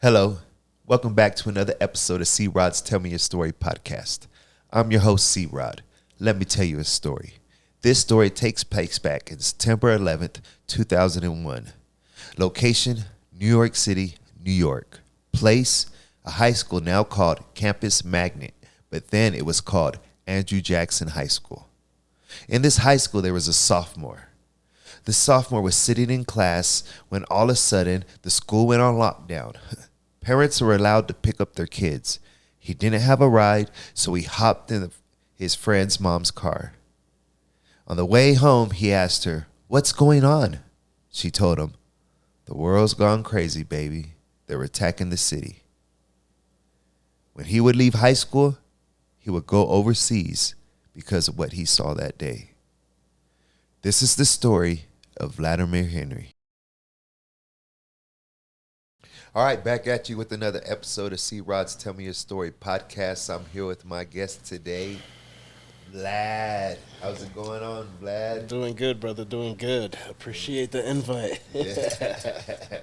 Hello, welcome back to another episode of C-Rod's Tell Me Your Story podcast. I'm your host, C-Rod. Let me tell you a story. This story takes place back in September 11th, 2001. Location, New York City, New York. Place, a high school now called Campus Magnet, but then it was called Andrew Jackson High School. In this high school, there was a sophomore. The sophomore was sitting in class when all of a sudden the school went on lockdown. Parents were allowed to pick up their kids. He didn't have a ride, so he hopped in his friend's mom's car. On the way home, he asked her, "What's going on?" She told him, "The world's gone crazy, baby. They're attacking the city." When he would leave high school, he would go overseas because of what he saw that day. This is the story of Vladimir Henry. All right, back at you with another episode of C-Rod's Tell Me Your Story podcast. I'm here with my guest today, Vlad. How's it going on, Vlad? Doing good, brother. Doing good. Appreciate the invite. Yeah.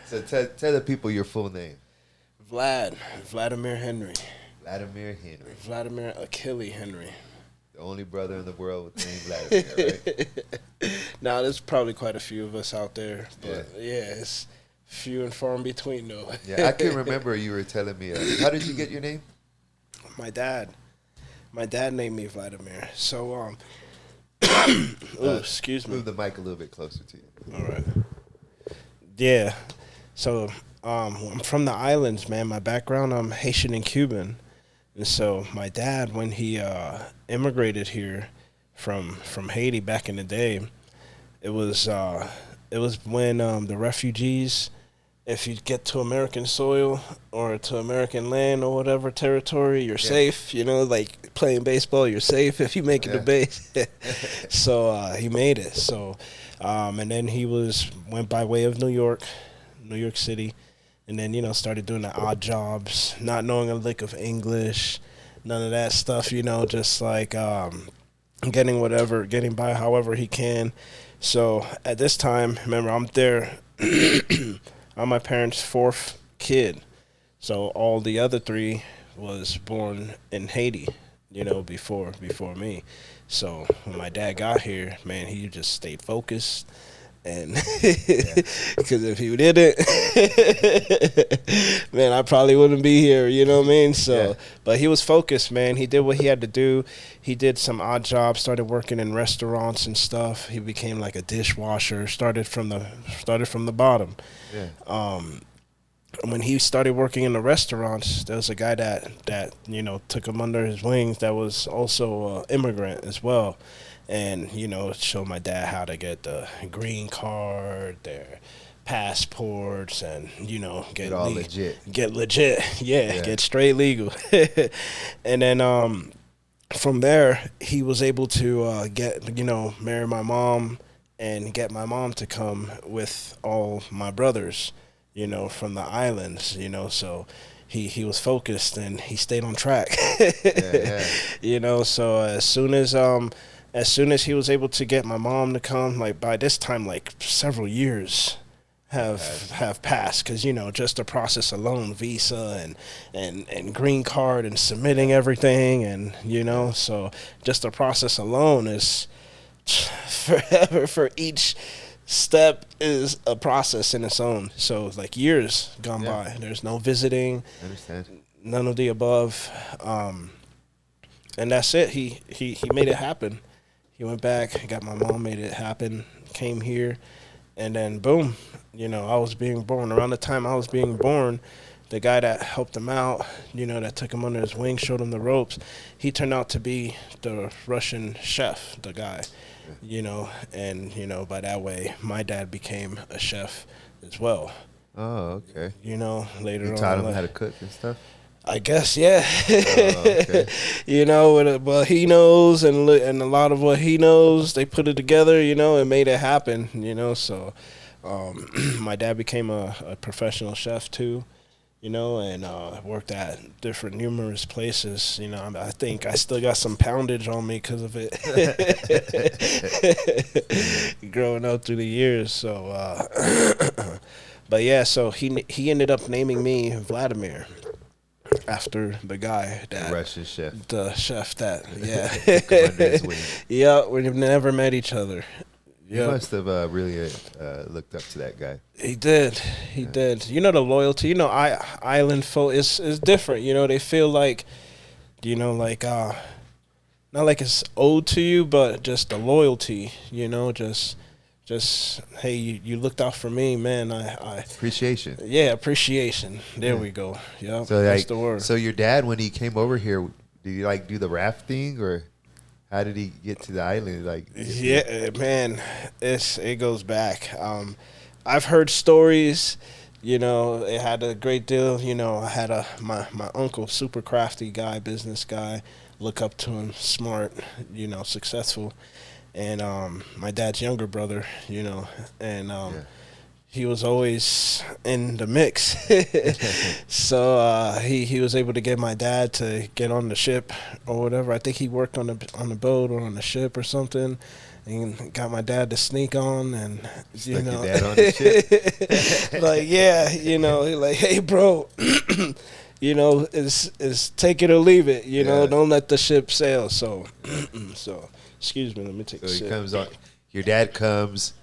So tell the people your full name. Vladimir Henry. Vladimir Henry. Vladimir Achille Henry. The only brother in the world with the name Vladimir, right? Now, there's probably quite a few of us out there, but yeah it's few and far in between, though. Yeah, I can remember you were telling me. How did you get your name? My dad named me Vladimir. So, excuse me. Move the mic a little bit closer to you. All right. Yeah. So, I'm from the islands, man. My background, I'm Haitian and Cuban. And so my dad, when he immigrated here from Haiti back in the day, it was when the refugees, if you get to American soil or to American land or whatever territory, you're safe. You know, like playing baseball, you're safe if you make it to base. So he made it. So and then he went by way of New York City. And then, started doing the odd jobs, not knowing a lick of English, none of that stuff, just like getting by however he can. So at this time, remember, I'm there, I'm my parents' fourth kid. So all the other three was born in Haiti, before me. So when my dad got here, man, he just stayed focused. And because if he didn't, man, I probably wouldn't be here, you know what I mean? So, but he was focused, man. He did what he had to do. He did some odd jobs, started working in restaurants and stuff. He became like a dishwasher, started from the bottom. Yeah. When he started working in the restaurants, there was a guy that took him under his wings that was also an immigrant as well. And, show my dad how to get the green card, their passports, and, get legit. Get legit. Get straight legal. And then from there, he was able to marry my mom and get my mom to come with all my brothers, from the islands, so he was focused and he stayed on track. So as soon as he was able to get my mom to come, like by this time, like several years have passed, because just the process alone, visa and green card and submitting everything, and so just the process alone is forever. For each step is a process in its own. So like years gone by. There's no visiting. I understand. None of the above, and that's it. He made it happen. He went back, got my mom, made it happen, came here, and then boom, I was being born. Around the time I was being born, the guy that helped him out, that took him under his wing, showed him the ropes, he turned out to be the Russian chef, the guy, and, by that way, my dad became a chef as well. Oh, okay. Later on. You taught him how to cook and stuff? I guess, yeah. Okay. Well, he knows, and a lot of what he knows, they put it together, and made it happen, So, my dad became a professional chef too, and worked at numerous places. I think I still got some poundage on me because of it, growing up through the years. So, But yeah, so he ended up naming me Vladimir after the guy that Russian chef. the chef that Took him under his wing. yeah, we've never met each other. You Yeah, must have really looked up to that guy. he did. He did. You know, the loyalty. You know, island folk is different. You know, they feel like, you know, like not like it's owed to you, but just the loyalty. You know, just hey, you looked out for me, man. I Appreciation. yeah, appreciation. There we go. Yeah, So that's like, the word. so your dad, when he came over here, did he like do the rafting, or how did he get to the island? Like, Yeah, man, it goes back. I've heard stories. You know, it had a great deal. You know, I had my uncle, super crafty guy, business guy. Look up to him, smart. You know, successful. And my dad's younger brother. You know, and he was always in the mix. So he was able to get my dad to get on the ship or whatever. I think he worked on the boat or on the ship or something, and got my dad to sneak on, and you stuck know, your dad on the ship? like yeah, you know, he like, hey bro, you know, is take it or leave it. You know, don't let the ship sail. So so excuse me, let me take a So he sip. comes on. Your dad comes,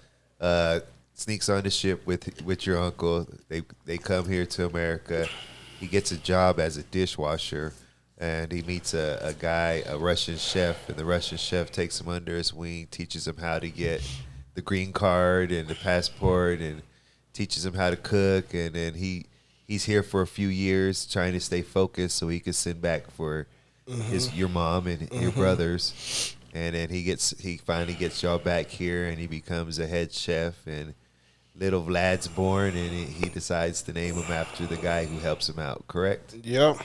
sneaks on the ship with your uncle. They come here to America. He gets a job as a dishwasher, and he meets a guy, a Russian chef, and the Russian chef takes him under his wing, teaches him how to get the green card and the passport, and teaches him how to cook. And then he's here for a few years, trying to stay focused so he can send back for your mom and your brothers. And then he finally gets y'all back here, and he becomes a head chef, and little Vlad's born, and he decides to name him after the guy who helps him out, correct? Yep.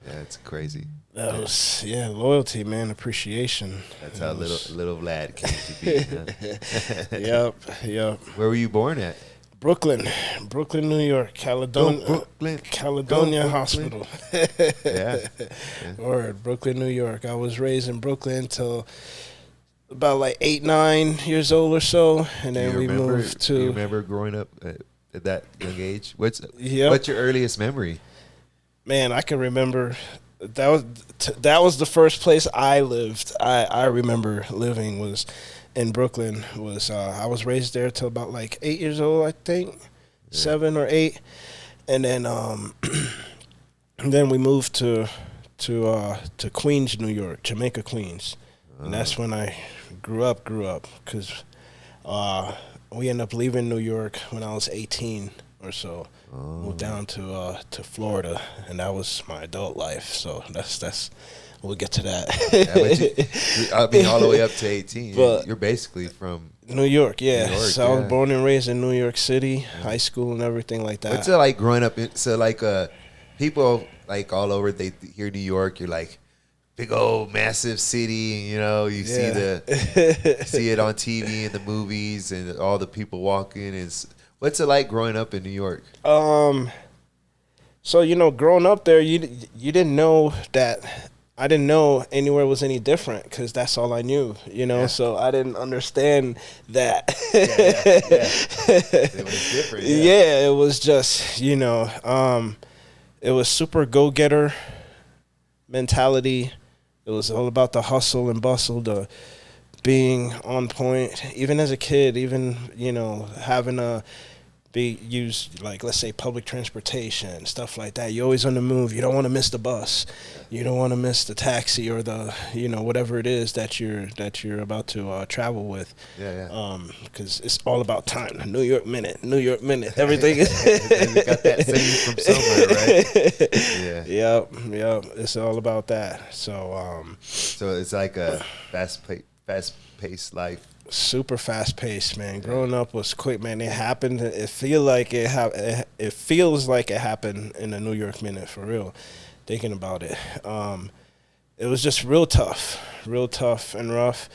Yeah, it's crazy. That was loyalty, man, appreciation. That's how little Vlad came to be. Huh? Yep. Where were you born at? Brooklyn, New York, Caledonia, Brooklyn. Caledonia Go Hospital. Yeah. Word, Brooklyn, New York. I was raised in Brooklyn till about like 8, 9 years old or so, and then we moved to. Do you remember growing up at that young age? What's Yep. What's your earliest memory? Man, I can remember that was the first place I lived. I remember living was in Brooklyn. I was raised there till about like 8 years old, I think, 7 or 8, and then and then we moved to Queens, New York, Jamaica, Queens, and that's when I grew up. Because we ended up leaving New York when I was 18 or so. Moved down to Florida, and that was my adult life. So that's we'll get to that. I mean, all the way up to 18. But you're basically from New York, yeah. New York, So I was born and raised in New York City, high school and everything like that. What's it like growing up in? So like people like all over, they hear New York. You're like big old massive city, and you know you see see it on TV and the movies and all the people walking. What's it like growing up in New York? So you know, growing up there, you didn't know that. I didn't know anywhere was any different because that's all I knew, you know. So I didn't understand that. It was different. Yeah, it was just, you know, it was super go-getter mentality. It was all about the hustle and bustle, the being on point. Even as a kid, even, you know, having to be used, like, let's say public transportation, stuff like that. You're always on the move. You don't want to miss the bus. You don't want to miss the taxi or the, you know, whatever it is that you're about to travel with. Because it's all about time. The New York minute. Everything is. You got that saying from somewhere, right? Yep. It's all about that. So. So it's like a fast-paced life. Super fast paced, man. Growing up was quick, man. It happened. It feels like it happened in a New York minute, for real. Thinking about it, it was just real tough and rough.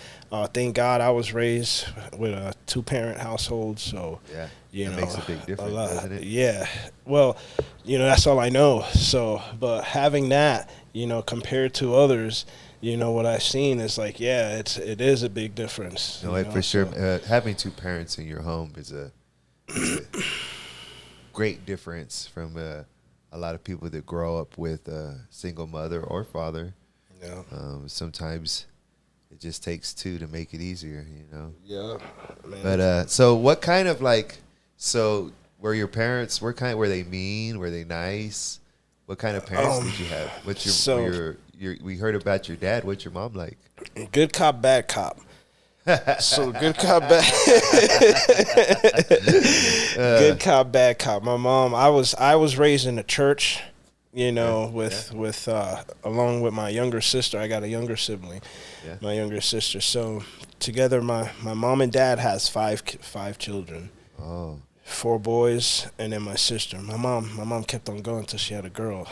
Thank God I was raised with a 2-parent household, so you know, makes a big difference, doesn't it? Yeah. Well, you know, that's all I know. So, but having that, you know, compared to others, you know, what I've seen is like, it is a big difference. No, for sure. Having 2 parents in your home is great difference from a lot of people that grow up with a single mother or father. Yeah. Sometimes it just takes two to make it easier, Yeah. Man. But so what kind of were your parents? Were they mean? Were they nice? What kind of parents did you have? What's we heard about your dad. What's your mom like? Good cop, bad cop. So good cop, bad. Good cop, bad cop. My mom. I was raised in the church, with along with my younger sister. I got a younger sibling, my younger sister. So together, my mom and dad has five children. Oh. 4 boys, and then my sister. My mom kept on going until she had a girl.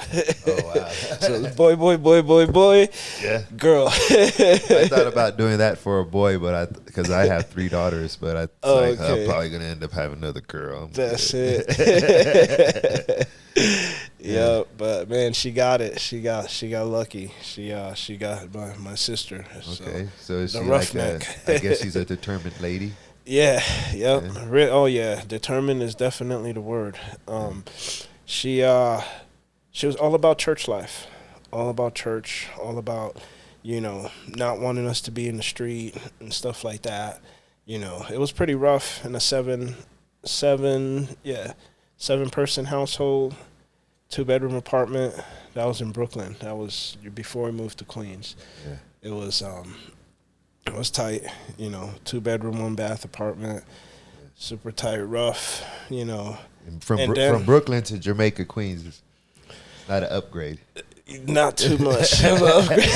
Oh, wow. So it was boy, yeah, girl. I thought about doing that for a boy, but because I have 3 daughters, but I'm probably gonna end up having another girl. That's it. Yeah, but man, she got it. She got lucky. She got my sister. Okay, so is she roughneck. I guess she's a determined lady. Yeah, yep. Yeah. Oh yeah, determined is definitely the word. She was all about church life, all about church, all about not wanting us to be in the street and stuff like that. It was pretty rough in a seven person household, 2-bedroom apartment. That was in Brooklyn. That was before we moved to Queens. Yeah. It was tight, 2-bedroom, 1-bath apartment, super tight, rough, From Brooklyn to Jamaica, Queens, it's not an upgrade. Not too much of an upgrade.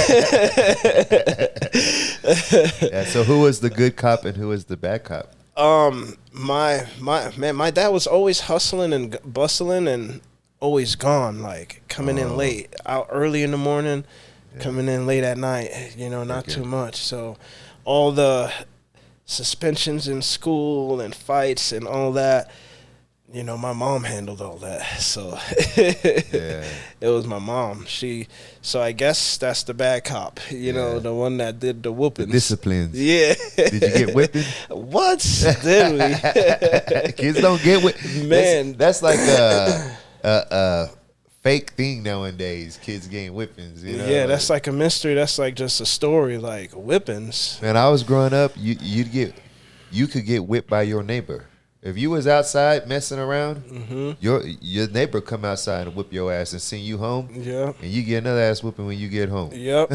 Yeah, so who was the good cop and who was the bad cop? My dad was always hustling and bustling and always gone, like coming in late, out early in the morning. Coming in late at night, not too much. So all the suspensions in school and fights and all that, my mom handled all that. So it was my mom. So I guess that's the bad cop, the one that did the whoopings. The disciplines. Yeah. Did you get whipping? What? Did we? Kids don't get whipped. Man. That's like a fake thing nowadays. Kids getting whippings, Yeah, that's like a mystery. That's like just a story, like whippings. Man, I was growing up, you could get whipped by your neighbor. If you was outside messing around, your neighbor come outside and whip your ass and send you home. Yeah. And you get another ass whooping when you get home. Yep.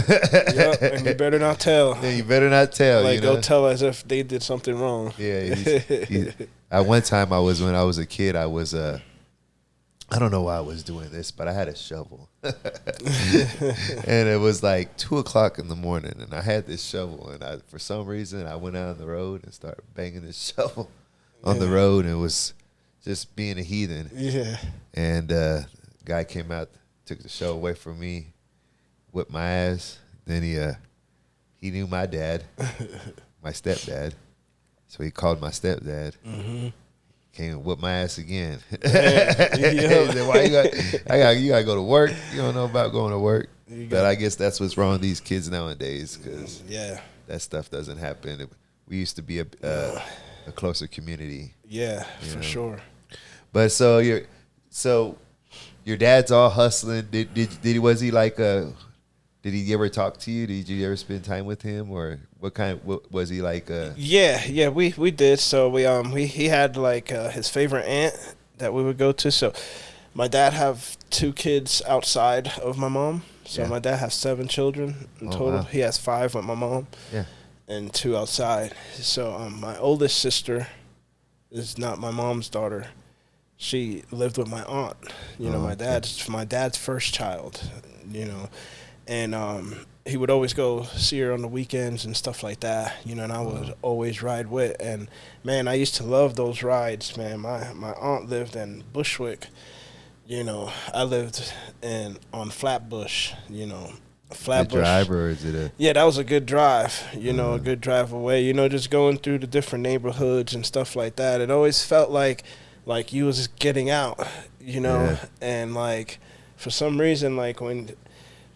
And you better not tell. And you better not tell. Like, go tell as if they did something wrong. Yeah. At one time, when I was a kid, I was I don't know why I was doing this, but I had a shovel. And it was like 2:00 in the morning, and I had this shovel, and for some reason, I went out on the road and started banging this shovel on the road, and it was just being a heathen. Yeah. And guy came out, took the shovel away from me, whipped my ass. Then he knew my dad, my stepdad, so he called my stepdad. Mm-hmm. Came and whooped my ass again. He said, "Why you gotta go to work? You don't know about going to work." But I guess that's what's wrong with these kids nowadays, because that stuff doesn't happen. We used to be a closer community. Yeah, for sure. But so your dad's all hustling. Was he like did he ever talk to you? Did you ever spend time with him, or what was he like? Yeah, we did. So he had like his favorite aunt that we would go to. So my dad have 2 kids outside of my mom. So my dad has 7 children in total. Wow. He has 5 with my mom. Yeah. And 2 outside. So my oldest sister is not my mom's daughter. She lived with my aunt. My dad's first child. And he would always go see her on the weekends and stuff like that, and I would always ride with. And, man, I used to love those rides, man. My aunt lived in Bushwick. I lived on Flatbush, Flatbush. The drive, or is it a... Yeah, that was a good drive, a good drive away. Just going through the different neighborhoods and stuff like that. It always felt like you was getting out, and, like, for some reason, like, when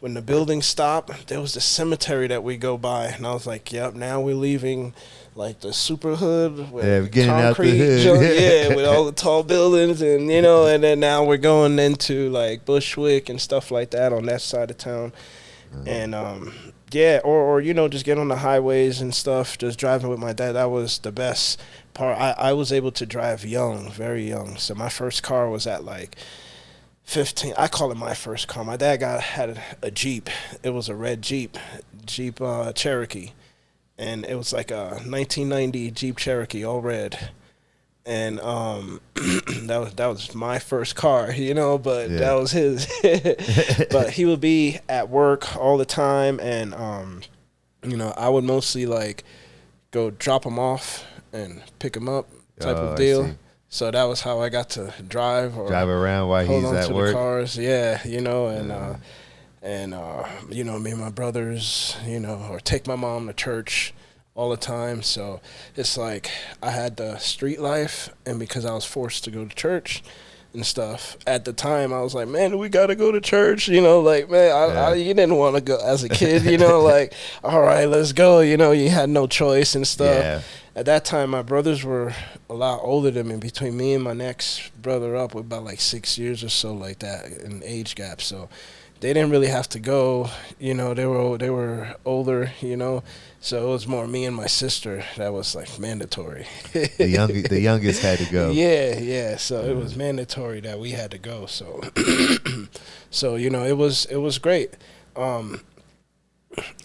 when the building stopped, there was the cemetery that we go by, and I was like, yep, now we're leaving like the super hood with getting out the hood. Yeah, with all the tall buildings, and and then now we're going into like Bushwick and stuff like that on that side of town. And yeah, or just get on the highways and stuff, just driving with my dad. That was the best part. I was able to drive young, very young. So my first car was at like 15. I call it my first car. My dad had a Jeep. It was a red Jeep Cherokee, and it was like a 1990 Jeep Cherokee, all red. And that was my first car, but that was his. But he would be at work all the time, and I would mostly like go drop him off and pick him up, type of deal. So that was how I got to drive around while he's at work. The cars, yeah, and me and my brothers, or take my mom to church all the time. So it's like I had the street life, and because I was forced to go to church and stuff at the time, I was like, man, we gotta go to church, like, man, you didn't want to go as a kid, like, all right, let's go, you had no choice and stuff. Yeah. At that time, my brothers were a lot older than me. Between me and my next brother up, we're about like 6 years or so, like that, in age gap. So they didn't really have to go. They were older. So it was more me and my sister that was like mandatory. The youngest had to go. Yeah. So it was mandatory that we had to go. So, it was great. I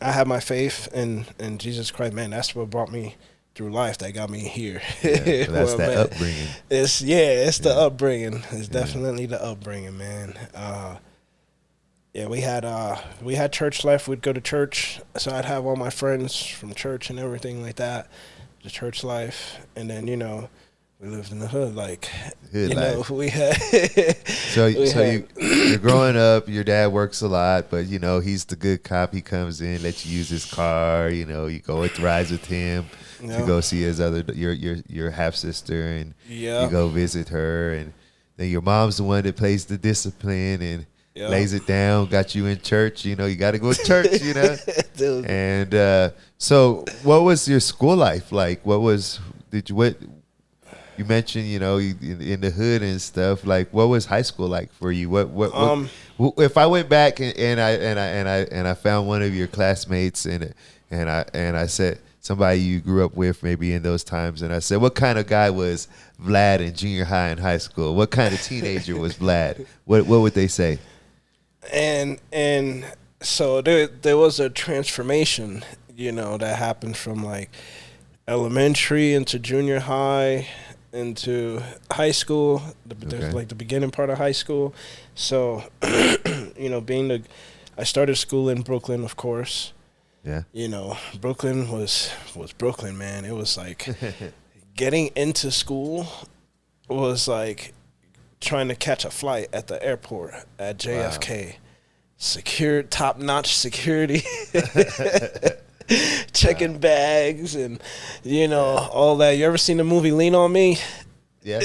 have my faith in Jesus Christ, man. That's what brought me through life, that got me here. Yeah, so that's that upbringing. It's the upbringing. It's definitely the upbringing, man. We had church life. We'd go to church, so I'd have all my friends from church and everything like that. The church life, and then we lived in the hood, like life. We had. You're growing up. Your dad works a lot, but he's the good cop. He comes in, lets you use his car. You go and rides with him. To go see his your half sister, and you go visit her, and then your mom's the one that plays the discipline and lays it down. Got you in church, you got to go to church, Dude. And so, what was your school life like? You mentioned, in the hood and stuff. Like, what was high school like for you? What if I went back and I found one of your classmates and I said, somebody you grew up with maybe in those times, and I said, what kind of guy was Vlad in junior high and high school? What kind of teenager was Vlad? What would they say? And so there was a transformation, that happened from like elementary into junior high into high school, like the beginning part of high school. So, I started school in Brooklyn, of course. Yeah. Brooklyn was Brooklyn, man. It was like getting into school was like trying to catch a flight at the airport at JFK. Wow. Secured, top-notch security. Checking bags and, all that. You ever seen the movie Lean on Me? Yeah.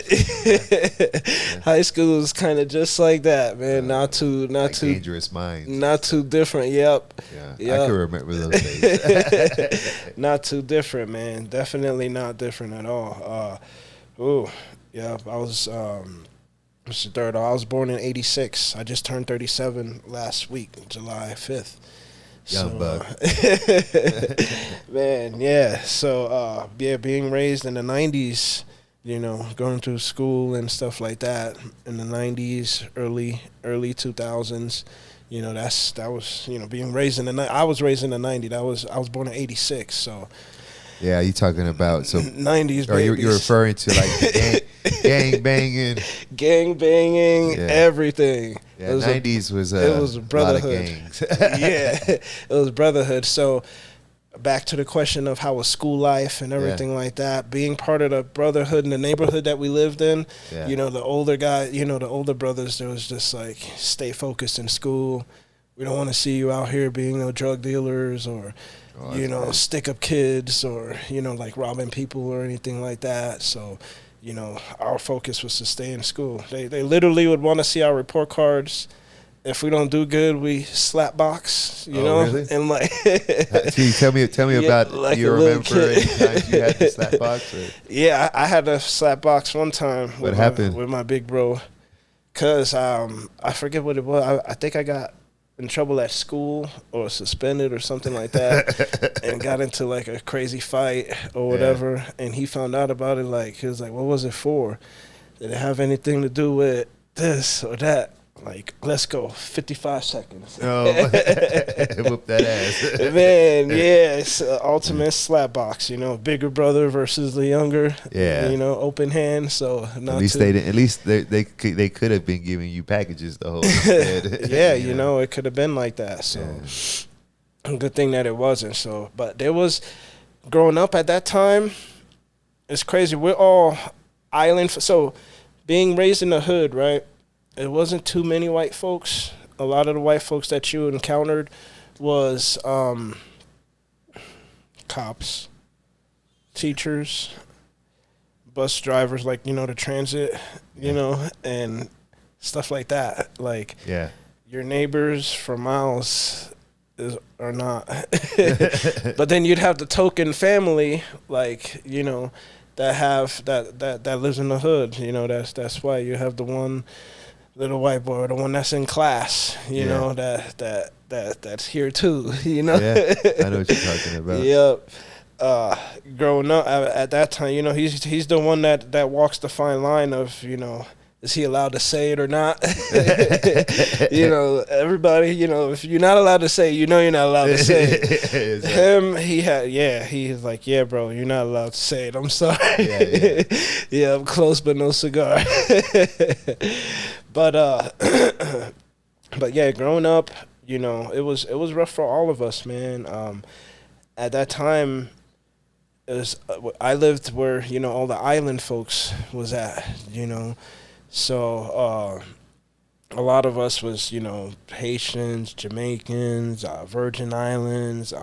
High school was kind of just like that, man. Not too Dangerous Minds. Not too different. Yep. Yeah. I can remember those days. Not too different, man. Definitely not different at all. I was Mr. Third. I was born in '86. I just turned 37 last week, July 5th. Young buck. Man, yeah. So being raised in the '90s. Going through school and stuff like that in the 90s, early 2000s, that was, being raised in the, I was raised in the 90s. I was born in '86, so. Yeah, you talking about, so. 90s, or you're referring to like gang banging. Gang banging, everything. Yeah, 90s was a brotherhood. Lot of gangs. Yeah, it was brotherhood. So, back to the question of how was school life and everything like that. Being part of the brotherhood in the neighborhood that we lived in, the older guy, the older brothers, there was just like, stay focused in school. We don't want to see you out here being no drug dealers or, stick up kids or, like robbing people or anything like that. So, our focus was to stay in school. They literally would want to see our report cards if we don't do good, we slap box, you Oh, know, really? and like, See, tell me Yeah, about like you a little remember any kid. times you had to slap box? Or yeah, I had a slap box one time. What with happened? with my big bro? Cause I forget what it was. I think I got in trouble at school or suspended or something like that, and got into like a crazy fight or whatever. And he found out about it. Like he was like, "What was it for? Did it have anything to do with this or that?" Like, let's go, 55 seconds. Oh, whoop that ass. Man, yeah, it's ultimate slap box. You know, bigger brother versus the younger. Yeah. You know, open hand. So not At least too, they didn't. At least they could have been giving you packages the whole instead. yeah, you know, it could have been like that. So good thing that it wasn't. So, but there was growing up at that time. It's crazy. We're all island. So, being raised in the hood, right? It wasn't too many white folks. A lot of the white folks that you encountered was cops, teachers, bus drivers, like, you know, the transit, you know, and stuff like that. Like, Yeah. your neighbors for miles are not. But then you'd have the token family, like, you know, that lives in the hood. You know, that's why you have the one little white boy, or the one that's in class, you know, that's here too, you know. Yeah, I know what you're talking about. Yep. Growing up at that time, you know, he's the one that walks the fine line of, you know, is he allowed to say it or not? You know, everybody, you know, if you're not allowed to say it, you know you're not allowed to say it. Exactly. He's like, yeah, bro, you're not allowed to say it. I'm sorry. Yeah, I'm close, but no cigar. But but yeah, growing up, you know, it was rough for all of us, man. At that time, I lived where, you know, all the island folks was at, you know. So a lot of us was, you know, Haitians, Jamaicans, Virgin Islands.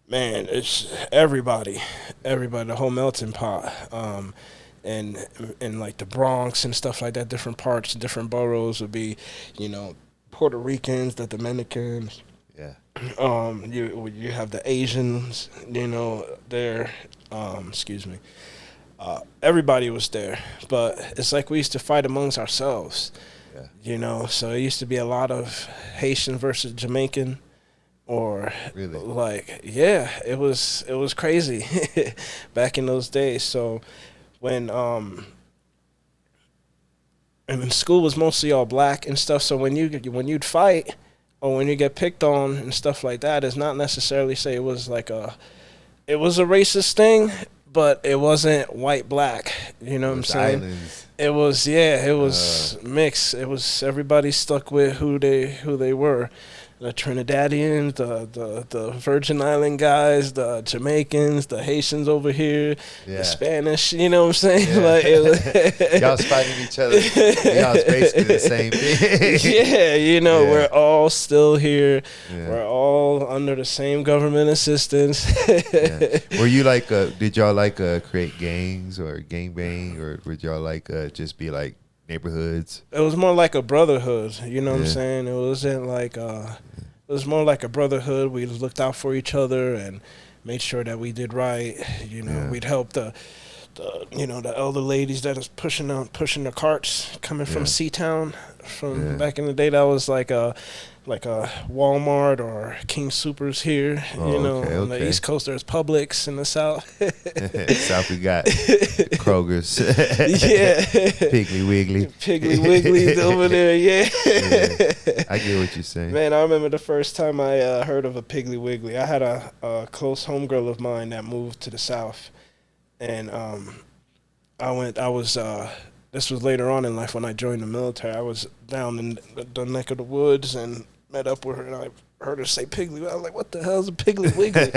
Man, it's everybody, the whole melting pot. And like the Bronx and stuff like that, different parts, different boroughs would be, you know, Puerto Ricans, the Dominicans. Yeah. You have the Asians, you know, there. Excuse me. Everybody was there, but it's like we used to fight amongst ourselves. Yeah. You know, so it used to be a lot of Haitian versus Jamaican, or Really? like, yeah, it was crazy back in those days. So when and school was mostly all black and stuff, so when you'd fight or when you get picked on and stuff like that, it's not necessarily say it was a racist thing, but it wasn't white black, you know what I'm saying? Islands. It was mixed. It was everybody stuck with who they were. The Trinidadians, the Virgin Island guys, the Jamaicans, the Haitians over here, the Spanish, you know what I'm saying? Yeah. Like Y'all was fighting each other. Y'all was basically the same thing. Yeah, you know, we're all still here. Yeah. We're all under the same government assistance. Yeah. Were you like, did y'all like create gangs or gangbang, or would y'all like just be like neighborhoods? It was more like a brotherhood, you know what I'm saying? It wasn't like it was more like a brotherhood. We looked out for each other and made sure that we did right. You know, we'd help the elder ladies that is pushing the carts coming from Seatown from back in the day. That was like a Walmart or King Soopers here. You know, on the East Coast there's Publix, in the South. South we got Kroger's. Piggly Wiggly over there. Yeah. I get what you're saying. Man, I remember the first time I heard of a Piggly Wiggly. I had a close homegirl of mine that moved to the South, and this was later on in life when I joined the military. I was down in the neck of the woods and met up with her, and I heard her say Piggly. I was like, what the hell is a Piggly Wiggly?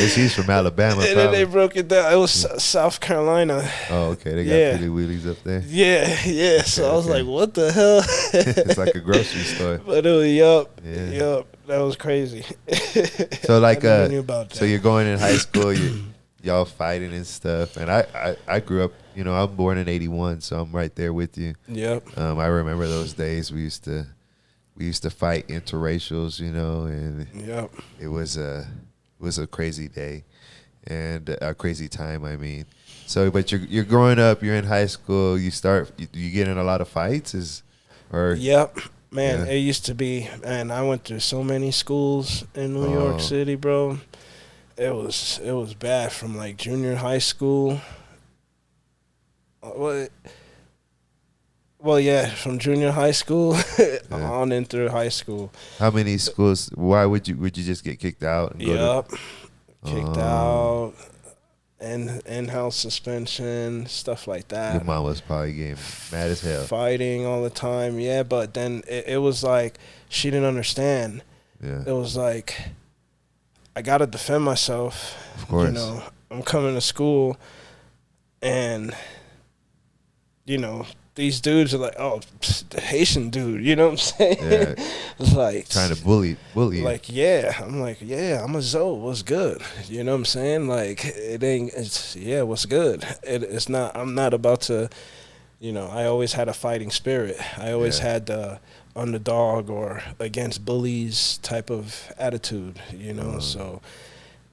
She's from Alabama, and then they broke it down. It was South Carolina. Oh, okay. They got Piggly Wigglies up there. Yeah. So I was like, what the hell? It's like a grocery store. But it was, yup. That was crazy. So like, I never knew about that. so you're going in high school, y'all fighting and stuff. And I grew up You know, I'm born in '81, so I'm right there with you. Yep. I remember those days. We used to fight interracials, you know, and Yep. it was a crazy day and a crazy time. I mean, so but you're growing up. You're in high school. You get in a lot of fights. Yep. Man, Yeah. it used to be, man, I went through so many schools in New York City, bro. It was bad from like junior high school. Well, yeah, from junior high school on in through high school. How many schools? Why would you just get kicked out? And Yep. Kicked out, in-house suspension, stuff like that. Your mom was probably getting mad as hell. Fighting all the time, yeah, but then it was like she didn't understand. Yeah. It was like, I got to defend myself. Of course. You know, I'm coming to school and, you know, these dudes are like, oh, the Haitian dude, you know what I'm saying? Yeah. It's like Trying to bully you. Like, yeah, I'm like, yeah, I'm a Zoe, what's good? You know what I'm saying? Like, what's good? It's not, I'm not about to, you know, I always had a fighting spirit. I always had the underdog or against bullies type of attitude, you know, so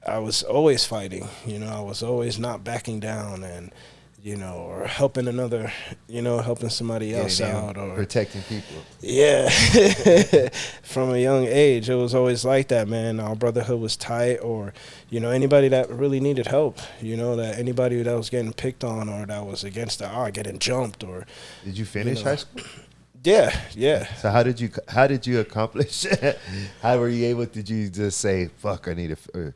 I was always fighting, you know, I was always not backing down and, you know, or helping another, you know, helping somebody else out or protecting people. Yeah. From a young age, it was always like that, man. Our brotherhood was tight or, you know, anybody that really needed help, you know, that anybody that was getting picked on or that was against getting jumped or. Did you finish high school? Yeah, yeah. So how did you accomplish it? How were you able, did you just say, fuck, I need or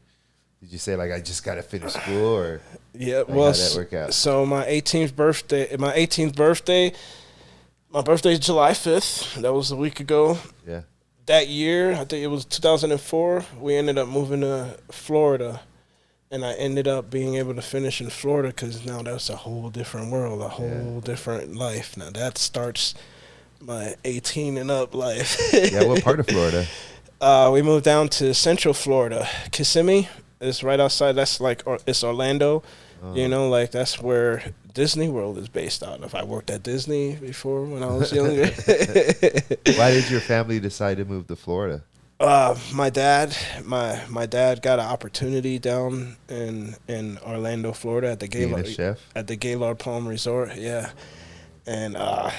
did you say, like, I just got to finish school or? Yeah, like, well, how'd that work out? So my 18th birthday, my birthday is July 5th. That was a week ago. Yeah. That year, I think it was 2004, we ended up moving to Florida. And I ended up being able to finish in Florida because now that's a whole different world, a whole different life. Now that starts my 18 and up life. Yeah, what part of Florida? We moved down to Central Florida. Kissimmee is right outside. That's like, it's Orlando. You know, like that's where Disney World is based out of. I worked at Disney before when I was younger. Why did your family decide to move to Florida? My dad got an opportunity down in Orlando, Florida at the Gaylord Palm Resort. Yeah. And our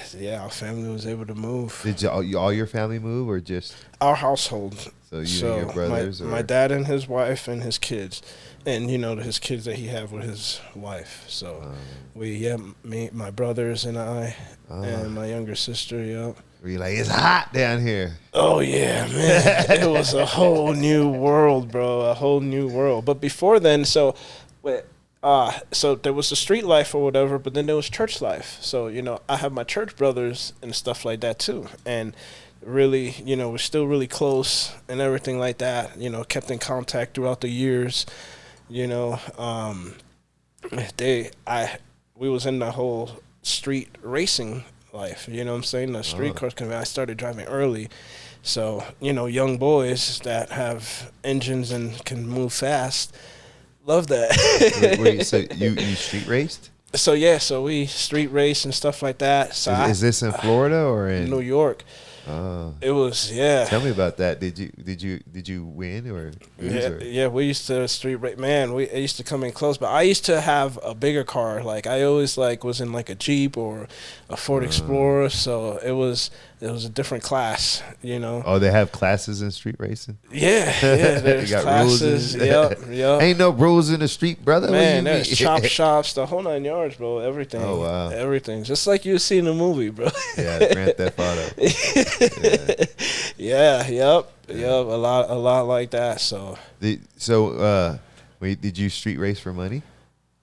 family was able to move. Did all your family move or just our household? So and your brothers? My dad and his wife and his kids, and you know his kids that he had with his wife. So me, my brothers and I, and my younger sister. Yep. Were you like, it's hot down here? Oh yeah, man! It was a whole new world, bro. A whole new world. But before then, so there was the street life or whatever, but then there was church life. So, you know, I have my church brothers and stuff like that too. And really, you know, we're still really close and everything like that, you know, kept in contact throughout the years, you know. We was in the whole street racing life, you know what I'm saying? The street cars, I started driving early. So, you know, young boys that have engines and can move fast, love that. So you street raced? So we street race and stuff like that. So is this in Florida or in New York? It was, yeah. Tell me about that. Did you win or lose? Yeah, we used to street race. Man, it used to come in close, but I used to have a bigger car. Like I always was in like a Jeep or a Ford Explorer, so it was a different class, you know. Oh, they have classes in street racing? Yeah, there's got classes. Yep. Ain't no rules in the street, brother. Man, there's chop shops, the whole 9 yards, bro. Everything. Oh, wow. Everything. Just like you see in the movie, bro. Yeah, Grand Theft Auto. Yep. A lot like that. So. Did you street race for money?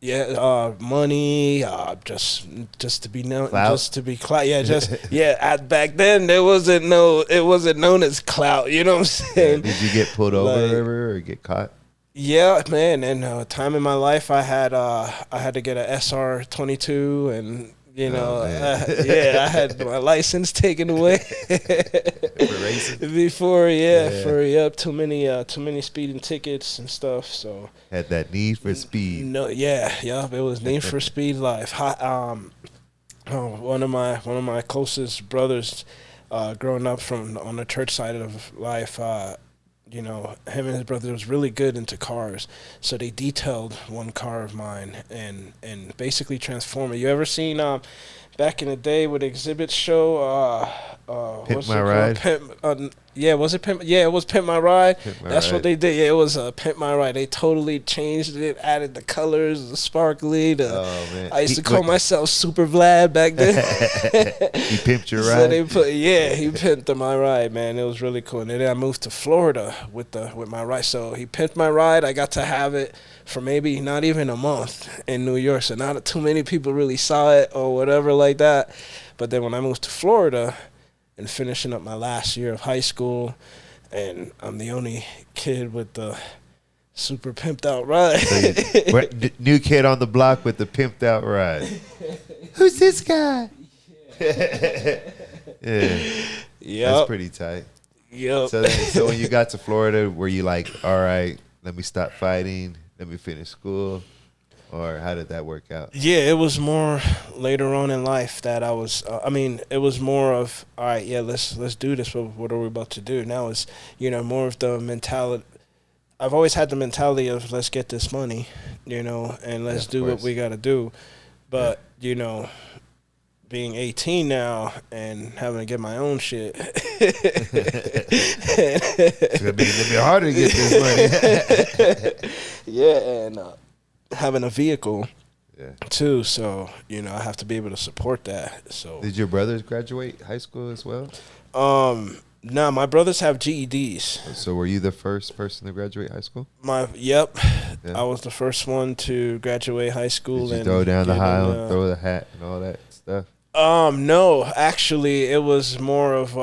Yeah, money, just to be known, clout? Just to be clout. Yeah, back then it wasn't known as clout. You know what I'm saying? Did you get pulled over ever or get caught? Yeah, man. And time in my life, I had to get a SR-22 and You know, man. yeah, I had my license taken away For racing? before. For too many speeding tickets and stuff. So Had that need for speed. no, it was Need for Speed Life. One of my closest brothers, growing up from on the church side of life. You know, him and his brother was really good into cars, so they detailed one car of mine and basically transformed it. You ever seen back in the day with Exhibit Show? Pimp My Ride? Was it Pimp? Yeah, it was Pimp My Ride. That's Ride. what they did. Yeah, it was Pimp My Ride. They totally changed it, added the colors, the sparkly. Oh, man. I used to call myself Super Vlad back then. He pimped your ride? So they he pimped my ride, man. It was really cool. And then I moved to Florida with my ride. So he pimped my ride. I got to have it for maybe not even a month in New York. So not too many people really saw it or whatever like that. But then when I moved to Florida and finishing up my last year of high school, and I'm the only kid with the super pimped out ride. So new kid on the block with the pimped out ride. Who's this guy? Yeah. That's pretty tight. Yep. So when you got to Florida, were you like, all right, let me stop fighting, let me finish school? Or how did that work out? Yeah, it was more later on in life that I was. It was more of, all right, yeah, let's do this. What are we about to do now? Is more of the mentality. I've always had the mentality of let's get this money, and let's do what we got to do. But being 18 now and having to get my own shit, it's gonna be a little bit harder to get this money. Yeah, and. Having a vehicle too, so I have to be able to support that. So did your brothers graduate high school as well? No, my brothers have GEDs. So were you the first person to graduate high school? Yeah. I was the first one to graduate high school. Did you throw down the aisle, throw the hat and all that stuff? No, actually it was more of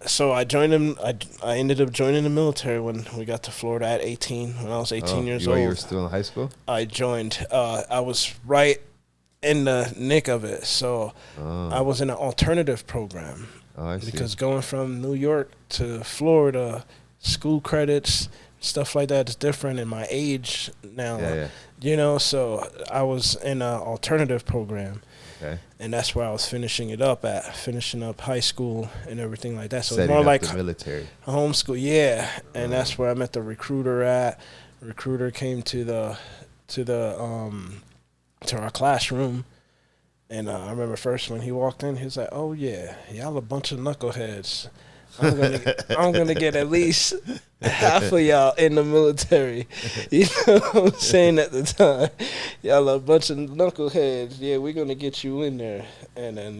So I joined him. I ended up joining the military when we got to Florida at 18. When I was 18 years old, you were still in high school? I joined. I was right in the nick of it. So I was in an alternative program. Oh, I see. Because going from New York to Florida, school credits, stuff like that is different in my age now. Yeah. So I was in an alternative program. Okay. And that's where I was finishing up high school and everything like that. So Setting it's more up like the military. Homeschool, yeah. And that's where I met the recruiter at. Recruiter came to our classroom, and I remember first when he walked in, he was like, "Oh yeah, y'all a bunch of knuckleheads. I'm gonna get at least half of y'all in the military." You know what I'm saying at the time? Y'all a bunch of knuckleheads. Yeah, we're gonna get you in there. And then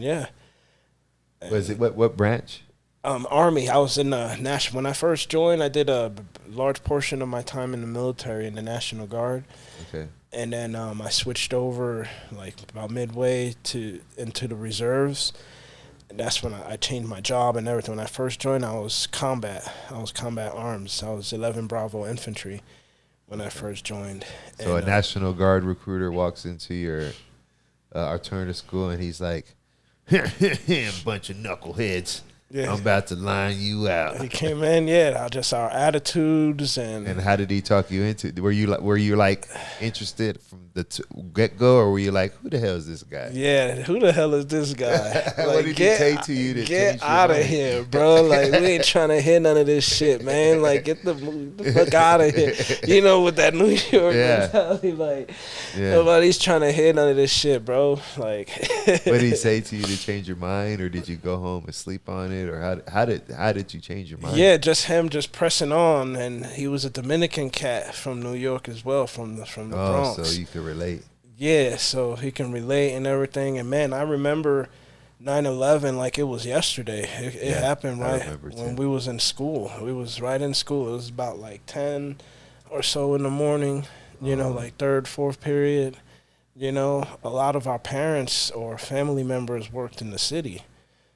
Was it what branch? Army. I was in the national. When I first joined, I did a large portion of my time in the military in the National Guard. Okay. And then I switched over like about midway into the reserves. And that's when I changed my job and everything. When I first joined, I was combat arms. I was 11 Bravo Infantry when I first joined. So a National Guard recruiter walks into your alternative school and he's like, bunch of knuckleheads. Yeah. I'm about to line you out. He came in, just our attitudes and. And how did he talk you into? Were you like interested from the get go, or were you like, who the hell is this guy? Yeah, who the hell is this guy? Like, what did he say to you? Get out of here, bro! Like we ain't trying to hear none of this shit, man. Like get the fuck out of here. With that New York mentality, like nobody's trying to hear none of this shit, bro. Like. What did he say to you to change your mind, or did you go home and sleep on it? Or how did you change your mind? Yeah, just him pressing on, and he was a Dominican cat from New York as well, from the Bronx. So you could relate. Yeah, so he can relate and everything. And man, I remember 9/11 like it was yesterday. It happened right when we was in school. We was right in school. It was about like 10 or so in the morning. Like third, fourth period. A lot of our parents or family members worked in the city.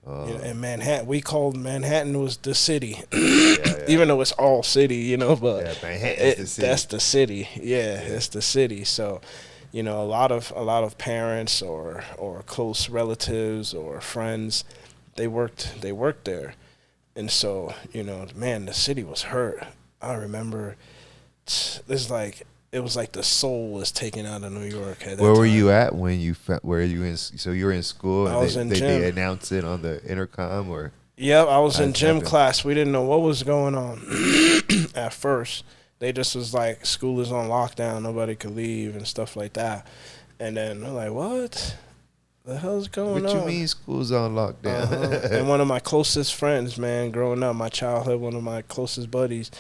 And Manhattan, we called Manhattan was the city, Yeah. even though it's all city, you know. But Manhattan is the city. That's the city. Yeah, it's the city. So, you know, a lot of parents or close relatives or friends, they worked there, and so, you know, man, the city was hurt. I remember it was like the soul was taken out of New York. Where were you at when were you in? So you were in school, and I was in gym. They announced it on the intercom, or? Yep, I was in gym class. We didn't know what was going on at first. They just was like, school is on lockdown, nobody could leave and stuff like that. And then we're like, what the hell's going on? What you mean school's on lockdown? And one of my closest friends, man, growing up, my childhood, one of my closest buddies,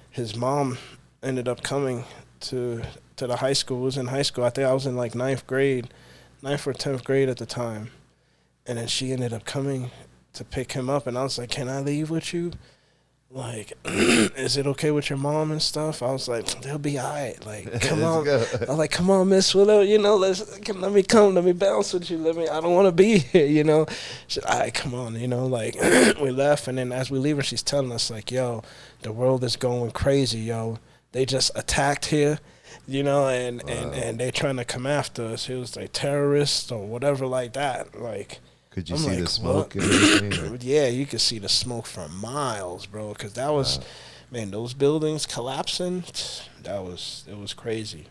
his mom ended up coming to the high school. It was in high school. I think I was in like 9th or 10th grade at the time. And then she ended up coming to pick him up, and I was like, can I leave with you? Like, is it okay with your mom and stuff? I was like, they'll be all right. Like, come on. I was like, come on, Miss Willow, you know, let me bounce with you. I don't want to be here, you know. She said, all right, come on, you know, like, we left, and then as we leave her, she's telling us, like, yo, the world is going crazy, yo. They just attacked here, you know, and they trying to come after us. It was like terrorists or whatever like that, like. Could you see the smoke and everything? Yeah, you could see the smoke for miles, bro. Because that was, man, those buildings collapsing. It was crazy.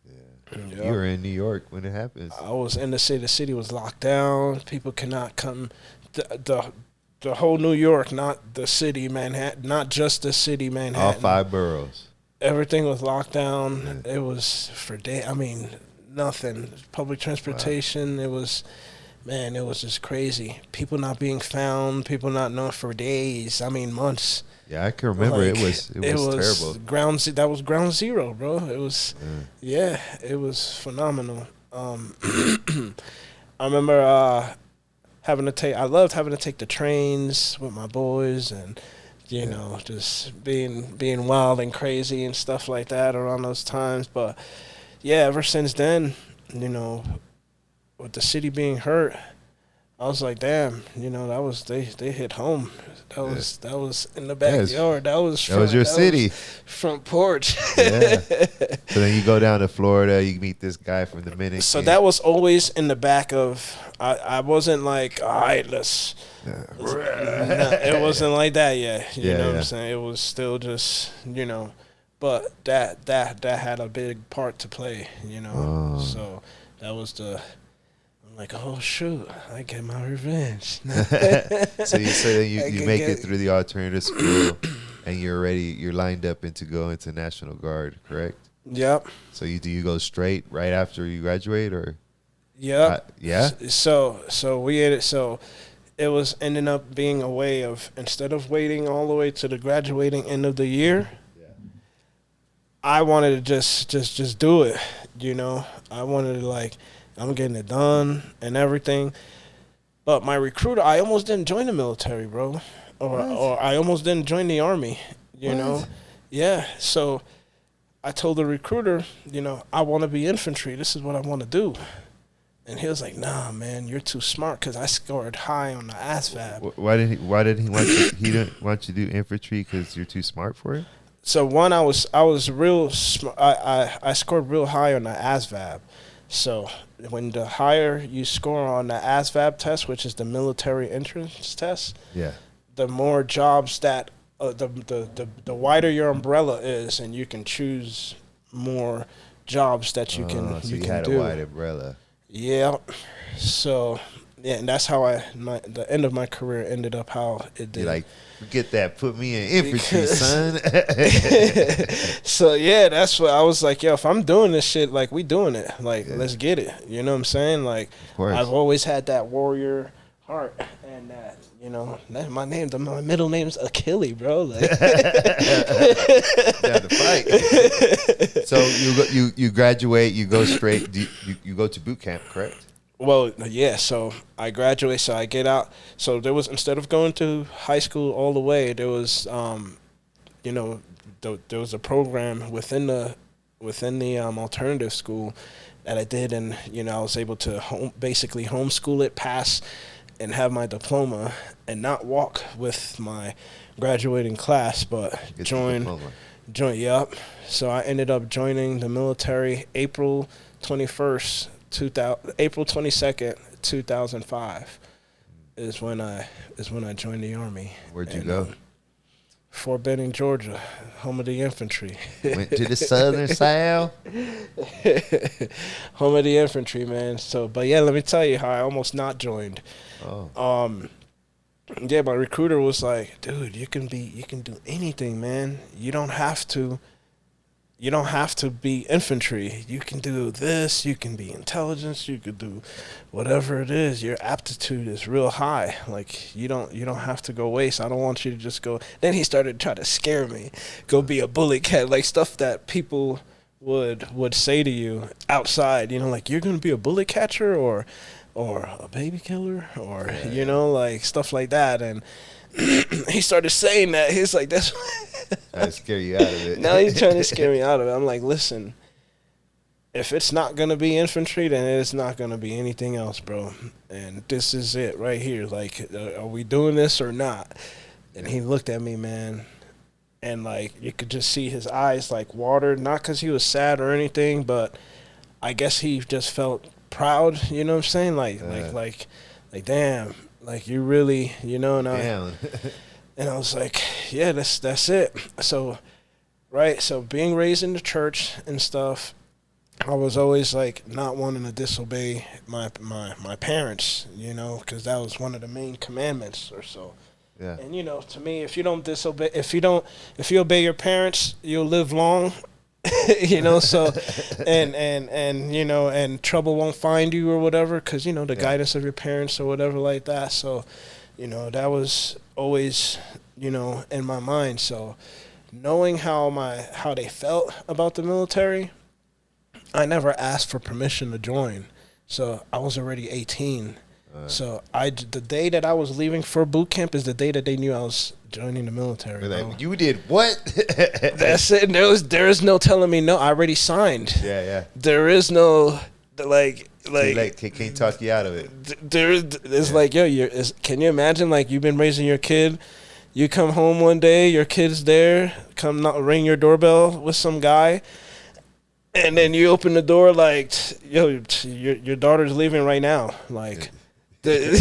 Yeah. Yep. You were in New York when it happened. I was in the city. The city was locked down. People could not come. The whole New York, not the city Manhattan, not just the city Manhattan. All 5 boroughs. Everything was locked down. Yeah. It was for day. I mean, nothing. Public transportation. Wow. It was. Man, it was just crazy. People not being found, people not known for days. I mean, months. Yeah, I can remember. Like, it was terrible. That was ground zero, bro. It was, it was phenomenal. I remember I loved having to take the trains with my boys, and you know, just being wild and crazy and stuff like that around those times. But yeah, ever since then, you know, with the city being hurt, I was like, damn, you know, that was they hit home. That was in the backyard. That was your city. Front porch. Yeah. So then you go down to Florida, you meet this guy from the Dominican. So that was always in the back of. I wasn't like, all right, let's. It wasn't like that yet. You know what I'm saying? It was still just, you know, but that had a big part to play. You know, so that was the. Like, oh shoot, I get my revenge. So you say you make it through the alternative school, and you're lined up to go into National Guard, correct? Yep. So do you go straight right after you graduate, or? Yep. Yeah. So it was ending up being a way of, instead of waiting all the way to the graduating end of the year, I wanted to just do it. You know, I wanted to, like, I'm getting it done and everything. But my recruiter, I almost didn't join the military, bro. Or I almost didn't join the Army, you know. Yeah, so I told the recruiter, you know, I want to be infantry. This is what I want to do. And he was like, nah, man, you're too smart, because I scored high on the ASVAB. Why didn't he want you? He didn't want you to do infantry because you're too smart for it? So one, I was real smart. I scored real high on the ASVAB. So when the higher you score on the ASVAB test, which is the military entrance test, the more jobs that the wider your umbrella is, and you can choose more jobs that you can. So you had a wide umbrella. Yeah. So yeah, and that's how the end of my career ended up how it did. You're like, forget that, put me in infantry, son. So yeah, that's what I was like, yo, if I'm doing this shit, like, we doing it. Like, let's get it. You know what I'm saying? Like, I've always had that warrior heart, and that, you know, that's my name. My middle name's Achilles, bro. Like, down to fight. So you graduate, you go straight. You go to boot camp, correct? Well, yeah, so I graduate, so I get out. So there was, instead of going to high school all the way, there was, you know, there was a program within the alternative school that I did, and, you know, I was able to basically homeschool it, pass and have my diploma and not walk with my graduating class, but join. Yep. So I ended up joining the military April 22nd, 2005 is when I joined the Army. Where'd you go? Fort Benning, Georgia, home of the infantry. Went to the Southern South. Home of the infantry, man. So, but yeah, let me tell you how I almost not joined. Oh. Yeah, my recruiter was like, "Dude, you can do anything, man. You don't have to be infantry. You can do this, you can be intelligence, you could do whatever it is. Your aptitude is real high. Like you don't have to go waste. I don't want you to just go." Then he started trying to scare me. Go be a bully cat, like stuff that people would say to you outside, like you're going to be a bullet catcher or a baby killer or like stuff like that. And he started saying that. He's like, that's trying to scare you out of it. Now he's trying to scare me out of it. I'm like, listen, if it's not going to be infantry, then it's not going to be anything else, bro. And this is it right here. Like, are we doing this or not? And he looked at me, man, and like you could just see his eyes like watered, not because he was sad or anything, but I guess he just felt proud, you know what I'm saying? Like damn, like you really, and I was like, yeah, that's it. So, right, so being raised in the church and stuff, I was always like not wanting to disobey my parents, because that was one of the main commandments or so. Yeah. And to me, if you obey your parents, you'll live long. So and trouble won't find you or whatever, because the guidance of your parents or whatever like that. So that was always in my mind. So knowing how they felt about the military, I never asked for permission to join. So I was already 18. So the day that I was leaving for boot camp is the day that they knew I was joining the military. Like, you did what? That's it. And there is no telling me no. I already signed. Yeah. There is no like can't talk you out of it. It's like, yo, can you imagine, like, you've been raising your kid, you come home one day, your kid's there, ring your doorbell with some guy, and then you open the door like, yo, your daughter's leaving right now, like. Can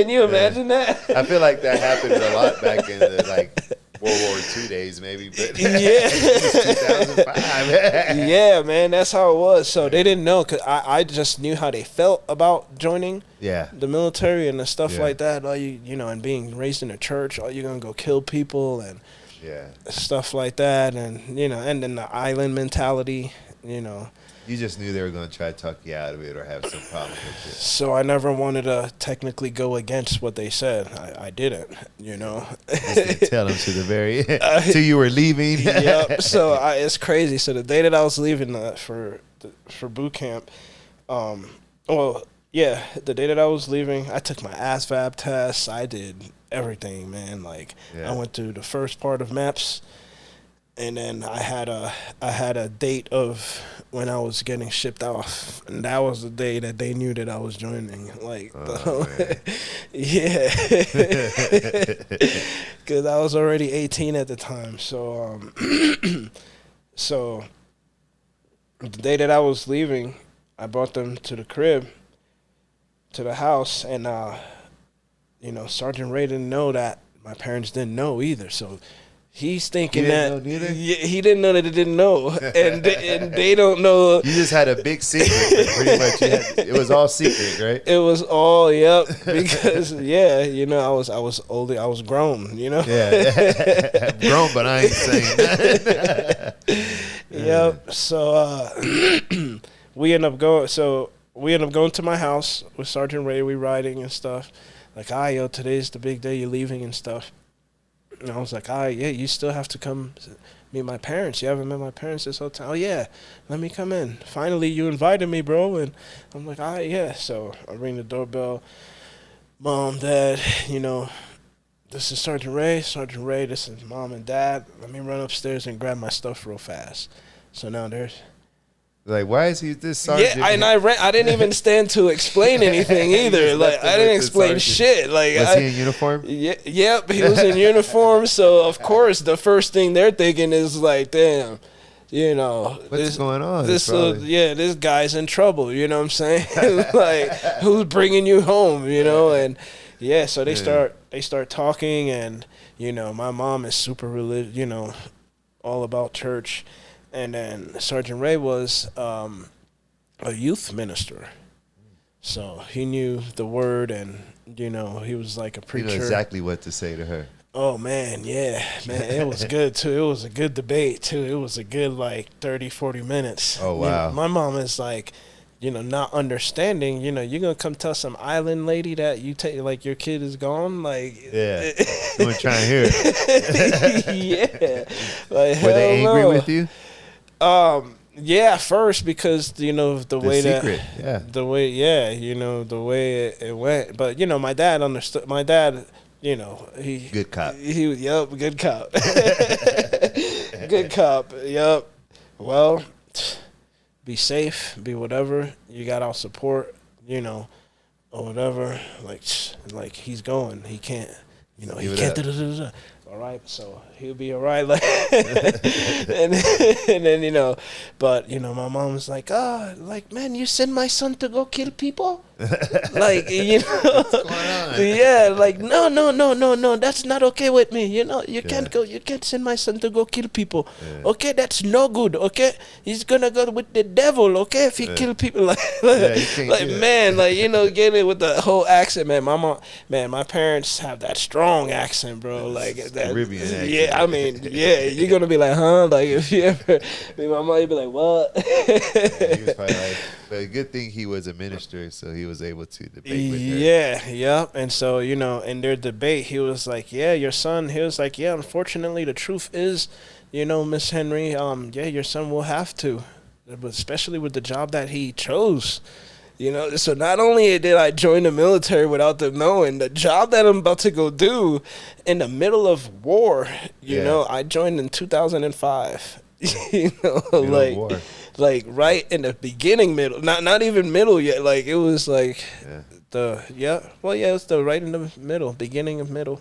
you imagine that? I feel like that happened a lot back in the World War II days, maybe. But yeah, 2005. Yeah, man, that's how it was. So they didn't know, because I just knew how they felt about joining the military and the stuff like that. And being raised in a church, you're gonna go kill people and stuff like that, and and then the island mentality, You just knew they were going to try to talk you out of it or have some problem with it. So I never wanted to technically go against what they said. I didn't, Just didn't tell them to the very till you were leaving. Yep. So it's crazy. So the day that I was leaving for boot camp, the day that I was leaving, I took my ASVAB test. I did everything, man. Like I went through the first part of MAPS. And then I had a date of when I was getting shipped off, and that was the day that they knew that I was joining. Like, because I was already 18 at the time. So, so the day that I was leaving, I brought them to the crib, to the house, and Sergeant Ray didn't know that. My parents didn't know either. So. He's thinking that he didn't know that he didn't know, and they don't know. You just had a big secret, pretty much. It was all secret, right? It was all because I was older, I was grown, Yeah, I'm grown, but I ain't saying that. Yep. So we end up going to my house with Sergeant Ray. We riding and stuff. Like, today's the big day. You're leaving and stuff. And I was like, you still have to come meet my parents. You haven't met my parents this whole time. Oh, yeah, let me come in. Finally, you invited me, bro. And I'm like, yeah. So I ring the doorbell. Mom, Dad, this is Sergeant Ray. Sergeant Ray, this is Mom and Dad. Let me run upstairs and grab my stuff real fast. So now Like, why is he this sergeant? Yeah, I didn't even stand to explain anything either. Like, I didn't explain shit. Like, was he in uniform? Yeah, yep, he was in uniform. So of course, the first thing they're thinking is like, damn, you know, what's going on? This guy's in trouble. You know what I'm saying? Like, who's bringing you home? You know, and yeah, so they start talking, and you know, my mom is super religious. You know, all about church. And then Sergeant Ray was a youth minister. So he knew the word, and, you know, he was like a preacher. You know exactly what to say to her. Oh, man, yeah. Man, it was good, too. It was a good debate, too. It was a good, like, 30, 40 minutes. Oh, wow. You know, my mom is like, you know, not understanding, you know, you're going to come tell some island lady that you take, like, your kid is gone? Like, yeah. I'm going to try and hear it. Yeah. Like, were they angry with you? Yeah, first, because, you know, the way secret, you know, the way it went. But, you know, my dad understood. My dad, you know, good cop. Yep, good cop. Good cop. Yep. Well, be safe, be whatever. You got our support, you know, or whatever. Like he's going. He can't, you know, he can't. All right, so he'll be all right. Like, and then, you know, but, you know, my mom was like, like, man, you send my son to go kill people? Like, you know, what's going on? Yeah, like, no, that's not okay with me. You know, you can't send my son to go kill people. Yeah. Okay, that's no good. Okay, he's gonna go with the devil. Okay, if he kill people, like man, like, you know, get it with the whole accent, man. My parents have that strong accent, bro. Like that Caribbean accent. Yeah, I mean, yeah, you're gonna be like, huh? Like, if you ever, my mom, you'd be like, what? Yeah, he was probably like, but a good thing he was a minister, so he was able to debate with her. Yeah. And so, you know, in their debate, he was like, yeah, your son, he was like, yeah, unfortunately, the truth is, you know, Miss Henry, yeah, your son will have to, but especially with the job that he chose. You know, so not only did I join the military without them knowing, the job that I'm about to go do in the middle of war, you know, I joined in 2005. You know, like right in the beginning, middle, not even middle yet. Like, it was like it's the right in the middle, beginning of middle,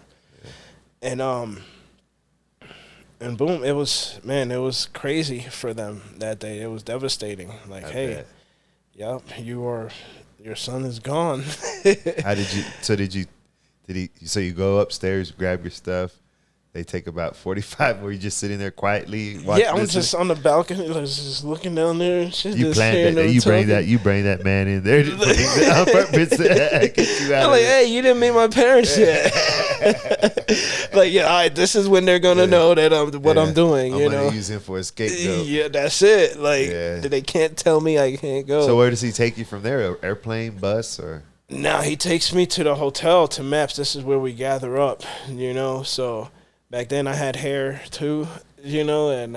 and boom, it was crazy for them that day. It was devastating. Like, hey. Yep, your son is gone. How did you? So you go upstairs, grab your stuff. They take about 45. Were you just sitting there quietly? I'm just on the balcony, just looking down there. And shit, you planned that. You bring that man in there on purpose to get you out. I'm like, hey, you didn't meet my parents yet. Like, yeah, all right, this is when they're gonna know that I'm doing. I'm gonna use him for a scapegoat. Yeah, that's it. Like, they can't tell me I can't go. So where does he take you from there? Airplane, bus, or? No, he takes me to the hotel, to Maps. This is where we gather up. You know, so. Back then I had hair too, you know, and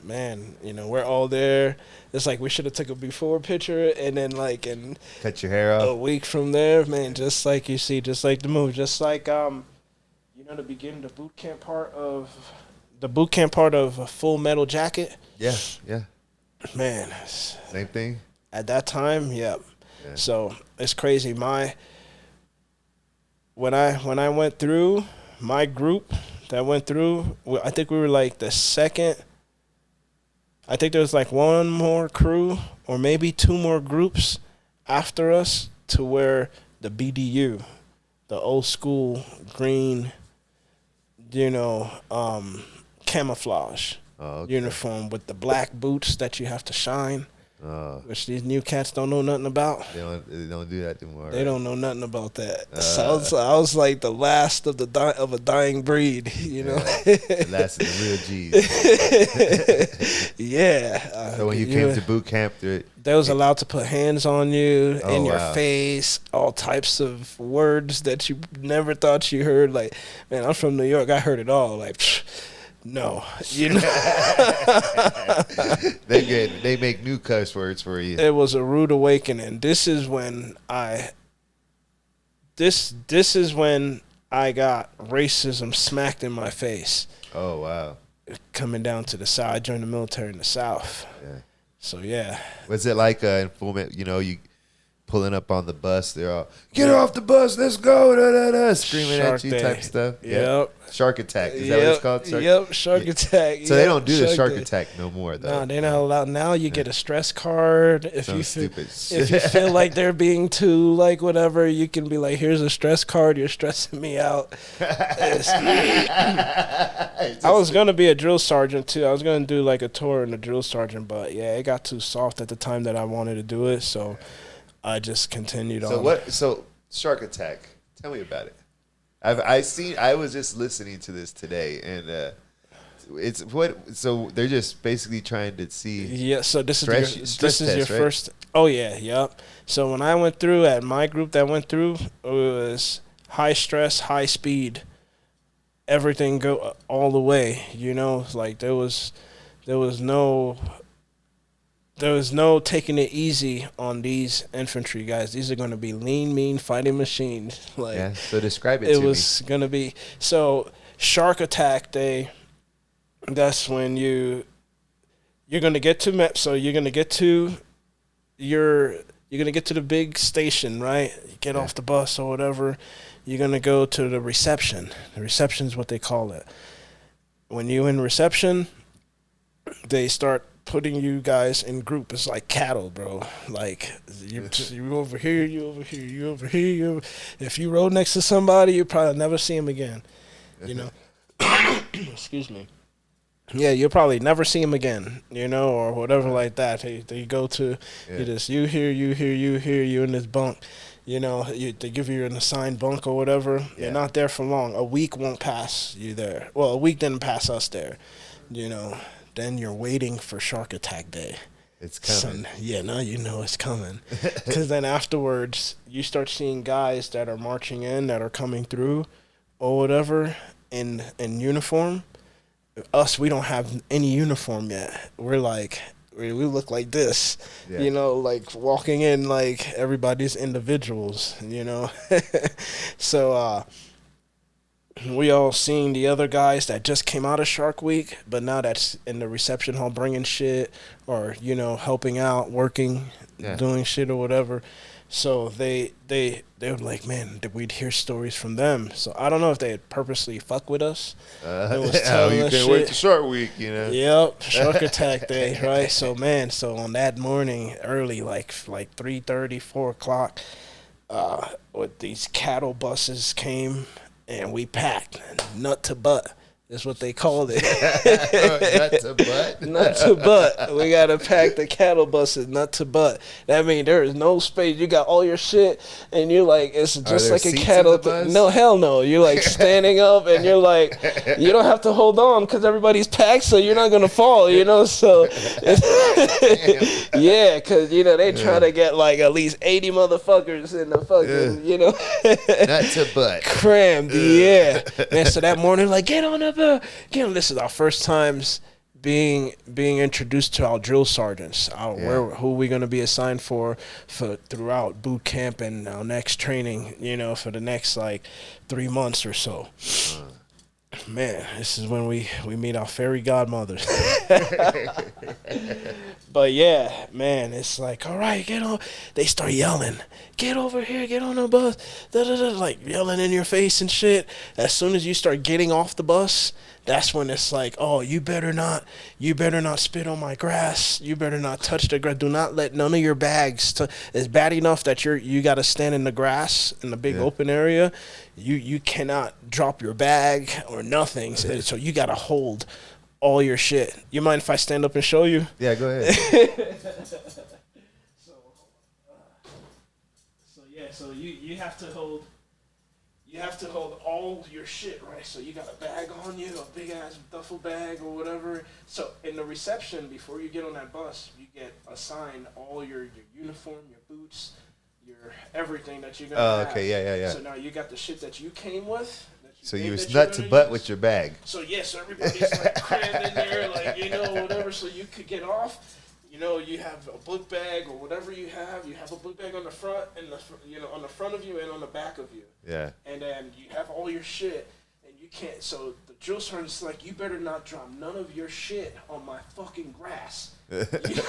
man, you know, we're all there. It's like we should have took a before picture and then and cut your hair off. A week from there, man, just like you see, just like the movie, just like you know, the boot camp part of a Full Metal Jacket. Yeah. Man, same thing. At that time, yeah. So it's crazy. When I went through, my group that went through, I think we were like the second. I think there was like one more crew or maybe two more groups after us to wear the BDU, the old school green, you know, camouflage uniform with the black boots that you have to shine. Which these new cats don't know nothing about. They don't do that anymore. They don't know nothing about that. So I was like the last of a dying breed, you know. The last of the real G's. Yeah. So when you came to boot camp, they was allowed to put hands on you, in your face, all types of words that you never thought you heard. Like, man, I'm from New York. I heard it all. Like, no, you know. They make new cuss words for you. It was a rude awakening. This is when I got racism smacked in my face. Oh wow. Coming down to the South. I joined the military in the South. Yeah. So yeah. Was it like informant? You know, you pulling up on the bus, they're all get off the bus, let's go, da, da, da, screaming Shark at you Day. type stuff. Yep. Shark Attack. Is that what it's called? Shark Attack. So they don't do the Shark Day. Attack no more, though. No, they're not allowed. Now you get a stress card. If Sounds you feel, stupid. if you feel like they're being too like whatever, you can be like, "Here's a stress card. You're stressing me out." I was gonna be a drill sergeant too. I was gonna do like a tour in a drill sergeant, but yeah, it got too soft at the time that I wanted to do it, so I just continued on. So Shark Attack. Tell me about it. I was just listening to this today, and it's what. So they're just basically trying to see. Yeah. So this is your right? first. Oh yeah. Yep. So when I went through at my group that went through, it was high stress, high speed, everything go all the way. You know, like there was no taking it easy on these infantry guys. These are going to be lean, mean fighting machines. Like, yeah. So describe it to me. It was going to be so Shark Attack Day. That's when you're going to get to so you're going to get to you're going to get to the big station, right? You get off the bus or whatever. You're going to go to the reception. The reception is what they call it. When you're in reception, they start putting you guys in group. It's like cattle, bro. Like you over here, you over here, you over here. If you rode next to somebody, you probably never see him again. You know. Excuse me. Yeah, you'll probably never see him again. You know, or whatever like that. They go to you here, you here, you here, you in this bunk. You know, they give you an assigned bunk or whatever. Yeah. You're not there for long. A week won't pass you there. Well, a week didn't pass us there. You know. Then you're waiting for Shark Attack Day. It's coming. Now you know it's coming. Because then afterwards, you start seeing guys that are marching in, that are coming through, or whatever, in uniform. Us, we don't have any uniform yet. We're like, we look like this. Yeah. You know, like walking in like everybody's individuals, you know. So, we all seen the other guys that just came out of Shark Week, but now that's in the reception hall bringing shit or, you know, helping out, working, doing shit or whatever. So they were like, man, we'd hear stories from them. So I don't know if they had purposely fuck with us. You can't wait to Shark Week, you know. Yep, Shark Attack Day, right? So, man, on that morning, early, like 3:30, 4 o'clock, with these cattle buses came. And we packed nut to butt. That's what they called it. Nut to butt? Nut to butt. We got to pack the cattle buses nut to butt. That means there is no space. You got all your shit, and you're like, it's just like a cattle. No, hell no. You're like standing up, and you're like, you don't have to hold on because everybody's packed, so you're not going to fall, you know? So, yeah, because, you know, they try to get like at least 80 motherfuckers in the fucking, you know. Nut to butt. Crammed, yeah. Man, so that morning, like, get on up. Again, this is our first times being introduced to our drill sergeants. Who we going to be assigned for throughout boot camp and our next training. You know, for the next like 3 months or so. Man, this is when we meet our fairy godmothers. But yeah, man, it's like, all right, get on. They start yelling, get over here, get on the bus, like yelling in your face and shit. As soon as you start getting off the bus, that's when it's like, oh, you better not spit on my grass. You better not touch the grass. Do not let none of your bags. It's bad enough that you got to stand in the grass in the big open area. You cannot drop your bag or nothing. So you got to hold all your shit. You mind if I stand up and show you? Yeah, go ahead. So you have to hold. You have to hold all your shit, right? So you got a bag on you, a big ass duffel bag or whatever. So in the reception, before you get on that bus, you get assigned all your uniform, your boots, your everything that you're gonna have. Okay, yeah. So now you got the shit that you came with. So you was nut to butt with your bag. So so everybody's like crammed in there, like, you know, whatever. So you could get off. You know, you have a book bag or whatever you have. You have a book bag on the front and on the front of you and on the back of you. Yeah. And then you have all your shit, and you can't. So the drill sergeant's like, you better not drop none of your shit on my fucking grass. Like, you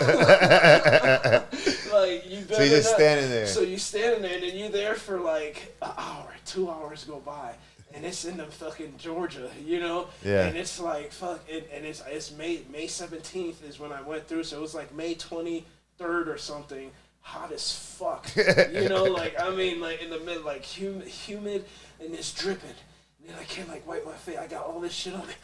better. So you're just standing there. So you standing there, and then you're there for like an hour, 2 hours go by. And it's in the fucking Georgia, you know? Yeah. And it's like, fuck, and it's May 17th is when I went through, so it was like May 23rd or something, hot as fuck. You know, like, I mean, like, in the middle, like, humid, and it's dripping. And then I can't, like, wipe my face. I got all this shit on me.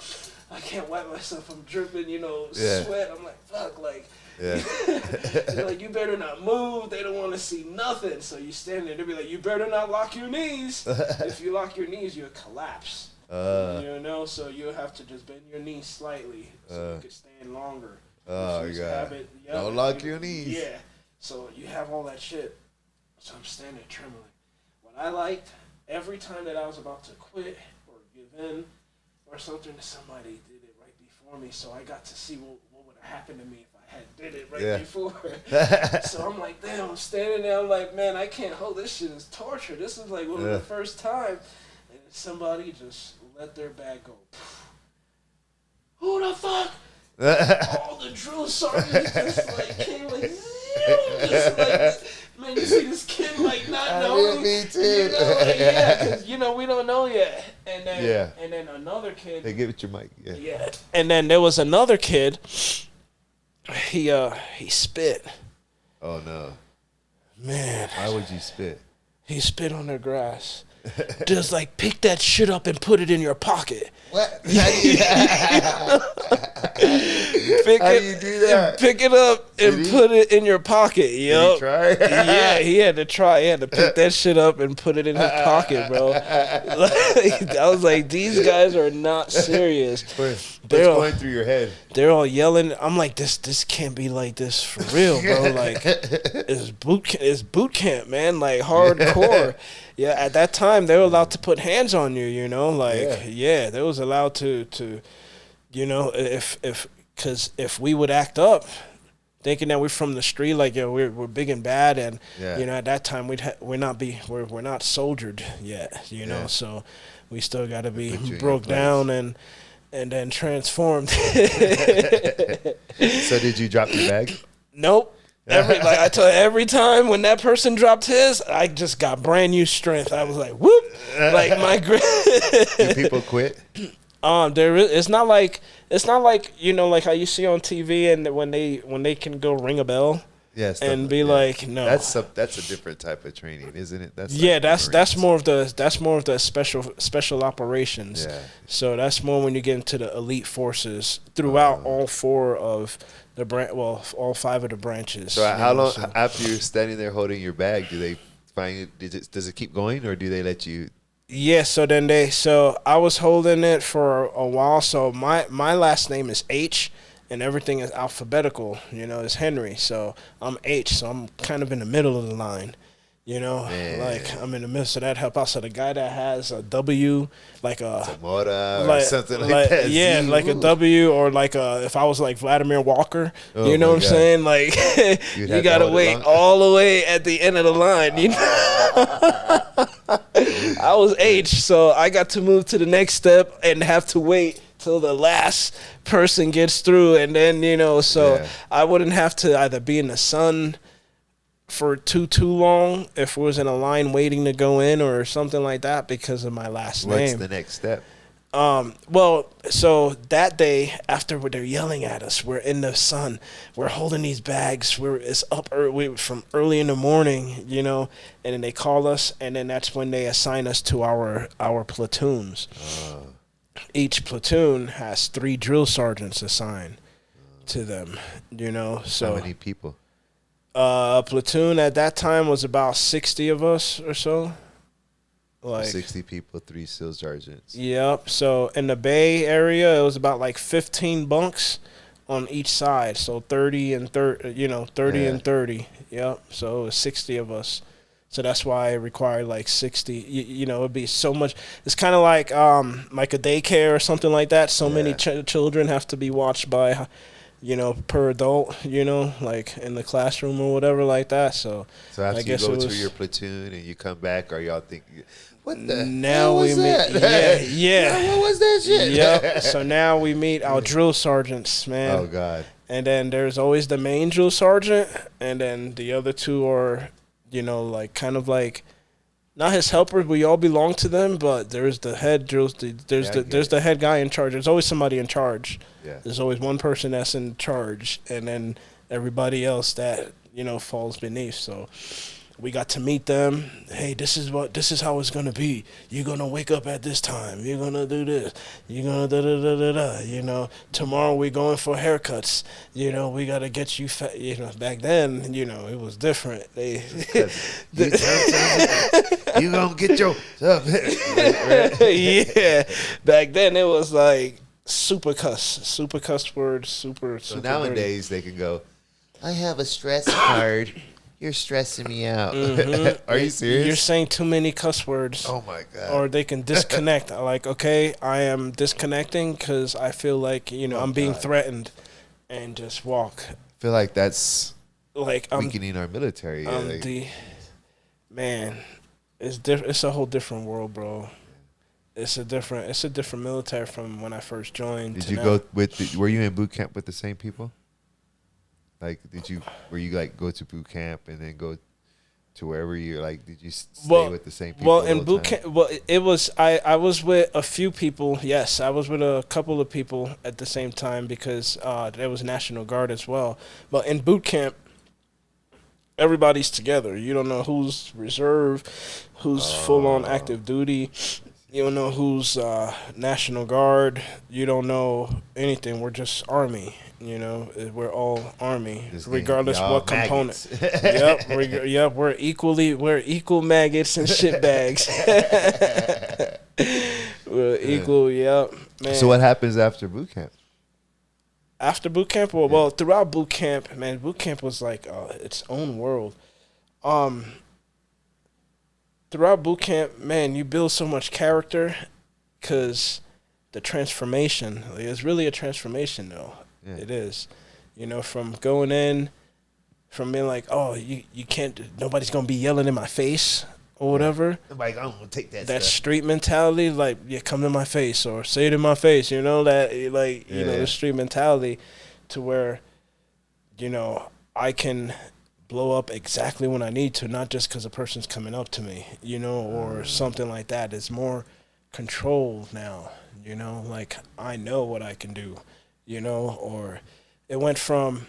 I can't wipe myself. I'm dripping, you know, sweat. I'm like, fuck, like, they're like, you better not move. They don't want to see nothing. So you stand there. They'll be like, you better not lock your knees. If you lock your knees, you'll collapse. You know, so you'll have to just bend your knees slightly so you can stand longer. Oh, God. Don't lock your knees. Yeah. So you have all that shit. So I'm standing there trembling. What I liked, every time that I was about to quit or give in or something, somebody did it right before me. So I got to see what would have happened to me if I had did it right before. So I'm like, damn, I'm standing there. I'm like, man, I can't hold this shit. It's torture. This is like one of the first time. And somebody just let their bag go. Who the fuck? All the drill sergeants just like came like, just like, man, you see this kid like not knowing. Me too. You know, like, yeah, because you know we don't know yet. And then and then another kid. Hey, give it your mic. Yeah. And then there was another kid. He spit. Oh no. Man. Why would you spit? He spit on the grass. Just like pick that shit up and put it in your pocket. What? How do you do that? Pick it up and put it in your pocket, yo. Did he try? Yeah, he had to try. He had to pick that shit up and put it in his pocket, bro. I was like, these guys are not serious. What's going through your head? They're all yelling. I'm like, this can't be like this for real, bro. Like, it's boot camp, man. Like hardcore. Yeah, at that time they were allowed to put hands on you, you know, like they was allowed to, you know, because if we would act up, thinking that we're from the street, like we're big and bad, and you know at that time we're not soldiered yet, you know, so we still got to be broke down and then transformed. So did you drop your bag? Nope. Like I tell you, every time when that person dropped his, I just got brand new strength. I was like, whoop! Like my Do people quit? It's not like you know, like how you see on TV and when they can go ring a bell. Yes, and be like, no. That's a different type of training, isn't it? That's more of the special operations. Yeah. So that's more when you get into the elite forces throughout all four of the all five of the branches. So how long after you're standing there holding your bag, do they find it? Does it keep going, or do they let you? Yeah. So I was holding it for a while. So my last name is H. And everything is alphabetical, you know, it's Henry. So I'm H, so I'm kind of in the middle of the line, you know. Man. Like I'm in the middle, so that help out. So the guy that has a W, like a Tamora or something like that. Yeah, like a W, or like if I was like Vladimir Walker, you know what I'm saying? Like you gotta wait all the way at the end of the line, you know. I was H, so I got to move to the next step and have to wait till the last person gets through, and then you know, so I wouldn't have to either be in the sun for too long if we was in a line waiting to go in or something like that because of my last name. What's the next step? Well, so that day after they're yelling at us, we're in the sun, we're holding these bags, it's up early, from early in the morning, you know, and then they call us, and then that's when they assign us to our platoons. Each platoon has 3 drill sergeants assigned to them, you know. So how many people? A platoon at that time was about 60 of us or so. Like 60 people, 3 SEAL sergeants. Yep. So in the Bay Area, it was about like 15 bunks on each side. So 30 and 30, you know, 30 and 30. Yep. So it was 60 of us. So that's why it required like 60, you know, it'd be so much. It's kind of like a daycare or something like that. So many children have to be watched by per adult, like in the classroom or whatever like that. So after I guess you go it to was, your platoon and you come back, are y'all thinking, what the now hell we was meet, that? yeah. What was that shit? Yep. So now we meet our drill sergeants, man. Oh, God. And then there's always the main drill sergeant, and then the other two are, like kind of like not his helpers. We all belong to them, but there's the head drills. There's the head guy in charge. There's always somebody in charge. Yeah. There's always one person that's in charge, and then everybody else that falls beneath. So we got to meet them. Hey, this is how it's gonna be. You're gonna wake up at this time. You're gonna do this. You're gonna da da da da da. Tomorrow we're going for haircuts. We gotta get you fat. Back then, it was different. You gonna get your stuff. Yeah. Back then it was like super cuss words, super. So nowadays they can go, I have a stress card. You're stressing me out. Mm-hmm. Are you serious? You're saying too many cuss words. Oh, my God. Or they can disconnect. Like, okay, I am disconnecting because I feel like, I'm being threatened, and just walk. I feel like that's like weakening our military. Man, it's a whole different world, bro. It's a different military from when I first joined. Did you go were you in boot camp with the same people? Like, were you like go to boot camp and then go to wherever you're like, did you stay with the same people? Well, in boot camp, it was, I was with a few people. Yes, I was with a couple of people at the same time because there was National Guard as well. But in boot camp, everybody's together. You don't know who's reserve, who's full on active duty. You don't know who's National Guard. You don't know anything. We're just Army. We're all Army, regardless what component. Yep, we're equal maggots and shit bags. We're equal. Yep, man. So what happens after boot camp? After boot camp, well, throughout boot camp, man, boot camp was like its own world. Throughout boot camp, man, you build so much character because the transformation is really a transformation, though. Yeah. It is. From going in, from being like, oh, you can't, nobody's going to be yelling in my face or whatever. Like, I'm going to take that stuff. Street Street mentality, like, come to my face or say it in my face, the street mentality to where, I can blow up exactly when I need to, not just because a person's coming up to me, or something like that. It's more controlled now, like I know what I can do, or it went from,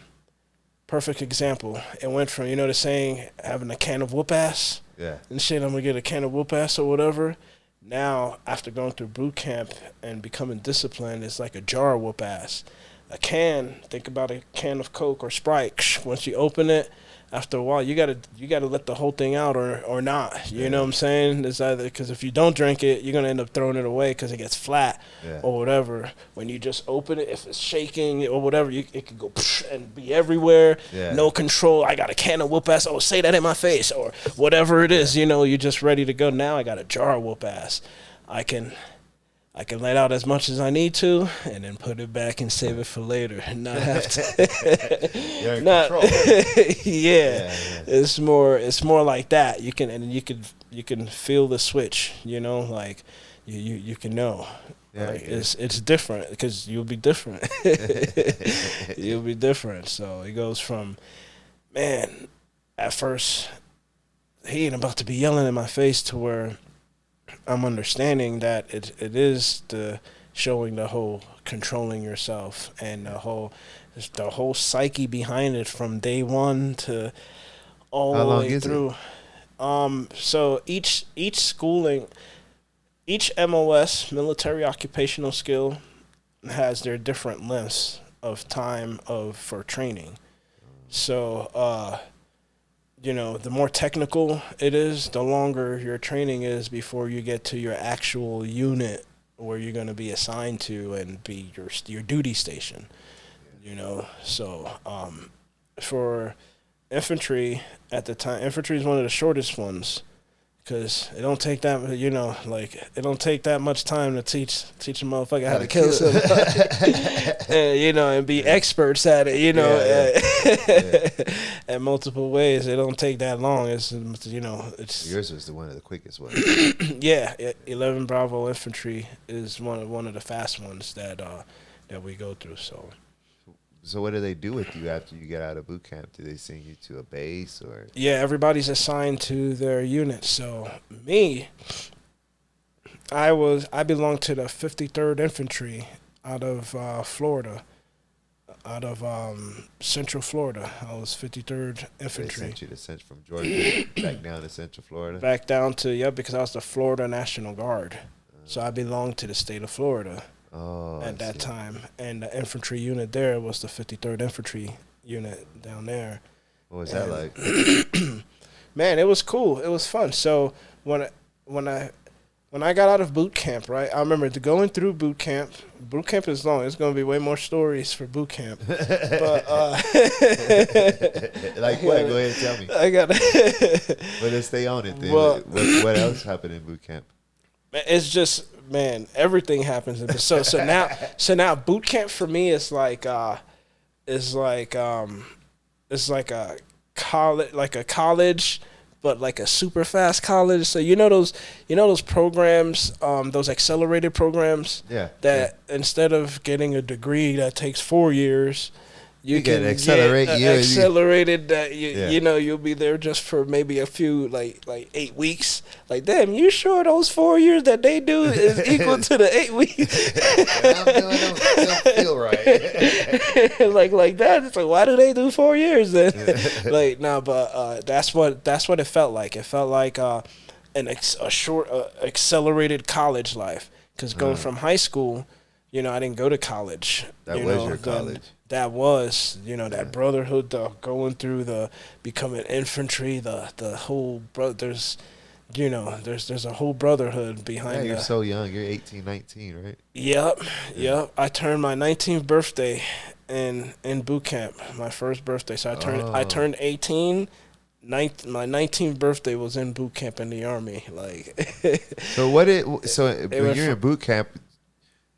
perfect example, it went from, the saying, having a can of whoop ass, and shit, I'm gonna get a can of whoop ass or whatever. Now, after going through boot camp and becoming disciplined, it's like a jar of whoop ass. A can, think about a can of Coke or Sprite. Once you open it, after a while, you gotta let the whole thing out or not. You know what I'm saying? It's either because if you don't drink it, you're gonna end up throwing it away because it gets flat or whatever. When you just open it, if it's shaking or whatever, it could go and be everywhere. No control. I got a can of whoop ass. Oh, say that in my face or whatever it is. You're just ready to go. Now I got a jar of whoop ass. I can let out as much as I need to, and then put it back and save it for later, and not have to. You're in control. Yeah. It's more like that. You can feel the switch. Like you can know. Yeah, like it's different because you'll be different. You'll be different. So it goes from, man, at first he ain't about to be yelling in my face to where I'm understanding that it is the showing the whole controlling yourself and the whole psyche behind it from day one to all the way through. So each schooling, each MOS, military occupational skill, has their different lengths of time for training. So the more technical it is, the longer your training is before you get to your actual unit where you're going to be assigned to and be your duty station. So for infantry at the time, infantry is one of the shortest ones Cause it don't take that, like it don't take that much time to teach a motherfucker how to kill somebody, and be experts at it, at multiple ways. It don't take that long. It's Yours was one of the quickest ones. Yeah, 11 Bravo Infantry is one of the fast ones that we go through. So what do they do with you after you get out of boot camp? Do they send you to a base or? Yeah, everybody's assigned to their unit. So me, I belonged to the 53rd Infantry out of Florida, out of Central Florida. I was 53rd Infantry. They sent you from Georgia back down to Central Florida? Back down to, because I was the Florida National Guard. So I belonged to the state of Florida. At that time, and the infantry unit there was the 53rd Infantry unit down there. What was that like? Man, it was cool. It was fun. So when I got out of boot camp, right? I remember going through boot camp. Boot camp is long. It's going to be way more stories for boot camp. But like what? Go ahead and tell me. I got. But let's stay on it then. Well, what else happened in boot camp? It's just, man, everything happens. So now boot camp for me is like a college, but like a super fast college. So those programs, those accelerated programs. Yeah. That instead of getting a degree that takes 4 years, you can accelerate accelerated that you'll be there just for maybe a few like 8 weeks. Like, damn, you sure those 4 years that they do is equal to the 8 weeks? don't feel right. like that. It's like, why do they do 4 years then? But that's what it felt like. It felt like a short accelerated college life. Because going from high school, I didn't go to college. That was your college. That was, that brotherhood, going through becoming infantry, the whole there's a whole brotherhood behind. Yeah, you're so young. You're 18, 19, right? Yep. I turned my 19th birthday in boot camp, my first birthday. So I turned 18. My 19th birthday was in boot camp in the Army. So when you're in boot camp,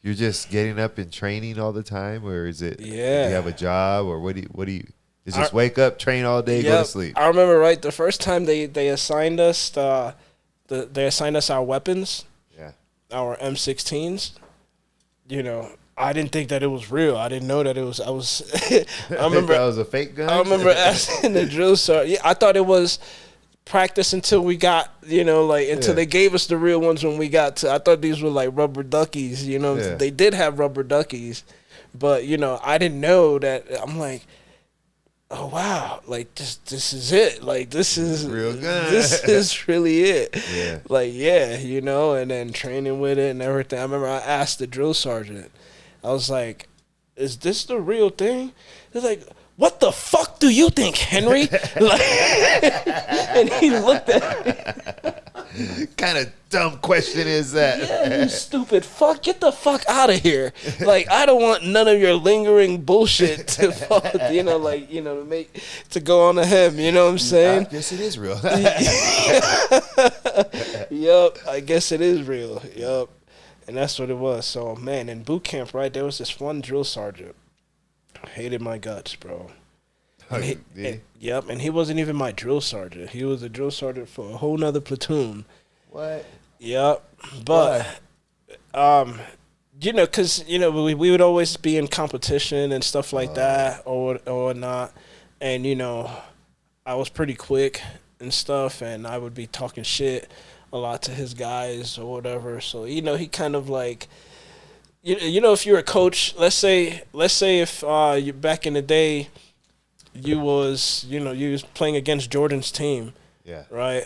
you're just getting up and training all the time, or is it? Yeah. Do you have a job, or what do you? Is just wake up, train all day, go to sleep? I remember the first time they assigned us they assigned us our weapons. Yeah. Our M16s. I didn't think that it was real. I didn't know that it was. I remember that was a fake gun. I remember asking the drill sergeant. Yeah, I thought it was practice until we got, until they gave us the real ones when we got to. I thought these were like rubber duckies, They did have rubber duckies, but, I didn't know that. I'm like, oh, wow, like, this is it. Like, this is real gun. This is really it. Yeah. And then training with it and everything. I remember I asked the drill sergeant, I was like, is this the real thing? He's like, what the fuck do you think, Henry? And he looked at me. Kind of dumb question is that? Yeah, you stupid fuck. Get the fuck out of here. I don't want none of your lingering bullshit to to go on to him. You know what I'm saying? I guess it is real. Yup, I guess it is real. Yup. And that's what it was. So, man, in boot camp, right, there was this one drill sergeant. Hated my guts, bro. And he wasn't even my drill sergeant. He was a drill sergeant for a whole nother platoon. What? Yep. But, because, we would always be in competition and stuff like that or whatnot. And, I was pretty quick and stuff, and I would be talking shit a lot to his guys or whatever. So, he kind of like... if you're a coach, let's say if you back in the day, you was playing against Jordan's team, right?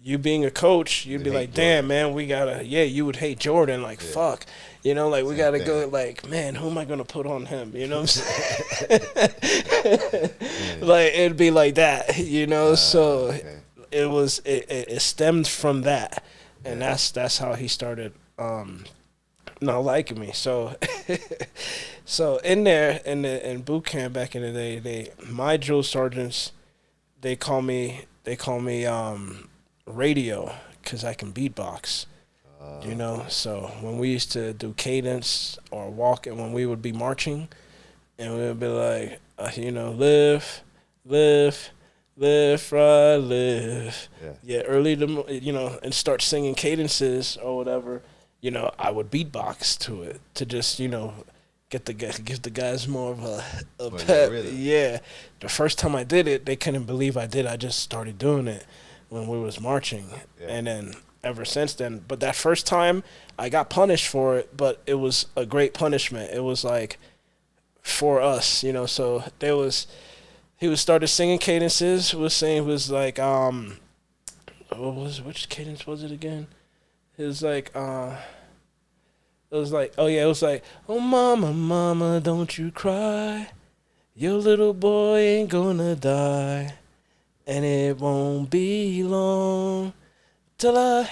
You being a coach, you'd be like, damn, man, you would hate Jordan, fuck, we gotta go, man, who am I gonna put on him? You know what I'm saying? It'd be like that, So it was it stemmed from that, and that's how he started. Not liking me. So in there in boot camp back in the day, my drill sergeants, they call me radio because I can beatbox. You know, so when we used to do cadence or walk, and when we would be marching, and we would be like, you know, live, live, live, right, live. Yeah, early to, you know, and start singing cadences or whatever. You know, I would beatbox to it to just, you know, give the guys more of a pep. Yeah, the first time I did it, they couldn't believe I did. I just started doing it when we was marching, and then ever since then. But that first time, I got punished for it, but it was a great punishment. It was like for us, you know. So he was started singing cadences. Was like which cadence was it again? It was like oh mama, mama, don't you cry, your little boy ain't gonna die, and it won't be long till I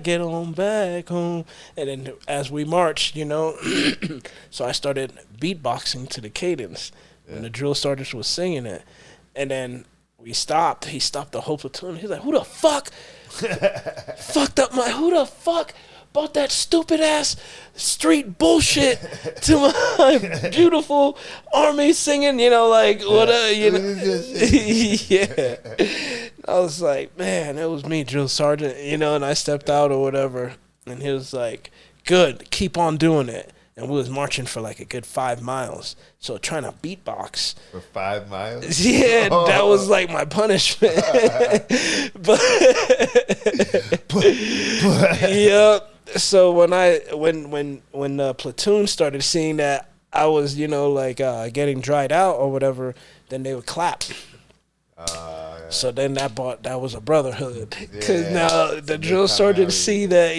get on back home. And then as we marched, you know, so I started beatboxing to the cadence when the drill sergeant was singing it. And then we stopped. He stopped the whole platoon. He's like, who the fuck fucked up who the fuck bought that stupid ass street bullshit to my beautiful army singing, you know, like whatever, you know. Yeah. I was like, man, it was me, drill sergeant, you know, and I stepped out or whatever, and he was like, good, keep on doing it. And we was marching for like a good 5 miles. So trying to beatbox. For 5 miles? Yeah, that was like my punishment. but yeah. So when the platoon started seeing that I was, you know, like getting dried out or whatever, then they would clap. So then that was a brotherhood, because now the drill sergeants see that,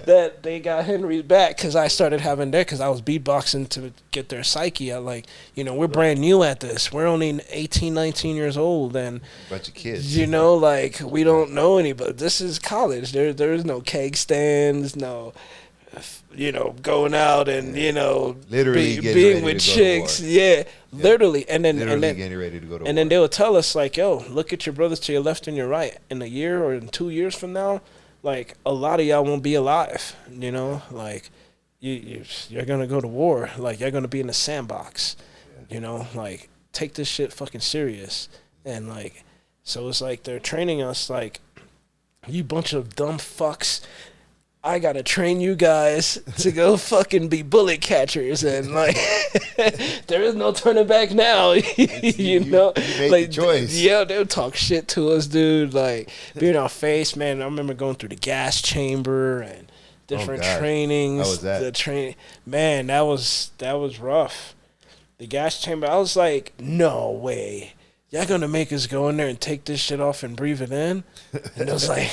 that they got Henry's back, because I started having that, because I was beatboxing to get their psyche. I like, you know, we're brand new at this. We're only 18, 19 years old, and bunch of kids. You know, like we don't know anybody. This is college. There's no keg stands, no. You know, going out and, you know, literally being with chicks, literally, and then getting ready to go to war. And then they would tell us like, "Yo, look at your brothers to your left and your right. In a year or in 2 years from now, like a lot of y'all won't be alive. You know, like you're gonna go to war. Like you're gonna be in a sandbox. You know, like take this shit fucking serious." And like, so it's like they're training us like, you bunch of dumb fucks. I gotta train you guys to go fucking be bullet catchers, and like there is no turning back now. you know, you like the choice. Yeah, they'll talk shit to us, dude. Like be in our face, man. I remember going through the gas chamber and different trainings. How was that? The man, that was rough. The gas chamber, I was like, no way. Y'all gonna make us go in there and take this shit off and breathe it in? And it was like,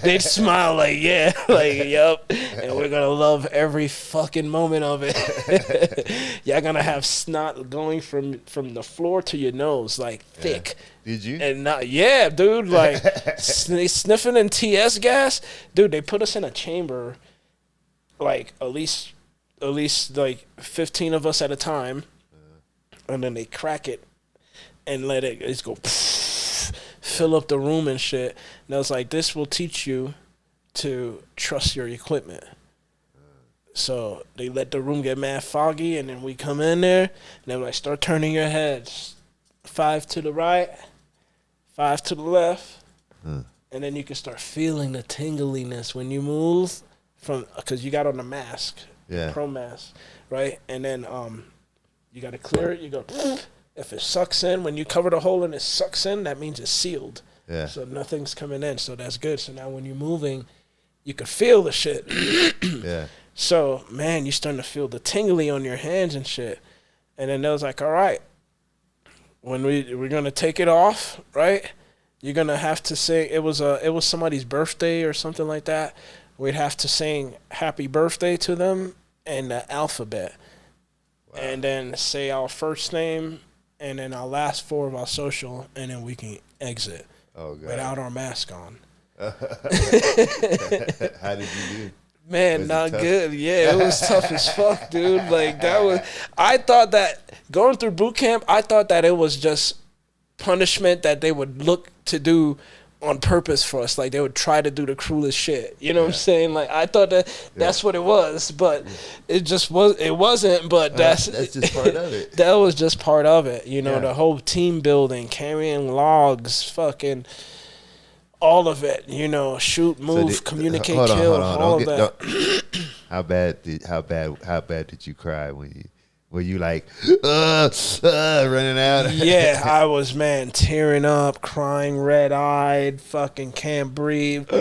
they'd smile like, yeah, like, yup. And we're gonna love every fucking moment of it. Y'all gonna have snot going from the floor to your nose, like thick. Did you? And not, yeah, dude, like sniffing in TS gas. Dude, they put us in a chamber, like at least like 15 of us at a time. And then they crack it. And let it just go fill up the room and shit. And I was like, this will teach you to trust your equipment. So they let the room get mad foggy, and then we come in there, and they're like, start turning your heads. 5 to the right, 5 to the left. And then you can start feeling the tingliness when you move because you got on the mask, pro mask, right? And then you got to clear it. You go... If it sucks in, when you cover the hole and it sucks in, that means it's sealed. Yeah. So nothing's coming in, so that's good. So now when you're moving, you can feel the shit. Yeah. So, man, you're starting to feel the tingly on your hands and shit. And then they was like, all right, when we're going to take it off, right, you're going to have to sing. It was somebody's birthday or something like that. We'd have to sing happy birthday to them in the alphabet. Wow. And then say our first name, and then our last 4 of our social, and then we can exit without our mask on. How did you do? Man, not good. Yeah, it was tough as fuck, dude. Like I thought that going through boot camp, I thought that it was just punishment that they would look to do on purpose for us. Like, they would try to do the cruelest shit. You know what I'm saying? Like, I thought that's what it was, but it just wasn't, but that's just part of it. That was just part of it. You know, the whole team building, carrying logs, fucking all of it. You know, shoot, move, communicate, kill, all of that. How bad did you cry when you like running out? Yeah, I was, man, tearing up, crying, red-eyed, fucking can't breathe.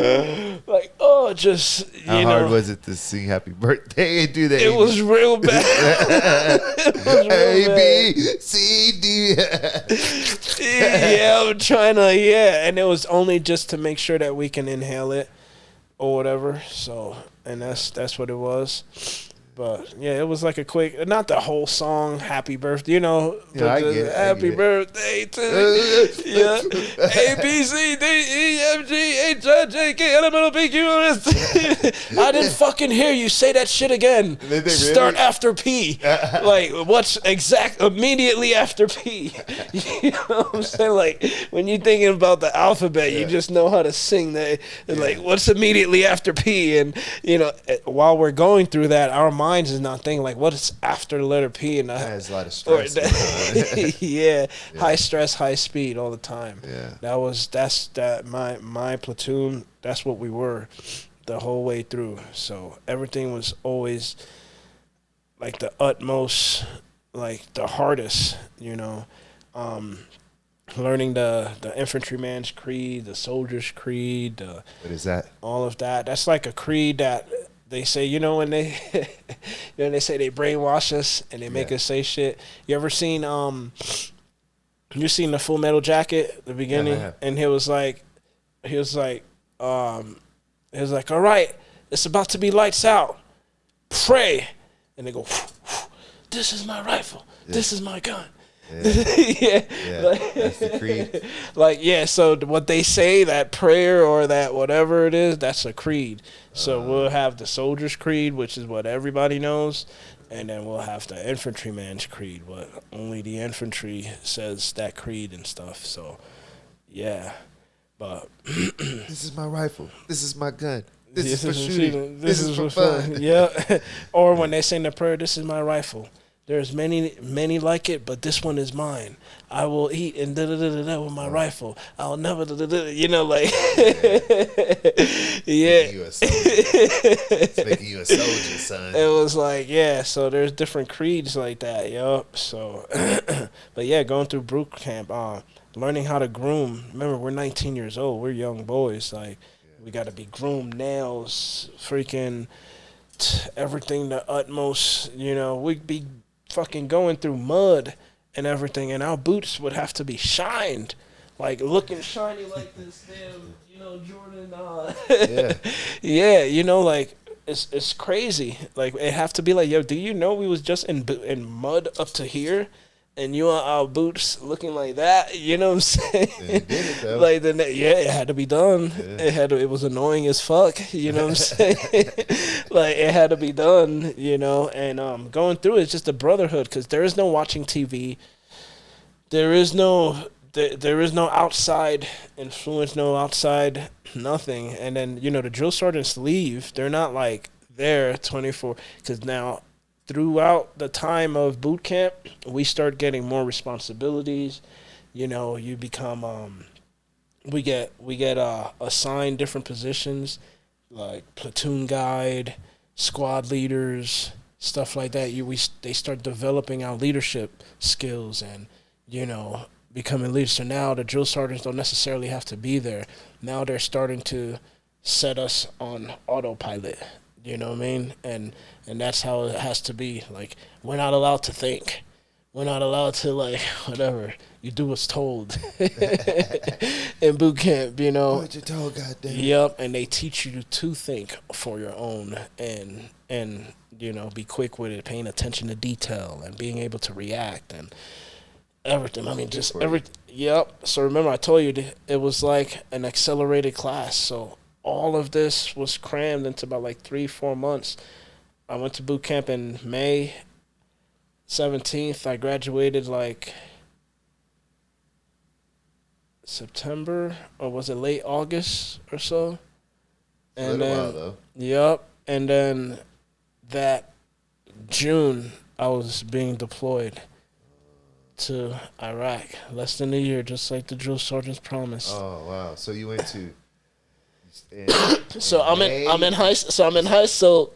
Like, just, How hard was it to sing Happy Birthday and do that? It was real bad. A, B, C, D. Yeah, I'm trying to, and it was only just to make sure that we can inhale it or whatever. So, and that's what it was. But yeah, it was like a quick, not the whole song, Happy Birthday, you know. Yeah, I get it. Happy birthday to yeah. A, B, C, D, E, F, G, H, I, J, K, L, M, N, O, P, Q, R, S, T. I didn't fucking hear you say that shit again. Start after P. Like, what's immediately after P? You know what I'm saying? Like, when you're thinking about the alphabet, you just know how to sing that. Like, what's immediately after P? And, you know, while we're going through that, our minds is not thinking like what is after the letter P, and has a lot of stress. High stress, high speed all the time. That's my platoon. That's what we were the whole way through. So everything was always like the utmost, like the hardest. You know, learning the infantryman's creed, the soldier's creed. What is that? All of that. That's like a creed that. They say, you know, when they they say they brainwash us and they make us say shit. You ever seen the Full Metal Jacket, the beginning? And he was like, all right, it's about to be lights out. Pray. And they go, this is my rifle. This is my gun. That's the creed. Like, so what they say, that prayer or that whatever it is, that's a creed. So we'll have the soldier's creed, which is what everybody knows, and then we'll have the infantryman's creed, what only the infantry says that creed and stuff. So but this is my rifle, this is my gun, this is for shooting, this is for fun. Or when they sing the prayer, this is my rifle. There's many like it, but this one is mine. I will eat and da-da-da-da-da with my rifle. I'll never da-da-da-da, you know, like. It's making you a soldier, son. It was like, so there's different creeds like that, So, but going through boot camp, learning how to groom. Remember, we're 19 years old. We're young boys. Like, we got to be groomed, nails, freaking everything the utmost, you know. We'd be fucking going through mud and everything, and our boots would have to be shined, like looking shiny like this damn, you know, Jordan. You know, like it's crazy. Like it have to be like, yo, do you know we was just in mud up to here, and you on our boots looking like that? You know what I'm saying? Yeah, you did it, though. Like it had to be done. It was annoying as fuck. You know what I'm saying? Like it had to be done. You know, and going through it's just a brotherhood because there is no watching TV. There is no outside influence, no outside nothing. And then you know the drill sergeants leave. They're not like there 24 because now. Throughout the time of boot camp, we start getting more responsibilities. You know, you become, we get assigned different positions, like platoon guide, squad leaders, stuff like that. They start developing our leadership skills and, you know, becoming leaders. So now the drill sergeants don't necessarily have to be there. Now they're starting to set us on autopilot. You know what I mean? And that's how it has to be. Like, we're not allowed to think. We're not allowed to, like, whatever. You do what's told in boot camp, you know. What you're told, goddamn. Yep, and they teach you to think for your own and you know, be quick with it, paying attention to detail and being able to react and everything. I mean, just everything. Yep. So remember, I told you it was like an accelerated class. So all of this was crammed into about like 3-4 months. I went to boot camp in May 17th. I graduated like September, or was it late August or so? And then, while, though. Yep. And then that June, I was being deployed to Iraq. Less than a year, just like the drill sergeant's promised. Oh wow! So you went to. I'm in high school.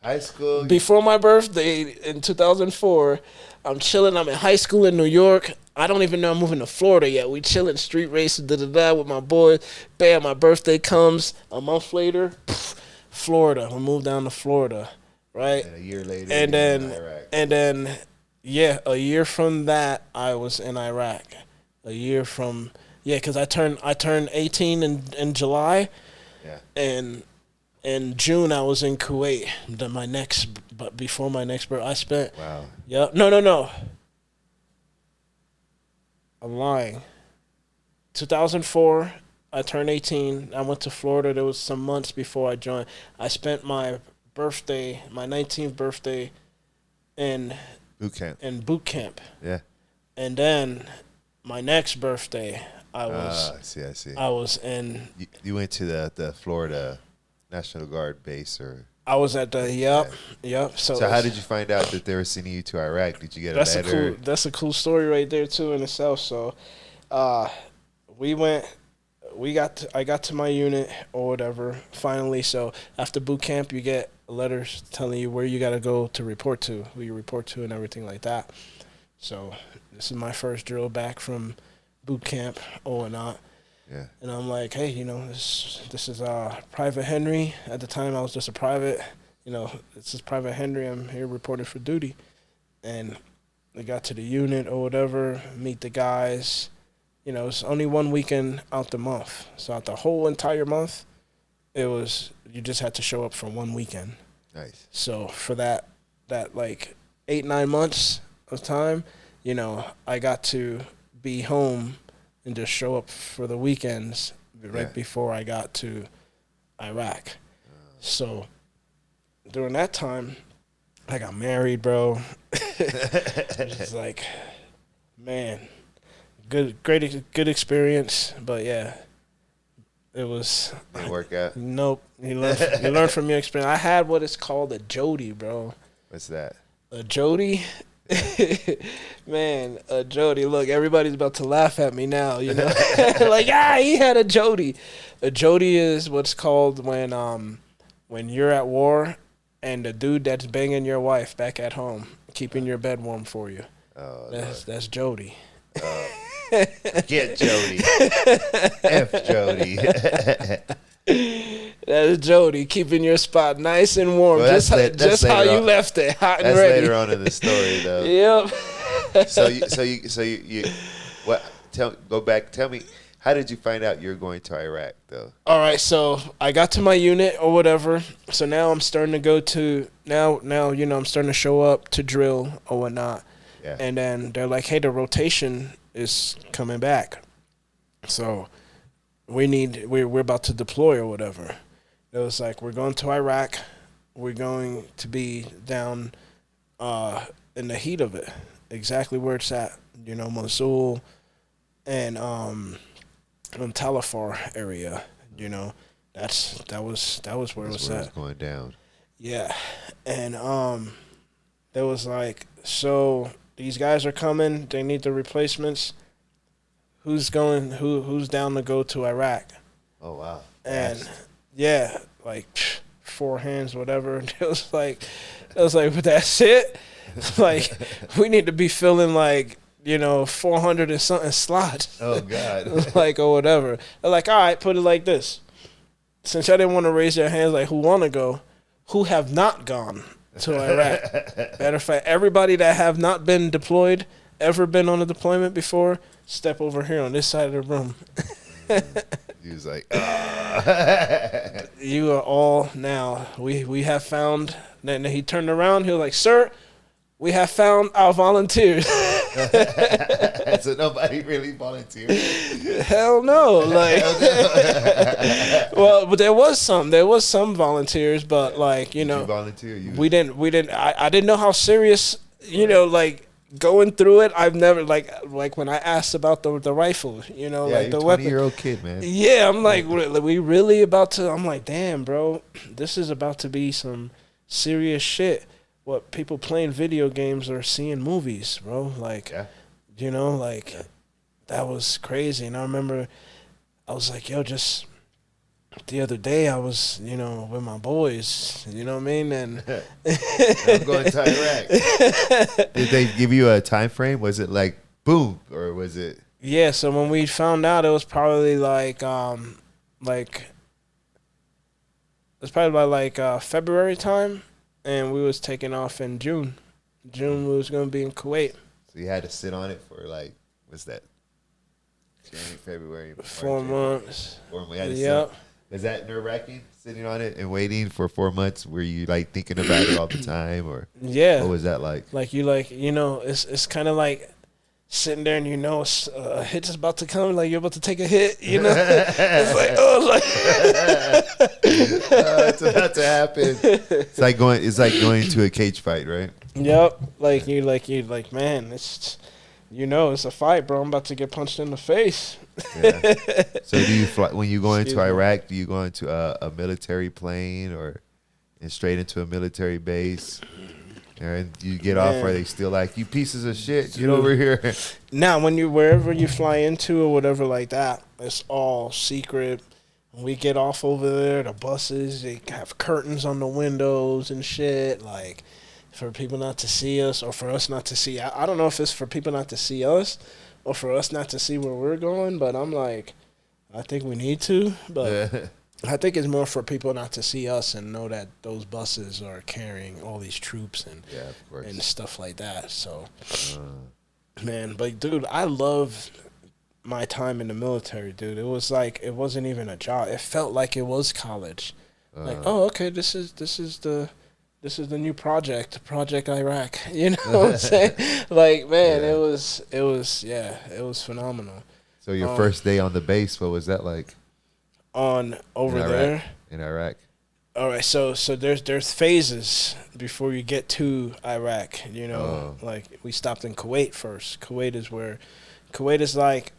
High school. Before my birthday in 2004, I'm chilling. I'm in high school in New York. I don't even know I'm moving to Florida yet. We chilling, street racing, with my boys. Bam, my birthday comes a month later. Florida. We moved down to Florida, right? And a year later, and then Iraq. A year from that, I was in Iraq. A year from because I turned 18 in July. Yeah. And in June, I was in Kuwait. But before my next birth, I spent. Wow. Yeah. No. I'm lying. 2004, I turned 18. I went to Florida. There was some months before I joined. I spent my birthday, my 19th birthday, in boot camp. Yeah. And then my next birthday, I see. I was in. You went to the Florida National Guard base, or? I was at the yep. So how did you find out that they were sending you to Iraq? Did you get a letter? That's a cool story right there too in itself. So, I got to my unit or whatever finally. So after boot camp, you get letters telling you where you got to go to report to, who you report to, and everything like that. So this is my first drill back from boot camp or whatnot. Yeah. And I'm like, hey, this is Private Henry. At the time, I was just a private. This is Private Henry. I'm here reporting for duty. And I got to the unit or whatever, meet the guys. It's only one weekend out the month. So out the whole entire month, you just had to show up for one weekend. Nice. So for that like 8-9 months of time, I got to be home and just show up for the weekends before I got to Iraq. So during that time, I got married, bro. It's like, man, good experience. But yeah, it was. Didn't work out? Nope. You learn from your experience. I had what is called a Jody, bro. What's that? A Jody? Man, a Jody. Look, everybody's about to laugh at me now, Like, he had a Jody. A Jody is what's called when you're at war and the dude that's banging your wife back at home, keeping your bed warm for you. Oh, that's Jody. Get Jody. F Jody. That's Jody, keeping your spot nice and warm, well, just how you left it, hot and ready. That's later on in the story, though. Yep. So you what? Go back. Tell me, how did you find out you're going to Iraq, though? All right, so I got to my unit or whatever. So now I'm starting to go to now I'm starting to show up to drill or whatnot. Yeah. And then they're like, hey, the rotation is coming back, so we're about to deploy or whatever. It was like, we're going to Iraq. We're going to be down in the heat of it, exactly where it's at. Mosul and Talafar area. That was where it was at. Going down. Yeah, and there was like, so these guys are coming. They need the replacements. Who's down to go to Iraq? Oh wow! And yeah, like 4 hands, whatever. It was like, but that's it. Like, we need to be filling like 400 and something slots. Oh God! Like, or whatever. They're like, all right, put it like this. Since y'all didn't want to raise your hands, like, who want to go? Who have not gone to Iraq? Matter of fact, everybody that have not been deployed, ever been on a deployment before, step over here on this side of the room. He was like, you are all now. We have found. Then he turned around. He was like, sir, we have found our volunteers. So nobody really volunteered? Hell no. Like, well, but there was some volunteers, but like, Did you volunteer? we didn't. I didn't know how serious, like, going through it, I've never like when I asked about the rifle, you know, Yeah, like you're the a weapon. 20-year-old kid, man. Yeah, I'm like, we really about to? I'm like, damn, bro, this is about to be some serious shit. What people playing video games or seeing movies, bro. Like, you know, like that was crazy. And I remember I was like, yo, just the other day I was, you know, with my boys, you know what I mean? And I'm going to Iraq. Did they give you a time frame? Was it like boom, or was it? Yeah, so when we found out, it was probably like February time, and we was taking off in June. June we was gonna be in Kuwait. So you had to sit on it for like, what's that? January, February, March, 4 months. 4 months. Yep. Is that nerve-wracking, sitting on it and waiting for 4 months? Were you like thinking about it all the time, or yeah? What was that like? Like you know, it's kind of like sitting there and you know a hit's about to come, like you're about to take a hit, you know. It's like, oh, like it's about to happen. It's like going to a cage fight, right? Yep. Like you like man, it's you know it's a fight, bro. I'm about to get punched in the face. Yeah. So do you fly when you go into Iraq? Do you go into a military plane or straight into a military base? And you get off, or they still like, you pieces of shit, get over here. Now, wherever you fly into or whatever like that, it's all secret. When we get off over there, the buses, they have curtains on the windows and shit, like for people not to see us or for us not to see. I don't know if it's for people not to see us or for us not to see where we're going, but I'm like, I think we need to, but I think it's more for people not to see us and know that those buses are carrying all these troops and stuff like that. So, man, but dude, I love my time in the military, dude. It was like, it wasn't even a job. It felt like it was college. Like, oh, okay, this is the new project Iraq. You know what I'm saying? Like, man, it was phenomenal. So your first day on the base, what was that like? Over there in Iraq. All right, so there's phases before you get to Iraq. You know, like we stopped in Kuwait first. Kuwait is like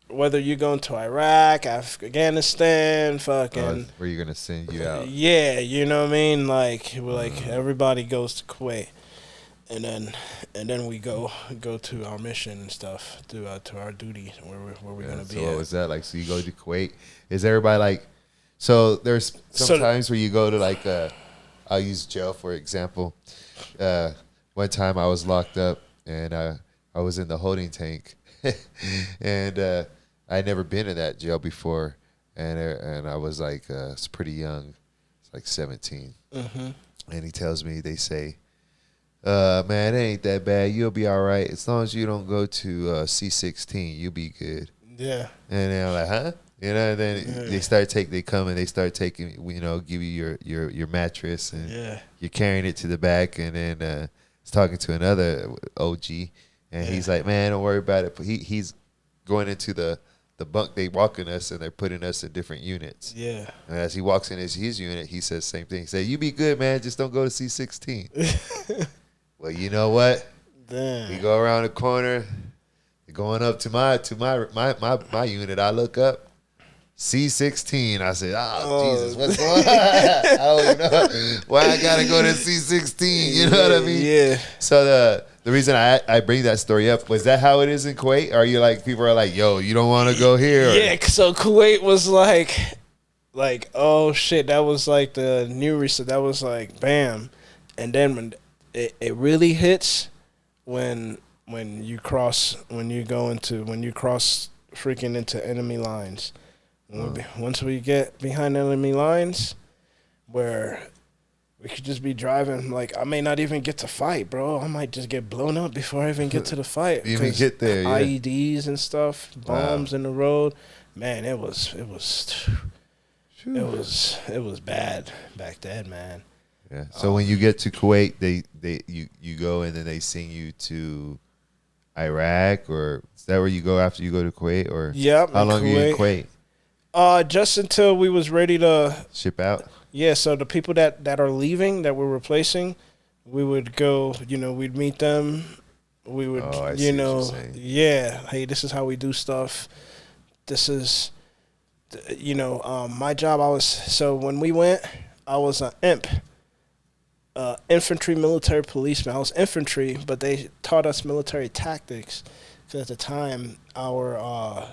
whether you're going to Iraq, Afghanistan, fucking. Where you're gonna send you out? Yeah, you know what I mean. Like everybody goes to Kuwait, and then we go to our mission and stuff, to our duty where we're gonna be. So what was that like? So you go to Kuwait. Is everybody like? So there's sometimes where you go to like I'll use jail for example. One time I was locked up and I was in the holding tank, and I'd never been in that jail before, and I was like it's pretty young, it's like 17, and he tells me, they say, man, it ain't that bad. You'll be all right as long as you don't go to C16. You'll be good. Yeah. And then I'm like, huh? You know. And then they start taking, you know, give you your mattress, and you're carrying it to the back, and then he's talking to another OG, and he's like, man, don't worry about it. But he's going into the bunk. They walking us, and they're putting us in different units. Yeah. And as he walks in his unit, he says the same thing. He said, you be good, man. Just don't go to C16. Well, you know what? Damn. We go around the corner, going up to my unit. I look up, C16. I said, Jesus, what's going on? I don't even know why I gotta go to C16. You know what I mean? Yeah. So the reason I bring that story up, was that how it is in Kuwait? Or are you like, people are like, yo, you don't want to go here? Or? Yeah. So Kuwait was like, oh shit, that was like the new reset. That was like, bam, and then when it really hits when you cross freaking into enemy lines. Once we get behind enemy lines, where we could just be driving, like I may not even get to fight, bro. I might just get blown up before I even get to the fight. Even get there, IEDs and stuff, bombs in the road. Man, it was bad back then, man. Yeah. So when you get to Kuwait, you go and then they send you to Iraq, or is that where you go after you go to Kuwait? Or how long are you in Kuwait? Just until we was ready to ship out. Yeah. So the people that are leaving, that we're replacing, we would go, we'd meet them. We would, Oh, I see what you're saying. yeah, hey, this is how we do stuff. This is, my job, so when we went, I was an imp. Infantry military policeman. I was infantry, but they taught us military tactics. Because at the time, our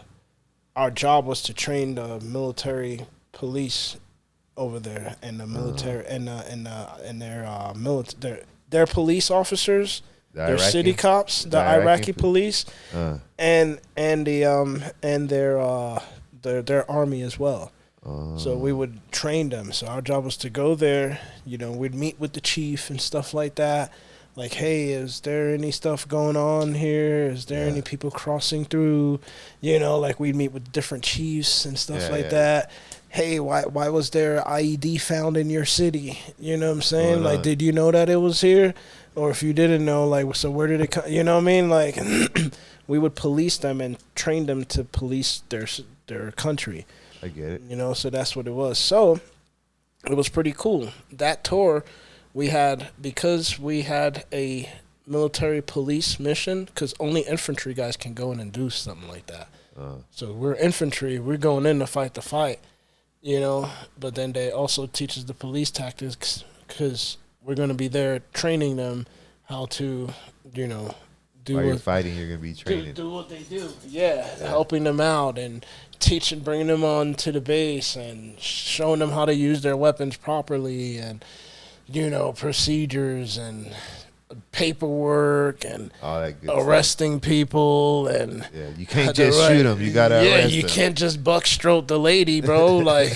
job was to train the military police over there, and the military and their police officers, their city cops, the Iraqi police, and their army as well. So we would train them. So our job was to go there. We'd meet with the chief and stuff like that. Like, hey, is there any stuff going on here? Is there any people crossing through? Like we'd meet with different chiefs and stuff that. Hey, why was there IED found in your city? You know what I'm saying? Like, did you know that it was here? Or if you didn't know, like, so where did it come? You know what I mean? Like, we would police them and train them to police their country. I get it. So that's what it was. So it was pretty cool. That tour because we had a military police mission, because only infantry guys can go in and do something like that. So we're infantry. We're going in to fight the fight, But then they also teach us the police tactics, because we're going to be there training them how to, do while you're fighting, you're going to be training. Do what they do. Yeah, helping them out and bringing them on to the base and showing them how to use their weapons properly, and, procedures and paperwork and all that good arresting stuff. people. And you can't just shoot them. You got to arrest them. You can't just buckstroke the lady, bro. Like,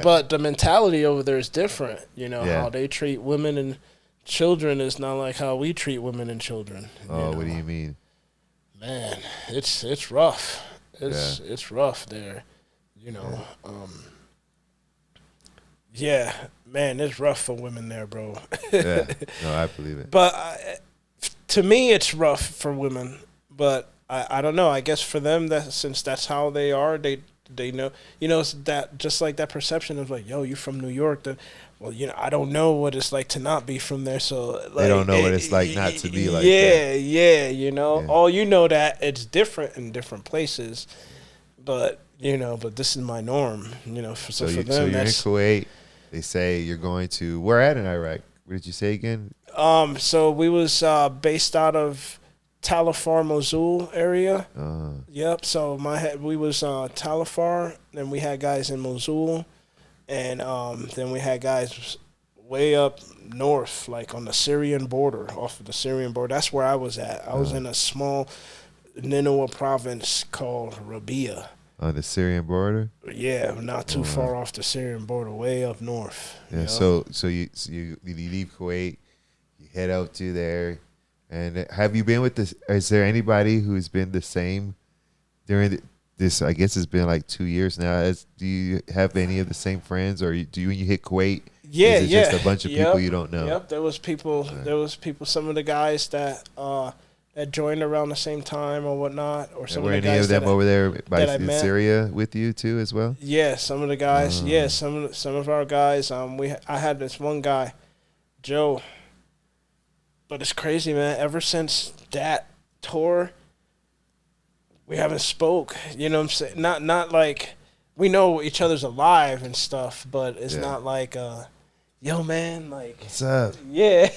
but the mentality over there is different. How they treat women and children is not like how we treat women and children. What do you mean? Man, it's rough. It's rough there, man, it's rough for women there, bro. No, I believe it. But to me, it's rough for women. But I don't know. I guess for them, since that's how they are, they know. It's that, just like that perception of like, yo, you from New York. Well, I don't know what it's like to not be from there. So like, they don't know what it's like not to be like that. All that it's different in different places. But but this is my norm. So for them, you're in Kuwait. They say you're going to where at in Iraq? What did you say again? So we was based out of Talafar, Mosul area. Yep. So we was Talafar, then we had guys in Mosul, and then we had guys way up north, like on the Syrian border, off of the Syrian border. That's where I was at. I was in a small Nineveh province called Rabia. On the Syrian border? Yeah, not too far off the Syrian border, way up north. Yeah, so you leave Kuwait, you head out to there, and have you been with this? Is there anybody who's been the same during this? I guess it's been like 2 years now. Do you have any of the same friends, or when you hit Kuwait? Yeah, is it just a bunch of people you don't know? Yep, there was people. There was people. Some of the guys that joined around the same time or whatnot, or some were of the any guys of them over there in Syria with you too as well? Yeah, some of the guys. Yeah, some of our guys. I had this one guy, Joe. But it's crazy, man. Ever since that tour, we haven't spoke. You know what I'm saying? Not like we know each other's alive and stuff, but it's not like yo, man, like, what's up? Yeah.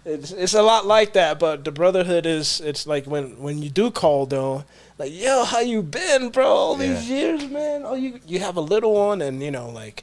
It's a lot like that, but the brotherhood it's like when you do call though, like, yo, how you been, bro? All these years, man. Oh, you have a little one, and like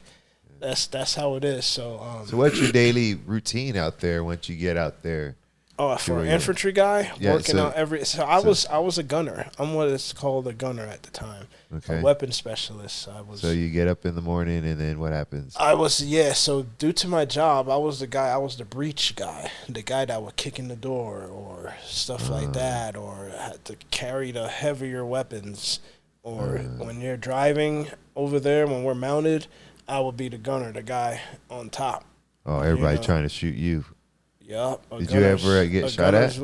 that's how it is. So so what's your daily routine out there once you get out there? Oh, for an infantry guy, working out every. So I was a gunner. I'm what is called a gunner at the time. Okay. A weapon specialist. I was. So you get up in the morning, and then what happens? So due to my job, I was the breach guy, the guy that would kick in the door or stuff like that, or had to carry the heavier weapons, or when you're driving over there, when we're mounted, I would be the gunner, the guy on top. Oh, everybody trying to shoot you. Yeah. Did you ever get shot at?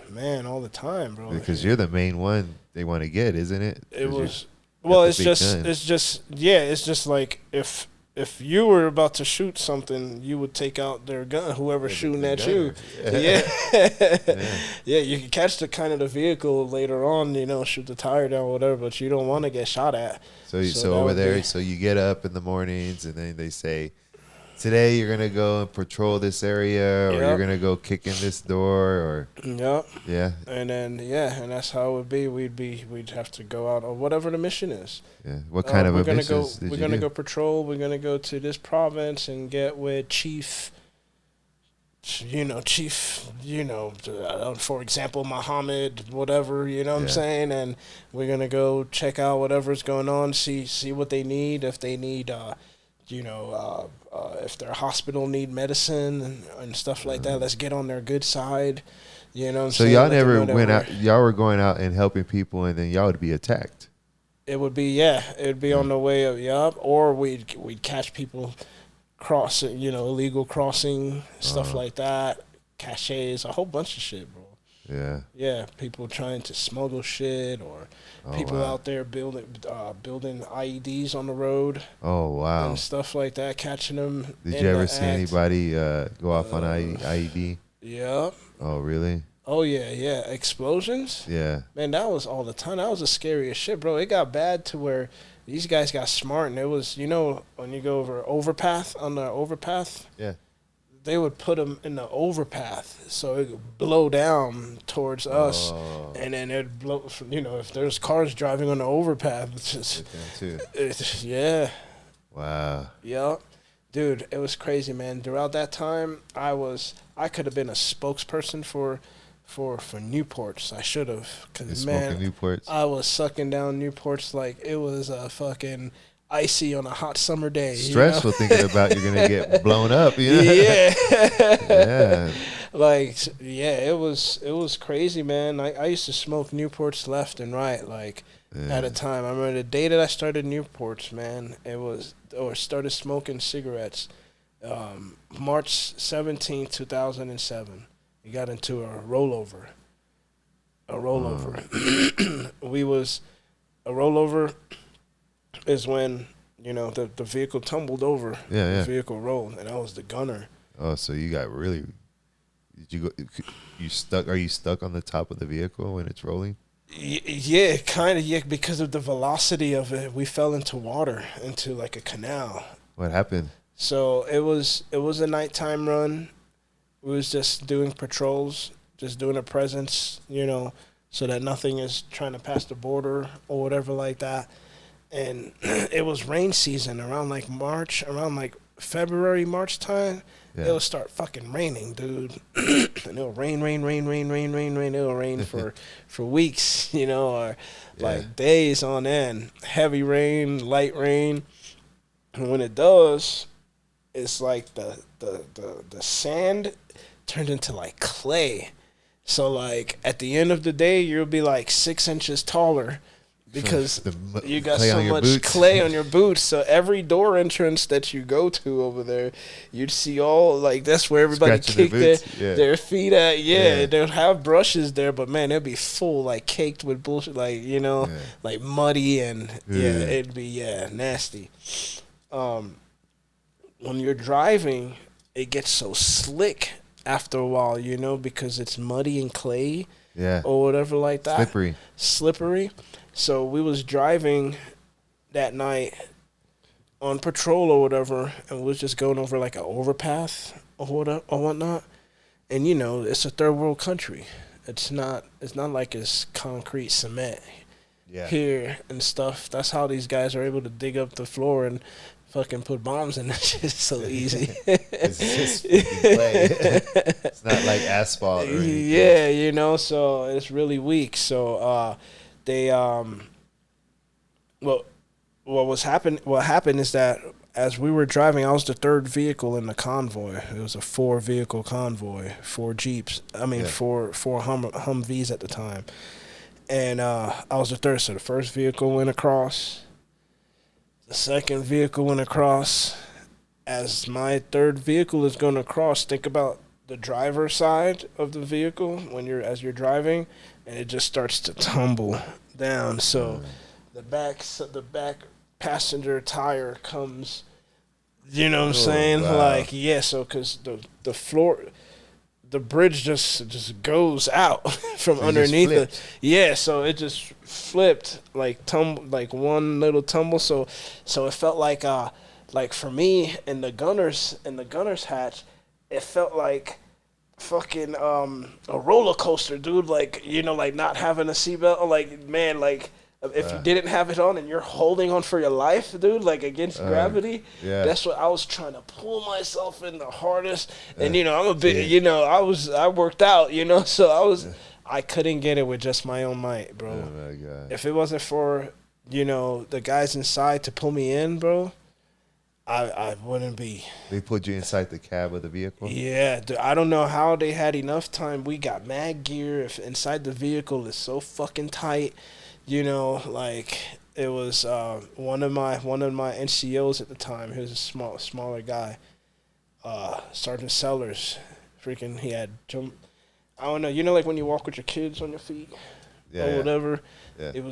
Man, all the time, bro. Because you're the main one they want to get, isn't it? It was. Well, it's just like if if you were about to shoot something, you would take out their gun, whoever's shooting at you. Yeah. You can catch the kind of the vehicle later on, shoot the tire down or whatever, but you don't want to get shot at. So over there, so you get up in the mornings and then they say, today you're going to go and patrol this area, or you're going to go kick in this door, or yeah. And then and that's how it would be. We'd have to go out or whatever the mission is. Yeah. What kind of a mission? We're going to go patrol. We're going to go to this province and get with Chief, for example, Muhammad, whatever, what I'm saying, and we're going to go check out whatever's going on, see what they need, if they need if their hospital need medicine and stuff like that, let's get on their good side. So y'all never went out. Y'all were going out and helping people, and then y'all would be attacked. It would be on the way of or we'd catch people crossing, illegal crossing, stuff like that, caches, a whole bunch of shit, bro. Yeah, people trying to smuggle shit, or people out there building IEDs on the road. Oh, wow. And stuff like that, catching them. Did you ever see anybody go off on IED? Yeah. Oh, really? Oh, yeah. Explosions? Yeah. Man, that was all the time. That was the scariest shit, bro. It got bad to where these guys got smart, and it was, when you go over on the overpath. Yeah. They would put them in the overpath so it would blow down towards us, and then it'd blow. If there's cars driving on the overpath, it's yeah. Wow. Yeah, dude, it was crazy, man. Throughout that time, I could have been a spokesperson for Newports. I should have, because man, Newports. I was sucking down Newports like it was a fucking icy on a hot summer day. Stressful thinking about you're gonna get blown up. Yeah. Yeah. It was crazy, man. I used to smoke Newports left and right, at a time. I remember the day that I started Newports, man. Started smoking cigarettes. March 17th, 2007. We got into a rollover. A rollover is when, the vehicle tumbled over. The vehicle rolled, and I was the gunner. Oh, so you got really... Did you go? You stuck? Are you stuck on the top of the vehicle when it's rolling? Yeah, kind of. Yeah, because of the velocity of it, we fell into water, into like a canal. What happened? So it was a nighttime run. We was just doing patrols, just doing a presence, so that nothing is trying to pass the border or whatever like that. And it was rain season around February, March time. Yeah. It'll start fucking raining, dude. And it'll rain. It'll rain for weeks, or days on end. Heavy rain, light rain. And when it does, it's like the sand turned into like clay. So at the end of the day, you'll be 6 inches taller. Because you got so much clay on your boots. So every door entrance that you go to over there, you'd see all, that's where everybody kicked their feet at. Yeah, they'll have brushes there, but, man, it'd be full, caked with bullshit, muddy and, it'd be, nasty. When you're driving, it gets so slick after a while, because it's muddy and clay. Yeah. Or whatever like that. Slippery. So we was driving that night on patrol or whatever, and we was just going over an overpath or whatnot. And it's a third world country. It's not like it's concrete cement here and stuff. That's how these guys are able to dig up the floor and fucking put bombs in it. It's so easy. It's just clay. It's not like asphalt or anything. Yeah, so it's really weak. So what happened is that as we were driving, I was the third vehicle in the convoy. It was a 4-vehicle convoy, 4 Jeeps. Four Humvees at the time. And I was the third. So the first vehicle went across. The second vehicle went across. As my third vehicle is going across, think about the driver's side of the vehicle as you're driving, and it just starts to tumble down. So the back passenger tire comes You know what I'm saying? Wow. Like, yeah, so because the floor, the bridge just goes out from So it just underneath it. flipped. Yeah, so it just flipped like one little tumble. So it felt like for me in the gunner's hatch, it felt like fucking a roller coaster, dude. Like, you know, like not having a seatbelt. Like, man, like if you didn't have it on and you're holding on for your life, dude, like against gravity. Yeah. That's what I was trying to pull myself in the hardest. And you know, I'm a bit, you know, I worked out, you know, so I couldn't get it with just my own might, bro. Oh my God. If it wasn't for, you know, the guys inside to pull me in, bro, I wouldn't be. They put you inside the cab of the vehicle? Yeah, dude, I don't know how they had enough time. We got mad gear. If inside the vehicle is so fucking tight, you know, like it was one of my NCOs at the time. He was a smaller guy, Sergeant Sellers. Freaking, he had jump. I don't know. You know, like when you walk with your kids on your feet, or whatever. Yeah. It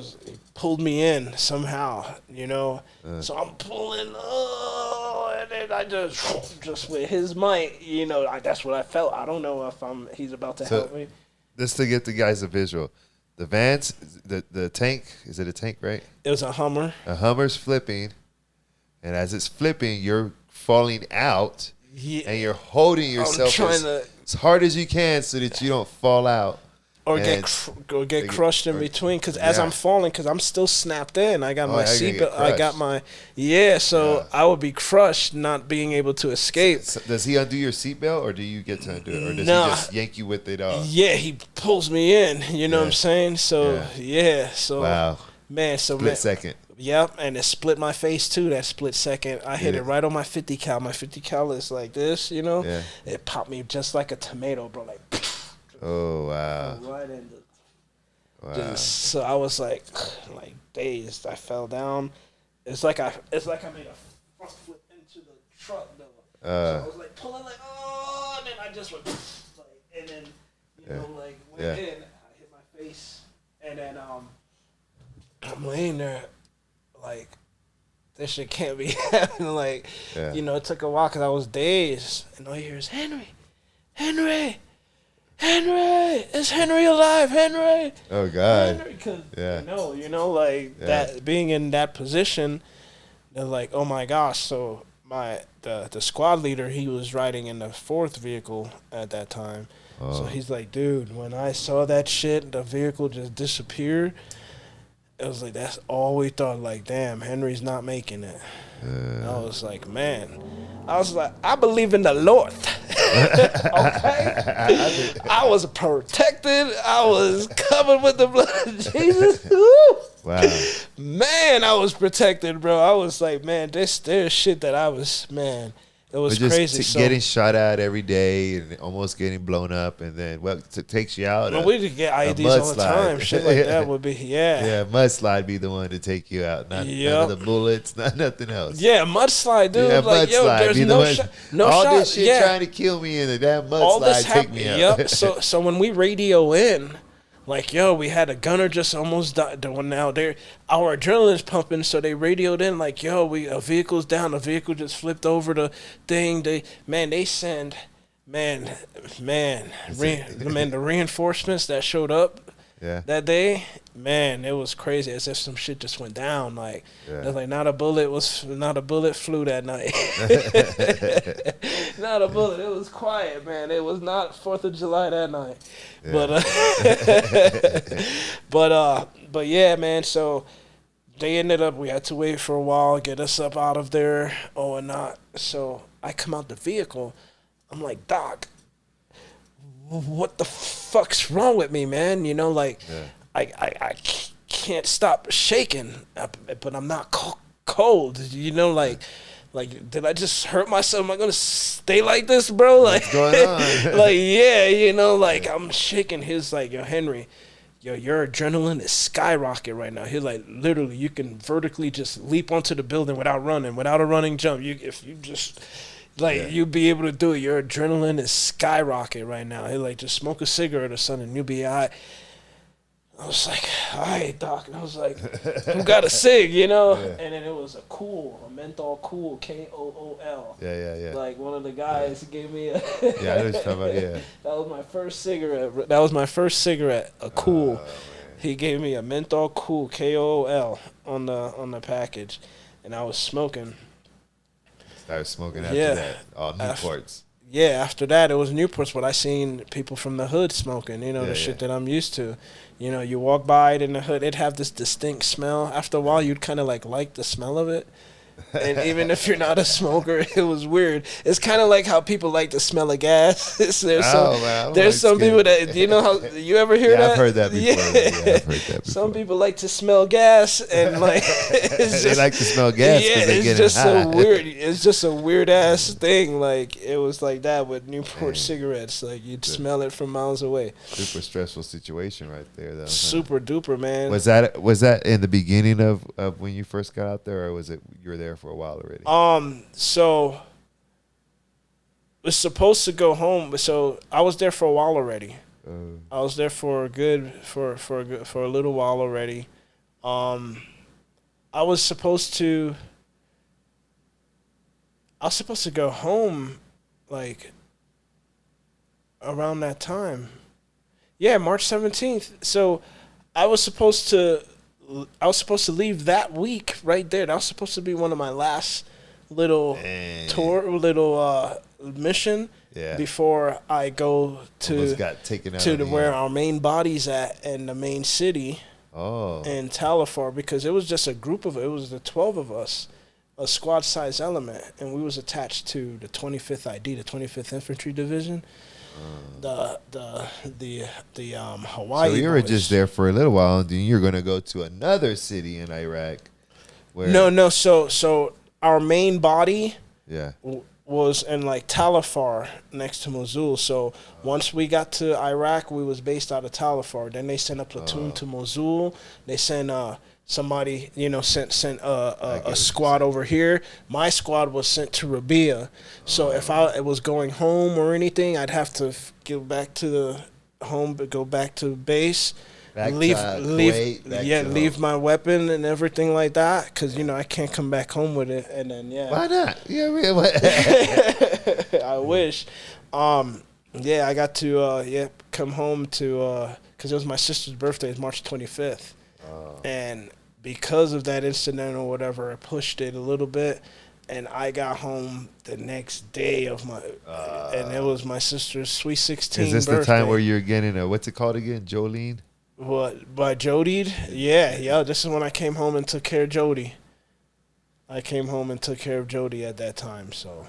pulled me in somehow, you know. So I'm pulling, and then I just with his might, you know. That's what I felt. I don't know if he's about to help me. Just to get the guys a visual, the vans, the tank, is it a tank, right? It was a Hummer. A Hummer's flipping, and as it's flipping, you're falling out, and you're holding yourself as hard as you can so that you don't fall out. Or get crushed in between, because as I'm falling, because I'm still snapped in. I got my seatbelt. I got my I would be crushed, not being able to escape. So does he undo your seatbelt, or do you get to undo it, or does he just yank you with it off? Yeah, he pulls me in. You know what I'm saying? So so wow, man, split second. Yep, and it split my face too. That split second, I hit it right on my 50 cal. My 50 cal is like this, you know. Yeah. It popped me just like a tomato, bro. Like. Oh wow! Right in the, so I was like dazed. I fell down. It's like I made a front flip into the truck though. So I was like pulling and then I just went and then went in. I hit my face, and then I'm laying there like this shit can't be happening. You know, it took a while because I was dazed, and all you hear is Henry. Henry, is Henry alive? Henry. Oh God. Henry, cause you know, like that being in that position, they're like, oh my gosh. So the squad leader, he was riding in the 4th vehicle at that time. Oh. So he's like, dude, when I saw that shit, the vehicle just disappeared. It was like that's all we thought. Like, damn, Henry's not making it. I was like, man. I was like, I believe in the Lord. Okay? I was protected. I was covered with the blood of Jesus. Wow. Man, I was protected, bro. I was like, man, there's shit that I was, man. It was crazy. Getting shot at every day and almost getting blown up, and then it takes you out. Well, we just get IEDs all the time. Shit like that would be mudslide be the one to take you out. Not none of the bullets, not nothing else. Yeah, mudslide, dude. Yeah, like, mudslide there's no shot. All this shit trying to kill me, and the damn mudslide take me out. Yep. So when we radio in. Like, we had a gunner just almost died. Now our adrenaline's pumping, so they radioed in like, a vehicle's down. The vehicle just flipped over the thing. The reinforcements that showed up that day, man, it was crazy. As if some shit just went down. Like, it was like not a bullet flew that night. Not a bullet. It was quiet, man. It was not 4th of July that night. Yeah. But yeah, man. So they ended up. We had to wait for a while, get us up out of there. Or not. So I come out the vehicle. I'm like, Doc, what the fuck's wrong with me, man? You know, like I can't stop shaking, but I'm not cold. You know, like, did I just hurt myself? Am I gonna stay like this, bro? Like, what's going on? Like, you know, like I'm shaking. He's like, Henry, your adrenaline is skyrocket right now. He's like, literally, you can vertically just leap onto the building without a running jump. If you just you'll be able to do it. Your adrenaline is skyrocket right now. He's like, just smoke a cigarette or something, you'll be all right. I was like, all right, doc. And I was like, who got a cig, you know? Yeah. And then it was a menthol cool, Kool. Yeah. Like one of the guys gave me a. Yeah, I know what you're talking about. Yeah. That was my first cigarette. That was my first cigarette. A cool. He gave me a menthol cool, Kool, on the package, and I was smoking. Started smoking after that. All Newports. Yeah, after that, it was Newports, but I seen people from the hood smoking, the shit that I'm used to. You walk by it in the hood, it'd have this distinct smell. After a while, you'd kind of like the smell of it. And even if you're not a smoker, it was weird. It's kind of like how people like the smell of gas. There's some people that, do you know how, you ever hear that? I've heard that before. Yeah, I've heard that before. Some people like to smell gas, and like, they like to smell gas because they get just high. so weird. It's just a weird ass thing. Like, it was like that with Newport cigarettes. Like, you'd smell it from miles away. Super stressful situation right there, though. Super duper, man. Was that in the beginning of when you first got out there, or was it you were there for a while already? So was supposed to go home, so I was there for a while already. I was there for a little while already. I was supposed to go home like around that time. Yeah, March 17th. So I was supposed to leave that week right there. That was supposed to be one of my last little mission before I go to where our main body's at in the main city in Talifar, because it was just it was the 12 of us, a squad size element, and we was attached to the 25th ID, the 25th Infantry Division. The Hawaii. So you were boys. just there for a little while, and then you're going to go to another city in Iraq. No. So our main body, yeah, was in like Talifar next to Mosul. So once we got to Iraq, we was based out of Talifar. Then they sent a platoon to Mosul. They sent somebody, sent a squad over here. My squad was sent to Rabia. So if I was going home or anything, I'd have to go back to the home, but go back to base. Leave my weapon and everything like that, because I can't come back home with it. And then why not? I wish. I got to come home to because it was my sister's birthday. It's March 25th, and because of that incident or whatever, I pushed it a little bit, and I got home the next day of my and it was my sister's sweet 16 Is this birthday. the time where you're getting what's it called again, Jolene? What, by Jodied? Yeah. This is when I came home and took care of Jody. I came home and took care of Jody at that time, so.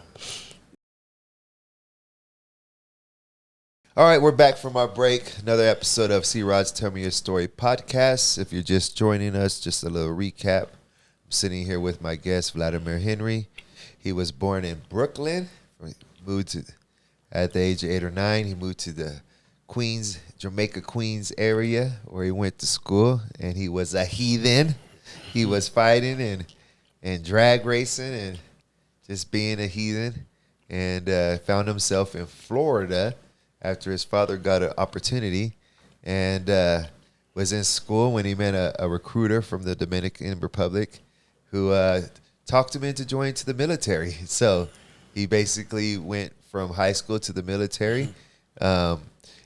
All right, we're back from our break. Another episode of C. Rod's Tell Me Your Story podcast. If you're just joining us, just a little recap. I'm sitting here with my guest, Vladimir Henry. He was born in Brooklyn. At the age of 8 or 9, he moved to the Jamaica Queens area where he went to school, and he was a heathen. He was fighting and drag racing and just being a heathen, and found himself in Florida after his father got an opportunity, and was in school when he met a recruiter from the Dominican Republic who talked him into joining to the military. So he basically went from high school to the military.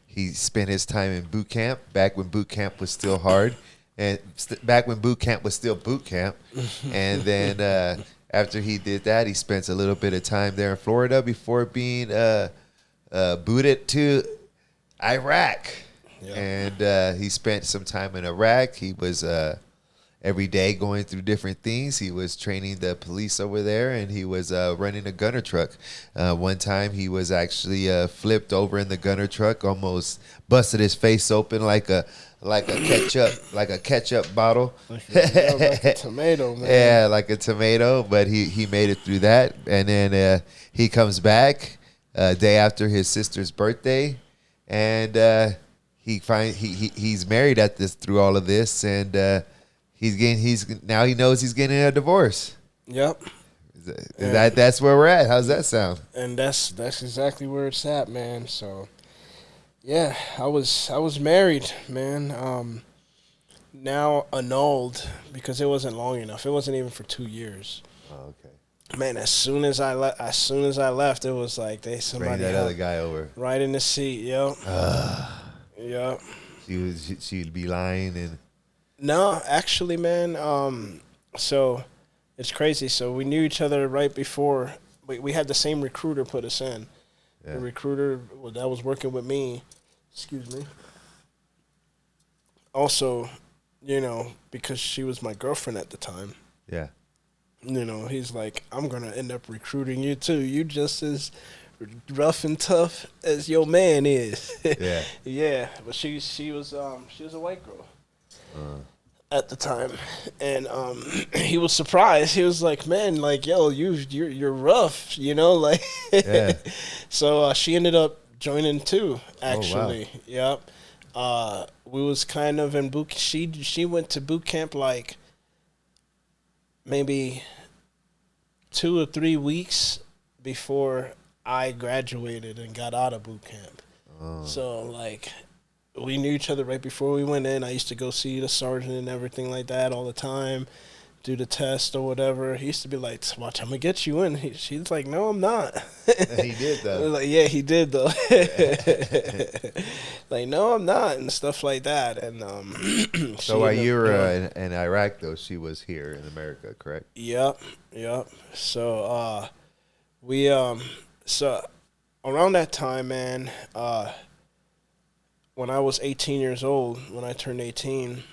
He spent his time in boot camp, back when boot camp was still hard, and back when boot camp was still boot camp. And then after he did that, he spent a little bit of time there in Florida before being booted to Iraq. Yep. And he spent some time in Iraq. He was every day going through different things. He was training the police over there, and he was running a gunner truck. One time he was actually flipped over in the gunner truck, almost busted his face open like a ketchup bottle. Like a tomato, man. Yeah, like a tomato, but he made it through that. And then he comes back day after his sister's birthday, and he's married through all of this, and now he knows he's getting a divorce. Yep. That's where we're at. How's that sound? And that's exactly where it's at, man. So yeah, I was married, man. now annulled because it wasn't long enough. It wasn't even for 2 years. Oh, okay. Man, as soon as I left, it was like Bring somebody that other guy over. right in the seat. Yep. Yep. She'd be lying and. No, actually, man. So it's crazy. So we knew each other right before. We had the same recruiter put us in. Yeah. The recruiter that was working with me. Excuse me. Also, because she was my girlfriend at the time. Yeah. He's like, I'm gonna end up recruiting you too. You just as rough and tough as your man is. Yeah. Yeah, but she was a white girl at the time, and he was surprised. He was like, "Man, like, yo, you're rough, like." Yeah. So she ended up joining too. Actually, Oh, wow. Yep. We was kind of in boot. She went to boot camp like maybe 2 or 3 weeks before I graduated and got out of boot camp. Oh. So, like, we knew each other right before we went in. I used to go see the sergeant and everything like that all the time, do the test or whatever. He used to be like, watch, I'm going to get you in. She's like, no, I'm not. He did, though. Like, yeah, he did, though. Like, no, I'm not, and stuff like that. And So while you were in Iraq, though, she was here in America, correct? Yep. So so around that time, man, when I was 18 years old, when I turned 18,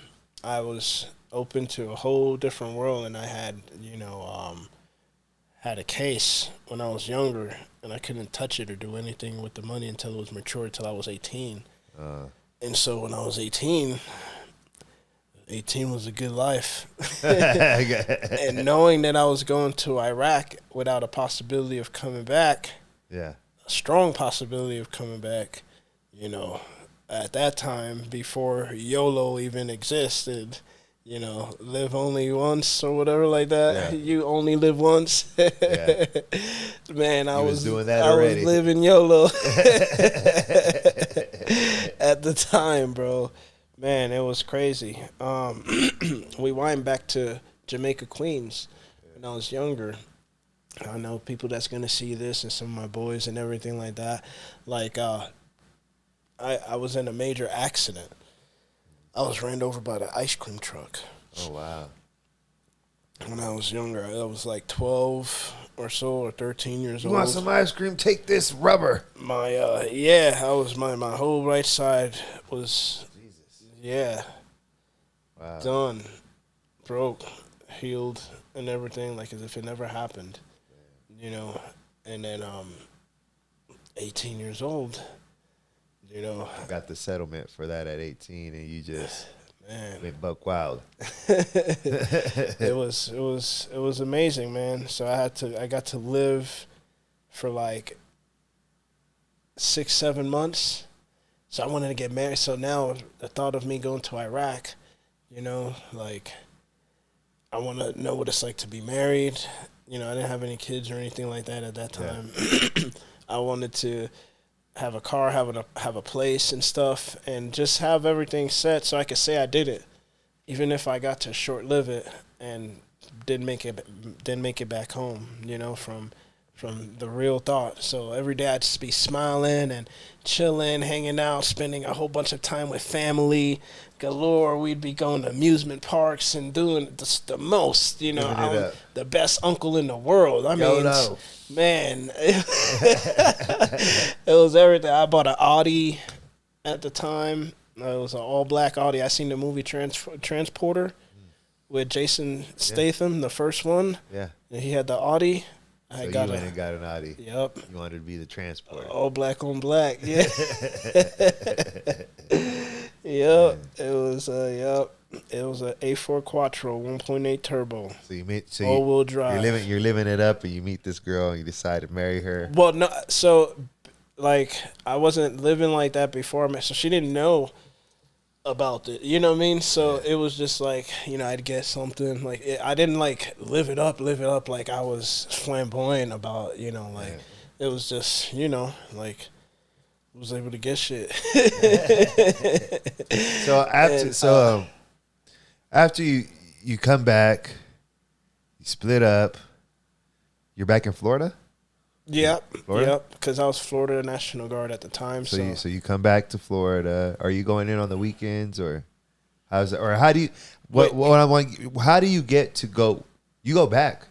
I was open to a whole different world, and I had, had a case when I was younger, and I couldn't touch it or do anything with the money until it was mature, until I was 18. And so when I was 18 was a good life. And knowing that I was going to Iraq without a possibility of coming back, Yeah. a strong possibility of coming back, at that time, before YOLO even existed, live only once or whatever like that. Yeah. You only live once. Yeah. Man, I was doing that already. I was living YOLO at the time, bro. Man, it was crazy. We wind back to Jamaica, Queens when I was younger. I know people that's going to see this and some of my boys and everything like that. Like, I was in a major accident. I was ran over by the ice cream truck. Oh, wow. When I was younger, I was like 12 or so, or 13 years old. You want some ice cream? Take this rubber. My my whole right side was, Jesus. yeah, Wow. done, broke, healed, and everything, like as if it never happened, And then 18 years old, I got the settlement for that at 18, and you just went buck wild. It was amazing, man. So I got to live for like 6-7 months. So I wanted to get married. So now the thought of me going to Iraq, like, I want to know what it's like to be married. I didn't have any kids or anything like that at that time. Yeah. I wanted to have a car, have a place and stuff, and just have everything set so I could say I did it, even if I got to short live it and didn't make it back home. From the real thought. So every day I'd just be smiling and chilling, hanging out, spending a whole bunch of time with family galore. We'd be going to amusement parks and doing the most, I'm the best uncle in the world. I mean, man, it was everything. I bought an Audi at the time. It was an all-black Audi. I seen the movie Transporter with Jason Statham, the first one. Yeah. And he had the Audi. So you went and got an Audi. Yep. You wanted to be the transporter. All black on black. Yeah. Yep. It was It was a A4 Quattro 1.8 turbo. So all-wheel drive. You're living it up, and you meet this girl, and you decide to marry her. Well, no. So, like, I wasn't living like that before I met. So she didn't know about it, you know what I mean? So it was just like, I'd get something like I didn't like live it up like I was flamboyant about, It was just, like was able to get shit. So After you come back, you split up. You're back in Florida? Yep. Florida? Yep. Because I was Florida National Guard at the time. So you come back to Florida. Are you going in on the weekends or how's it? Or how do you how do you get to go? You go back.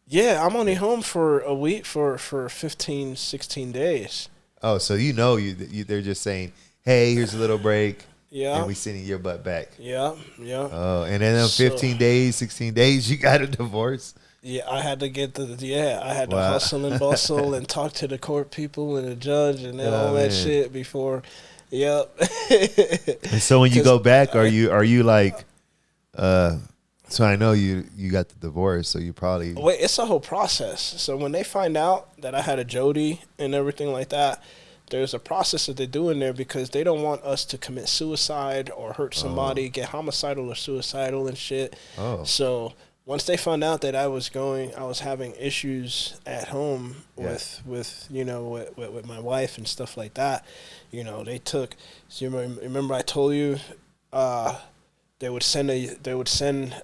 Yeah, I'm only home for a week for 15, 16 days. Oh, so they're just saying, hey, here's a little break. Yeah. And we sending your butt back. Yeah. Yeah. Oh, and then 15 days, 16 days, you got a divorce? Yeah, I had to to hustle and bustle and talk to the court people and the judge and all that shit before. Yep. And so when you go back, are you like, so I know you got the divorce, so you probably wait. It's a whole process. So when they find out that I had a Jody and everything like that, there's a process that they do in there because they don't want us to commit suicide or hurt somebody, get homicidal or suicidal and shit. Oh. So once they found out that I was having issues at home with my wife and stuff like that, they took. So you remember I told you, they would send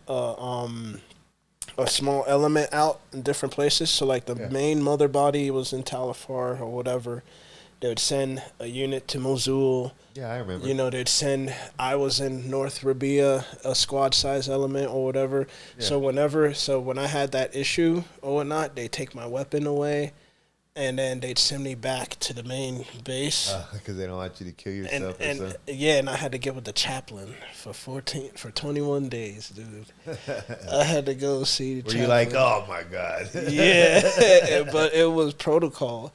a small element out in different places. So like the main mother body was in Talifar or whatever. They would send a unit to Mosul. Yeah, I remember. I was in North Rabia, a squad size element or whatever. Yeah. So when I had that issue or whatnot, they take my weapon away. And then they'd send me back to the main base. Because they don't want you to kill yourself. And I had to get with the chaplain for 21 days, dude. I had to go see the chaplain. Were you like, oh, my God. Yeah, but it was protocol.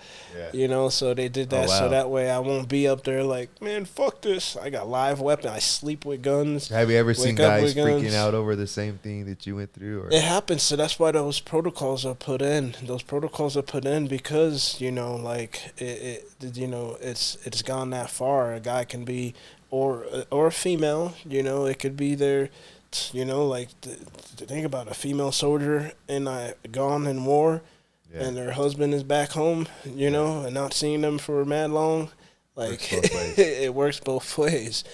Yeah. So they did that so that way I won't be up there like, man, fuck this. I got live weapon. I sleep with guns. Have you ever seen guys freaking out over the same thing that you went through? Or? It happens. So that's why those protocols are put in. Those protocols are put in because it's gone that far. A guy can be or a female, it could be their, think about a female soldier gone in war, and their husband is back home, and not seeing them for mad long. Like it works both ways,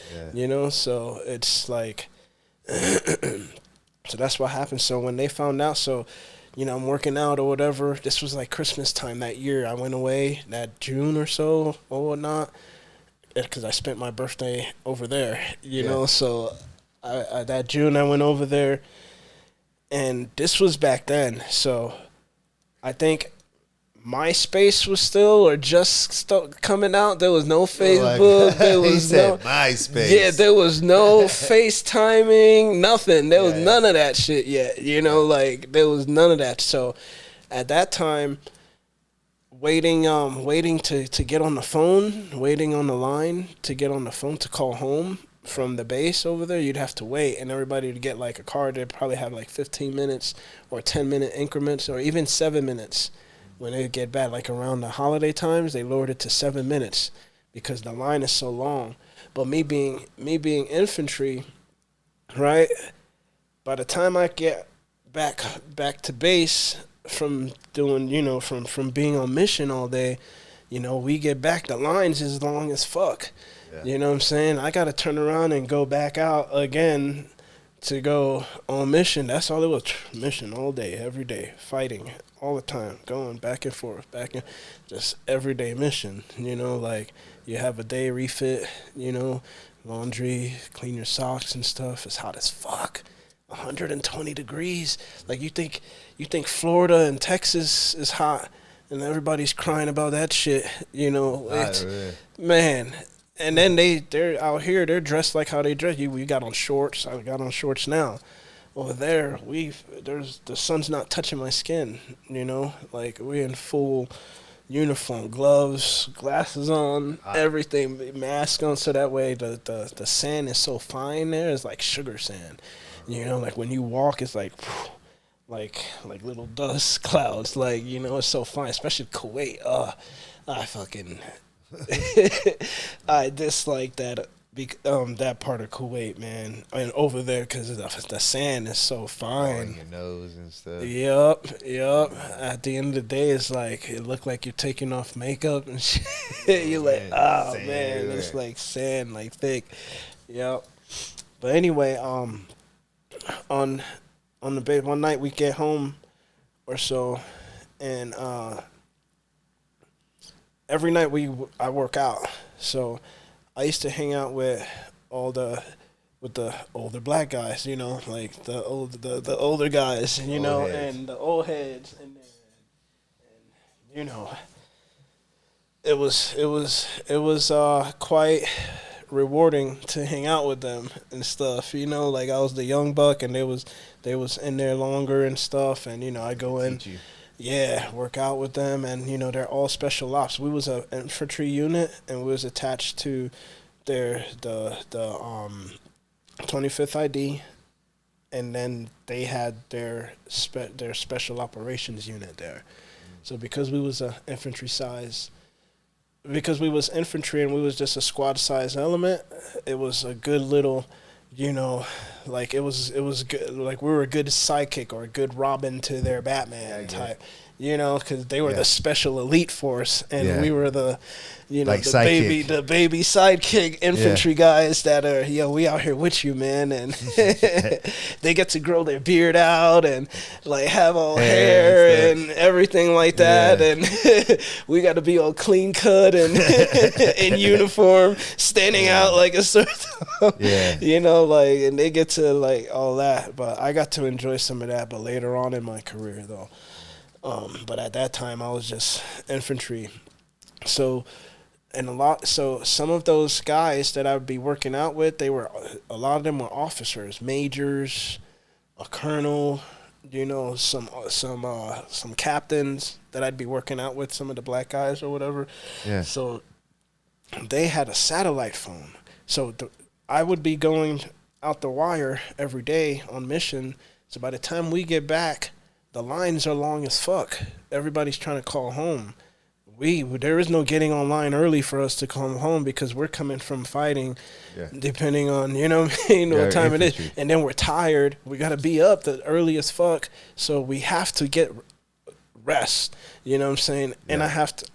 So it's like, so that's what happened. So when they found out, I'm working out or whatever. This was like Christmas time that year. I went away that June or so or whatnot because I spent my birthday over there, know. So that June I went over there, and this was back then. So I think MySpace was still or just coming out. There was no Facebook. There was no MySpace. Yeah, there was no FaceTiming. Nothing. There was none of that shit yet. There was none of that. So at that time, waiting to get on the phone, waiting on the line to get on the phone to call home from the base over there, you'd have to wait, and everybody would get like a card. They'd probably have like 15 minutes or 10-minute increments or even 7 minutes. When they get bad, like around the holiday times, they lowered it to 7 minutes because the line is so long. But me being infantry, right? By the time I get back to base from doing, from being on mission all day, we get back. The line's as long as fuck. Yeah. You know what I'm saying? I got to turn around and go back out again to go on mission. That's all it was. Mission all day, every day, fighting all the time, going back and forth, just everyday mission. Like you have a day refit, laundry, clean your socks and stuff. It's hot as fuck, 120 degrees. Like you think Florida and Texas is hot, and everybody's crying about that shit. Man. And then they're out here. They're dressed like how they dress. We got on shorts. I got on shorts now. Over there, the sun's not touching my skin. Like we're in full uniform, gloves, glasses on, everything, mask on. So that way, the sand is so fine there. It's like sugar sand. Like when you walk, it's like little dust clouds. Like it's so fine. Especially Kuwait. I fucking. I dislike that part of Kuwait, man, and over there because the sand is so fine. On your nose and stuff. Yep. At the end of the day, it's like it looked like you're taking off makeup and shit. You're like, man, it's like sand, like thick. Yep. But anyway, on the base. One night we get home or so, and every night I work out. So I used to hang out with the older black guys, like the older guys, and the old heads, and it was quite rewarding to hang out with them and stuff. Like I was the young buck, and they was in there longer and stuff, and I go in. Yeah, work out with them, and they're all special ops. We was a infantry unit, and we was attached to the 25th ID, and then they had their special operations unit there. So because we was infantry and we was just a squad size element, it was a good little, like it was good, like we were a good sidekick or a good Robin to their Batman type. Because they were the special elite force, and we were the, like the baby sidekick infantry guys that are, we out here with you, man, and they get to grow their beard out and like have all hair and everything like that, and we got to be all clean cut and in uniform, standing out like a certain, and they get to like all that. But I got to enjoy some of that, but later on in my career though. But at that time I was just infantry. So some of those guys that I would be working out with, a lot of them were officers, majors, a colonel, some captains that I'd be working out with, some of the black guys or whatever. Yeah. So they had a satellite phone. So I would be going out the wire every day on mission. So by the time we get back, the lines are long as fuck. Everybody's trying to call home. There is no getting online early for us to come home because we're coming from fighting, depending on, what time it is. And then we're tired. We got to be up the early as fuck. So we have to get rest, you know what I'm saying? Yeah. And I have to,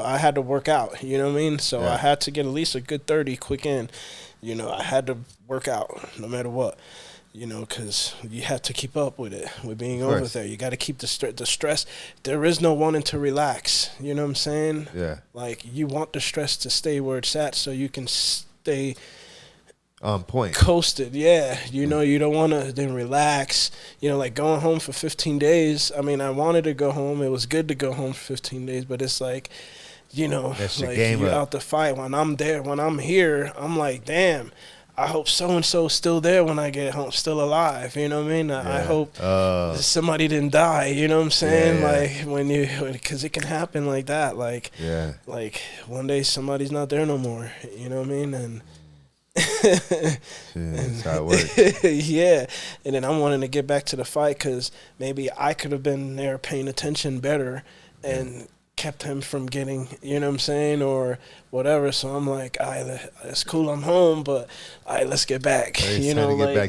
I had to work out, you know what I mean? So I had to get at least a good 30 quick in. I had to work out no matter what. Because you have to keep up with it, with being over there. You got to keep the stress. There is no wanting to relax. You know what I'm saying? Yeah. Like, you want the stress to stay where it's at so you can stay on point. Coasted, yeah. You don't want to then relax. Like going home for 15 days. I mean, I wanted to go home. It was good to go home for 15 days, but it's like, that's like you're out to fight. When I'm there, when I'm here, I'm like, damn. I hope so-and-so's still there when I get home, still alive, you know what I mean? I hope somebody didn't die, you know what I'm saying? Like, because it can happen like that, like one day somebody's not there no more, you know what I mean? And that's how it works. And then I'm wanting to get back to the fight because maybe I could have been there paying attention better and kept him from getting, you know what I'm saying, or whatever. So I'm like, all right, it's cool, I'm home, but all right, let's get back. Get back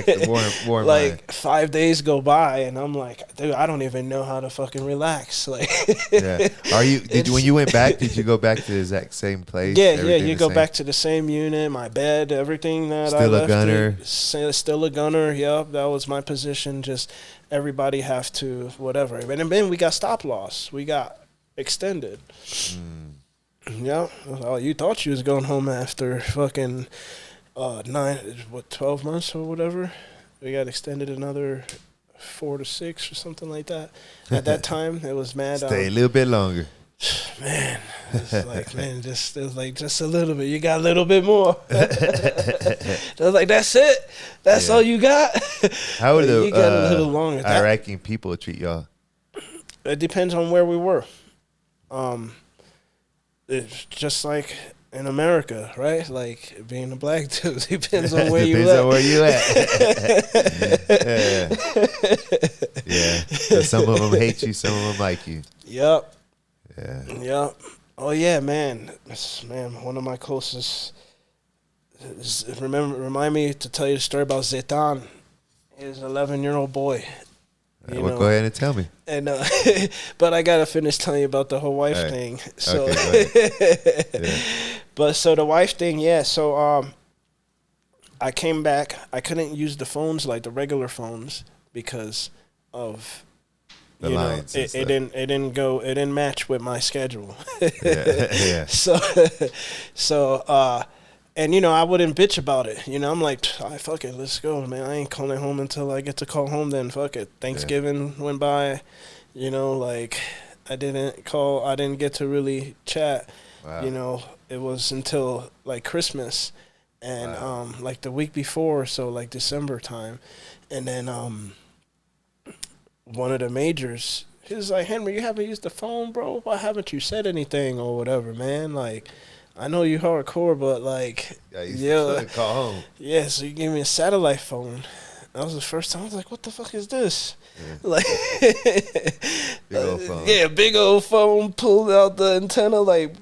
to war like mind. 5 days go by, and I'm like, dude, I don't even know how to fucking relax. Like, when you went back, did you go back to the exact same place? You go back to the same unit, my bed, everything that I left. Still a gunner. Yep, that was my position. Just everybody have to whatever. And then we got stop loss. We got extended. Yeah. Oh, you thought you was going home after fucking 12 months or whatever. We got extended another 4 to 6 or something like that. At that time, it was mad. Stay a little bit longer. Man, it's like, it was like just a little bit. You got a little bit more. I was like, that's it. That's all you got. How would you got a little longer. Iraqi people treat y'all? It depends on where we were. It's just like in America, right? Like being a black dude depends on where you at. Depends on where you at. So some of them hate you, some of them like you. Yep. Yeah. Yep. Oh yeah, man. One of my closest. Remind me to tell you the story about Zetan. He's an 11-year-old boy. Go ahead and tell me. And but I gotta finish telling you about the whole wife thing. So, okay, but so the wife thing, So I came back. I couldn't use the phones like the regular phones because of The lines and it stuff. it didn't match with my schedule. Yeah. So and I wouldn't bitch about it. I'm like, all right, fuck it, let's go, man. I ain't calling home until I get to call home. Then fuck it. Thanksgiving went by. Like I didn't get to really chat. Wow. It was until like Christmas and Wow. like the week before, so like December time. And then one of the majors, he was like, Henry, you haven't used the phone, bro? Why haven't you said anything or whatever, man? Like, I know you hardcore, but like, Yeah, you call home. yeah, so you gave me a satellite phone. That was the first time I was like, what the fuck is this? Yeah. Like, Big old phone. yeah, big old phone, pulled out the antenna, like,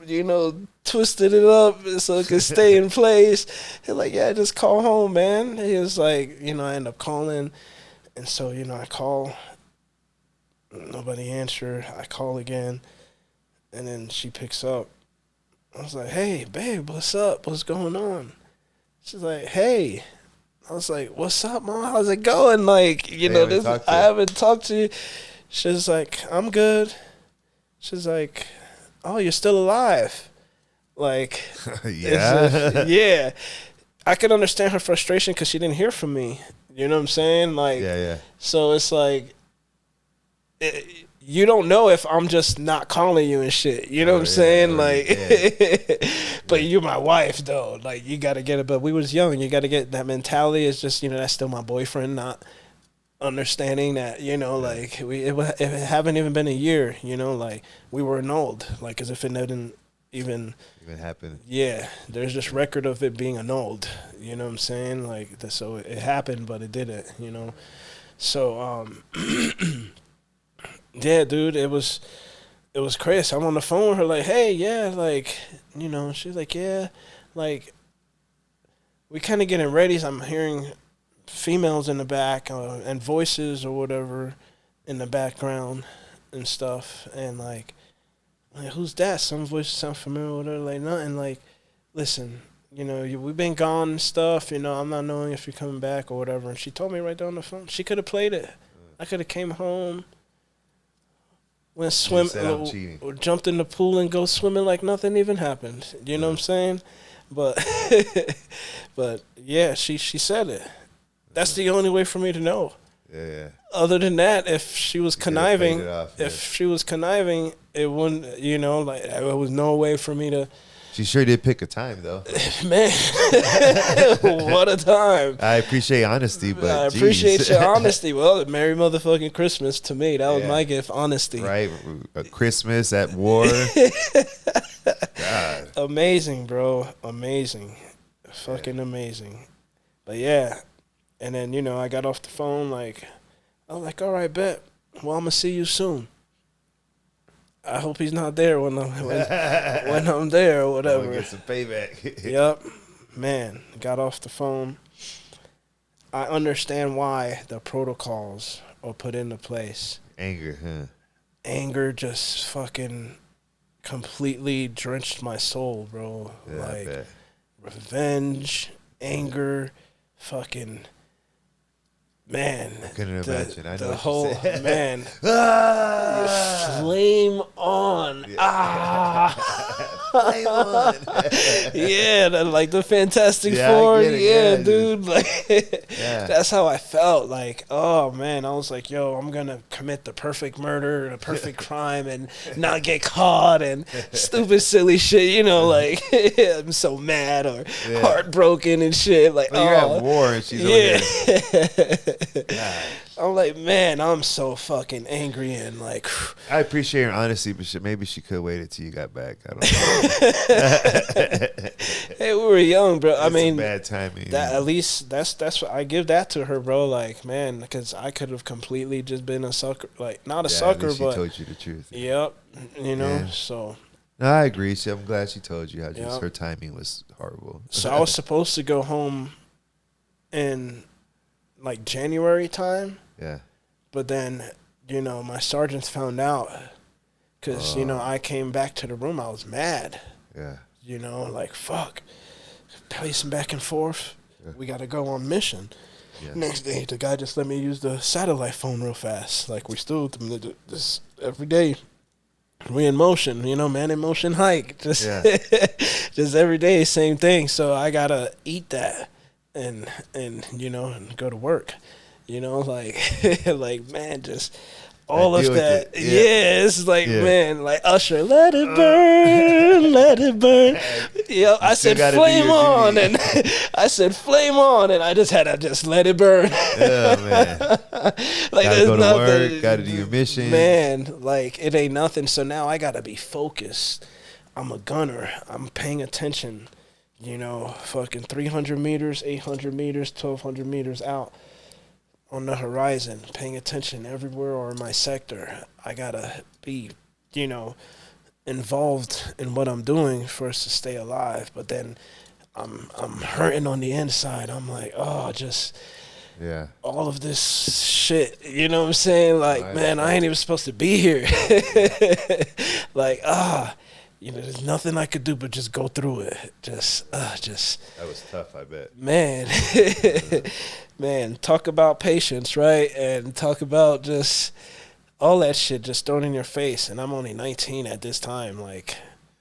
twisted it up so it could stay in place. He's like, yeah, just call home, man. He was like, I end up calling. And so, I call. Nobody answered. I call again. And then she picks up. I was like, hey, babe, what's up? What's going on? She's like, hey. I was like, what's up, Mom? How's it going? Like, I haven't talked to you. She's like, I'm good. She's like, oh, you're still alive. Like, Yeah. yeah. I could understand her frustration because she didn't hear from me. You know what I'm saying? Like, Yeah. So it's like, you don't know if I'm just not calling you and shit. You know what I'm saying? Like, but you're my wife, though. Like, you got to get it. But we was young. You got to get that mentality. It's just, that's still my boyfriend, not understanding that, like, it haven't even been a year, like, we were annulled. Like, as if it didn't even happen. Yeah, there's just record of it being annulled. You know what I'm saying? Like, so it happened, but it didn't, So, yeah, dude, it was crazy. I'm on the phone with her like, hey, yeah, like, she's like, yeah, like, we kind of getting ready. So I'm hearing females in the back and voices or whatever in the background and stuff. And like, who's that? Some voices sound familiar with her. Like, nothing. Like, listen, we've been gone and stuff. I'm not knowing if you're coming back or whatever. And she told me right there on the phone. She could have played it. I could have came home. Went swim, or jumped in the pool and go swimming like nothing even happened. You know what I'm saying? But, but yeah, she said it. That's the only way for me to know. Yeah. Other than that, if she was conniving, it wouldn't. Like, there was no way for me to. She sure did pick a time, though. Man, what a time. I appreciate honesty, but I appreciate your honesty. Well, Merry motherfucking Christmas to me. That was my gift, honesty. Right? A Christmas at war. God. Amazing, bro. Amazing. Fucking amazing. But yeah. And then, I got off the phone, like, I was like, all right, bet. Well, I'm going to see you soon. I hope he's not there when I'm there or whatever. I'm gonna get some payback. Yep. Man, got off the phone. I understand why the protocols are put into place. Anger, huh? Anger just fucking completely drenched my soul, bro. Yeah, like, revenge, anger, fucking... Man, I couldn't imagine. I know the whole man. Flame on. Yeah. Flame on. Yeah, like the Fantastic Four. Yeah, dude. Like, that's how I felt. Like, oh man, I was like, yo, I'm gonna commit the perfect murder, the perfect crime, and not get caught, and stupid, silly shit. Like, I'm so mad or heartbroken and shit. Like, you're at war, and she's over here. God. I'm like, man, I'm so fucking angry and like. I appreciate her honesty, but maybe she could have waited till you got back. I don't know. Hey, we were young, bro. I mean, bad timing. At least that's what I give that to her, bro. Like, man, because I could have completely just been a sucker, like not a sucker, but she told you the truth. Yep, so. No, I agree. I'm glad she told you how just her timing was horrible. So I was supposed to go home in like January time. Yeah. But then, my sergeants found out because, I came back to the room. I was mad. Yeah. Like, fuck. Pacing back and forth. We got to go on mission. Next day, the guy just let me use the satellite phone real fast. Like, we still, this every day, we in motion, man in motion hike. Just, just every day, same thing. So I got to eat that and go to work. Like, man, just all of that. It's like, man, like Usher, let it burn, let it burn. I said flame on, and I said flame on, and I just had to just let it burn. Yeah, man. Like, gotta go to work, gotta do your mission. Man, like, it ain't nothing. So now I gotta be focused. I'm a gunner. I'm paying attention. Fucking 300 meters, 800 meters, 1,200 meters out on the horizon, paying attention everywhere or in my sector. I gotta be, involved in what I'm doing for us to stay alive. But then I'm hurting on the inside. I'm like, all of this shit. You know what I'm saying? Like, man, I ain't even supposed to be here. Like, there's nothing I could do but just go through it. Just. That was tough, I bet. Man. Man, talk about patience, right? And talk about just all that shit just thrown in your face. And I'm only 19 at this time. Like,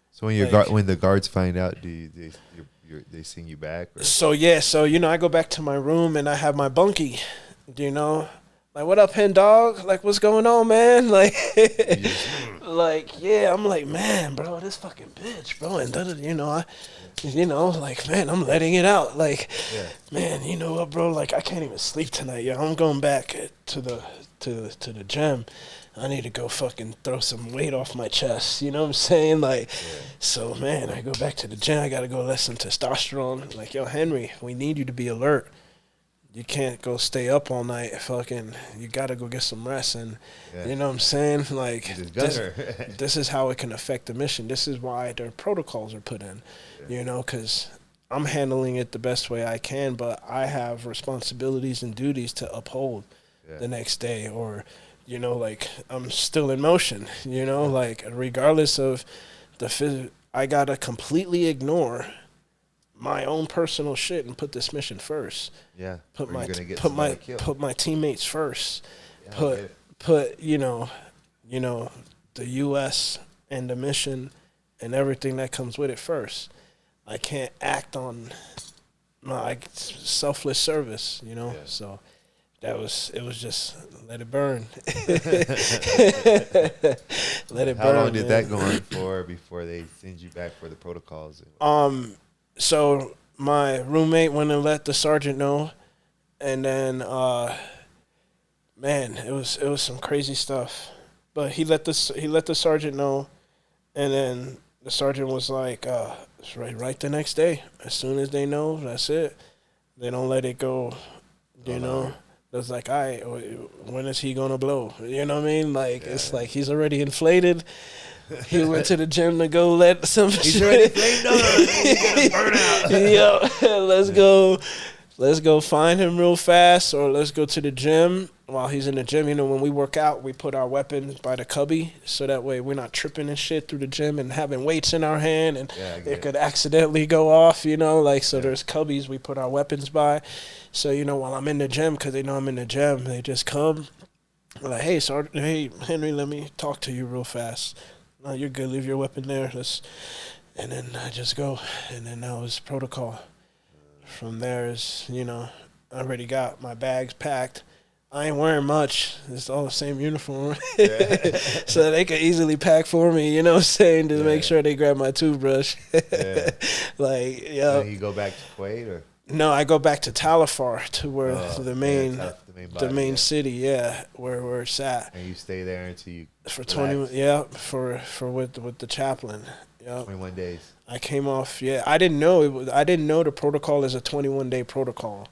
so when the guards find out, they sing you back? Or? So I go back to my room and I have my bunkie. Like, what up, hen dog? Like, what's going on, man? Like, I'm like, man, bro, this fucking bitch, bro, and like, man, I'm letting it out. Like, man, you know what, bro? Like, I can't even sleep tonight. I'm going back to the gym. I need to go fucking throw some weight off my chest. You know what I'm saying? Like, so, man, I go back to the gym. I got to go let some testosterone. Like, yo, Henry, we need you to be alert. You can't go stay up all night. Fucking, you got to go get some rest. And you know what I'm saying? Like, this is how it can affect the mission. This is why their protocols are put in, because I'm handling it the best way I can, but I have responsibilities and duties to uphold the next day, or, like, I'm still in motion, like, regardless of I got to completely ignore my own personal shit and put this mission first. Yeah. Put my teammates first. Yeah, put the US and the mission and everything that comes with it first. I can't act on my selfless service, So it was just let it burn. Let it burn. How long did that go on for before they send you back for the protocols? So my roommate went and let the sergeant know, and then man, it was some crazy stuff. But he let the sergeant know, and then the sergeant was like, it's right the next day. As soon as they know, that's it. They don't let it go, It's like, all right, when is he gonna blow? You know what I mean? Like, it's like he's already inflated. He went to the gym to go let some He's already flamed up. He's gonna burn out. Yo, let's go find him real fast, or let's go to the gym. While he's in the gym, when we work out, we put our weapons by the cubby, so that way we're not tripping and shit through the gym and having weights in our hand, and it could accidentally go off, so there's cubbies we put our weapons by. So, while I'm in the gym, because they know I'm in the gym, they just come, like, hey, Sergeant, hey, Henry, let me talk to you real fast. No, you're good, leave your weapon there. And then I just go, and then that was protocol. From there is, I already got my bags packed. I ain't wearing much. It's all the same uniform. So they could easily pack for me, to make sure they grab my toothbrush. Like, yeah. So you go back to Kuwait, or? No, I go back to Talafar, to where the main city, where it's at. And you stay there until you for 20, for with the chaplain. 21 days. I came off. I didn't know I didn't know the protocol is a 21-day protocol.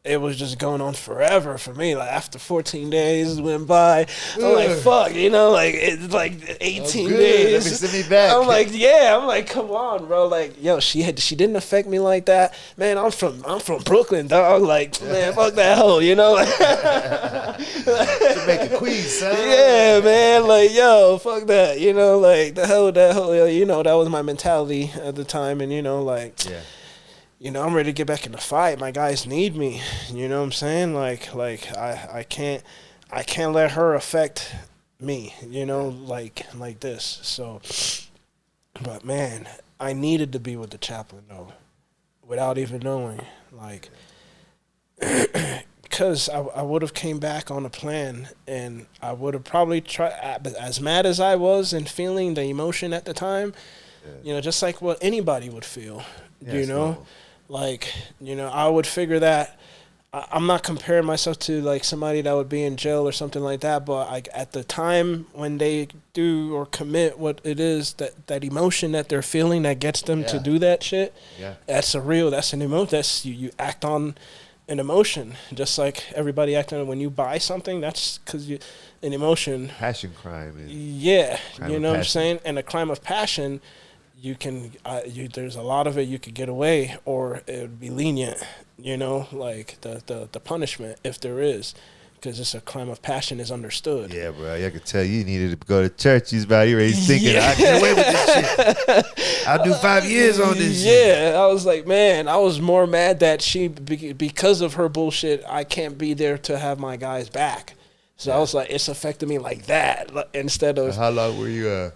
It was just going on forever for me. Like, after 14 days went by, I'm like, fuck, it's like 18 days. Let me send me back. I'm like, come on, bro. Like, yo, she didn't affect me like that. Man, I'm from Brooklyn, dog. Like, man, fuck that hoe, Jamaica Queens, son. Yeah, man. Like, yo, fuck that. Like, that hoe, that was my mentality at the time, and I'm ready to get back in the fight. My guys need me. You know what I'm saying? I can't let her affect me. Like this. So, but man, I needed to be with the chaplain though, without even knowing. Because I would have came back on a plan, and I would have probably tried, as mad as I was and feeling the emotion at the time, just like what anybody would feel, I would figure that. I'm not comparing myself to like somebody that would be in jail or something like that, but at the time when they do or commit what it is, that emotion that they're feeling that gets them to do that shit, that's an emotion. That's you act on an emotion, just like everybody acting on it. When you buy something, that's because an emotion. Passion crime. Crime, you know what I'm saying? And a crime of passion, you can, there's a lot of it you could get away, or it would be lenient, like the punishment, if there is, because it's a crime of passion is understood. Yeah, bro. I could tell you needed to go to church. He's about here. He's thinking, I can get away with this shit. I'll do 5 years on this shit. I was like, man, I was more mad that because of her bullshit, I can't be there to have my guys back. So I was like, it's affected me like that instead of. How long were you?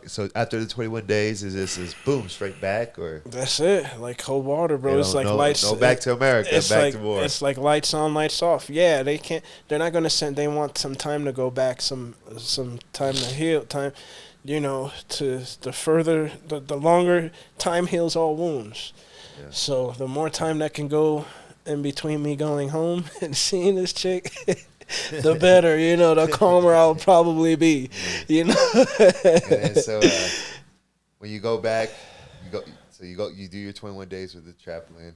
So after the 21 days, is this boom straight back, or that's it? Like cold water, bro. It's like lights. No, back to America. It's back like, to war. It's like lights on, lights off. Yeah, they can't. They're not gonna send. They want some time to go back, some time to heal, time, to the further, the longer time heals all wounds. Yeah. So the more time that can go in between me going home and seeing this chick. The better, the calmer I'll probably be, And so when you go back, you do your 21 days with the chaplain, and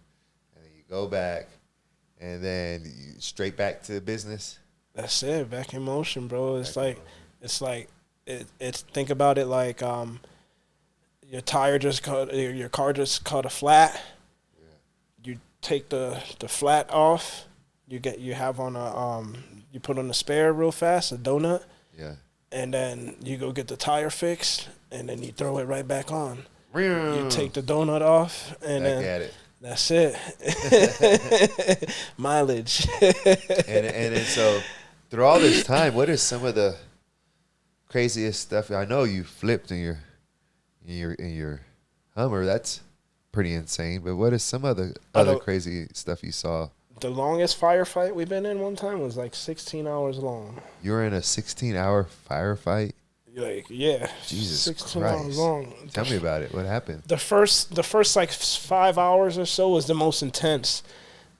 then you go back, and then you straight back to business. That's it, back in motion, bro. It's think about it like your car just caught a flat. Yeah. You take the flat off. You have on you put on a spare real fast, a donut. Yeah. And then you go get the tire fixed, and then you throw it right back on. You take the donut off, and back at it. That's it. Mileage. and so through all this time, what is some of the craziest stuff? I know you flipped in your Hummer. That's pretty insane. But what is some of the other crazy stuff you saw? The longest firefight we've been in one time was like 16 hours long. You were in a 16-hour firefight? Jesus 16 Christ. Hours long. Tell me about it. What happened? The first like 5 hours or so was the most intense,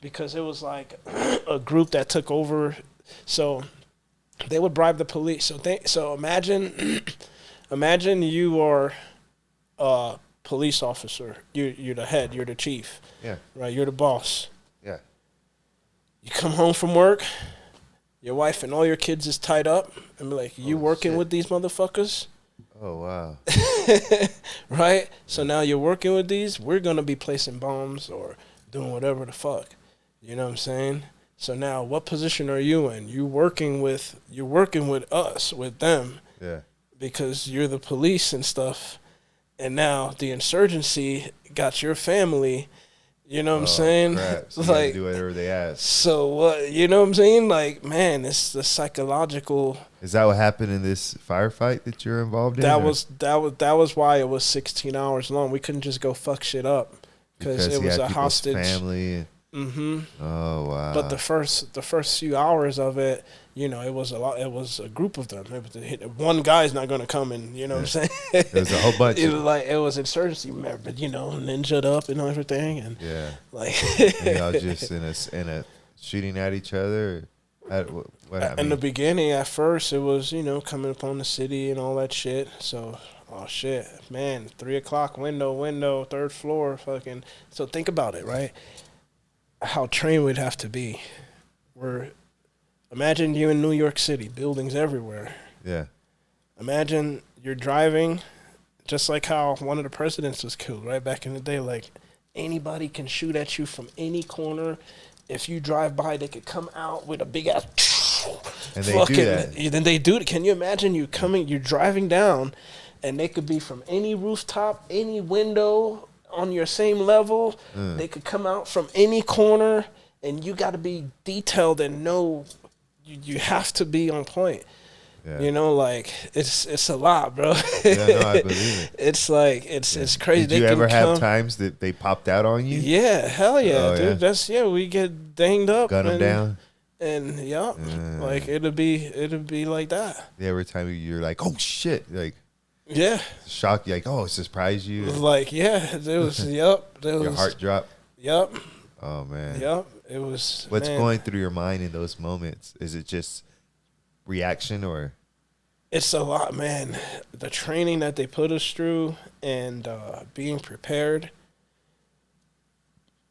because it was like a group that took over. So they would bribe the police. So imagine you are a police officer. You're the head. You're the chief. Yeah. Right. You're the boss. Yeah. You come home from work, your wife and all your kids is tied up, and be like, you working with these motherfuckers? Oh, wow. Right? So now you're working with these, we're going to be placing bombs or doing whatever the fuck. You know what I'm saying? So now what position are you in? You're working with us, with them. Yeah. Because you're the police and stuff. And now the insurgency got your family. You know what I'm saying? Crap. So like, do whatever they ask. So what? You know what I'm saying? Like, man, it's the psychological. Is that what happened in this firefight that you're involved in? That was why it was 16 hours long. We couldn't just go fuck shit up because it was a hostage family. Mm-hmm. Oh wow! But the first few hours of it, it was a lot. It was a group of them. One guy's not going to come and what I'm saying. It was a whole bunch. It was insurgency, but ninja'd up and everything, and and y'all just in a shooting at each other. What happened? In the beginning, at first, it was coming upon the city and all that shit. So. Oh shit, man! 3 o'clock window, 3rd floor, fucking. So think about it, right? How trained we'd have to be. Imagine you in New York City, buildings everywhere. Yeah. Imagine you're driving, just like how one of the presidents was killed right back in the day. Like anybody can shoot at you from any corner. If you drive by, they could come out with a big ass. And they do that. Then they do it. Can you imagine you're driving down, and they could be from any rooftop, any window, on your same level. They could come out from any corner, and you got to be detailed and know you have to be on point. Yeah. You know, like it's a lot, bro. Yeah, no, I believe it. It's like it's crazy. Did you ever have times that they popped out on you? Yeah, hell yeah, Oh, dude. yeah? We get dinged up, Gun them down. and like it'll be like that. Every time you're like, oh shit, like Yeah, shock you, like, oh, it surprised you. like it was Your heart dropped. Yep. Oh man. Yep. It was. What's going through your mind in those moments? Is it just reaction or? It's a lot, man. The training that they put us through and being prepared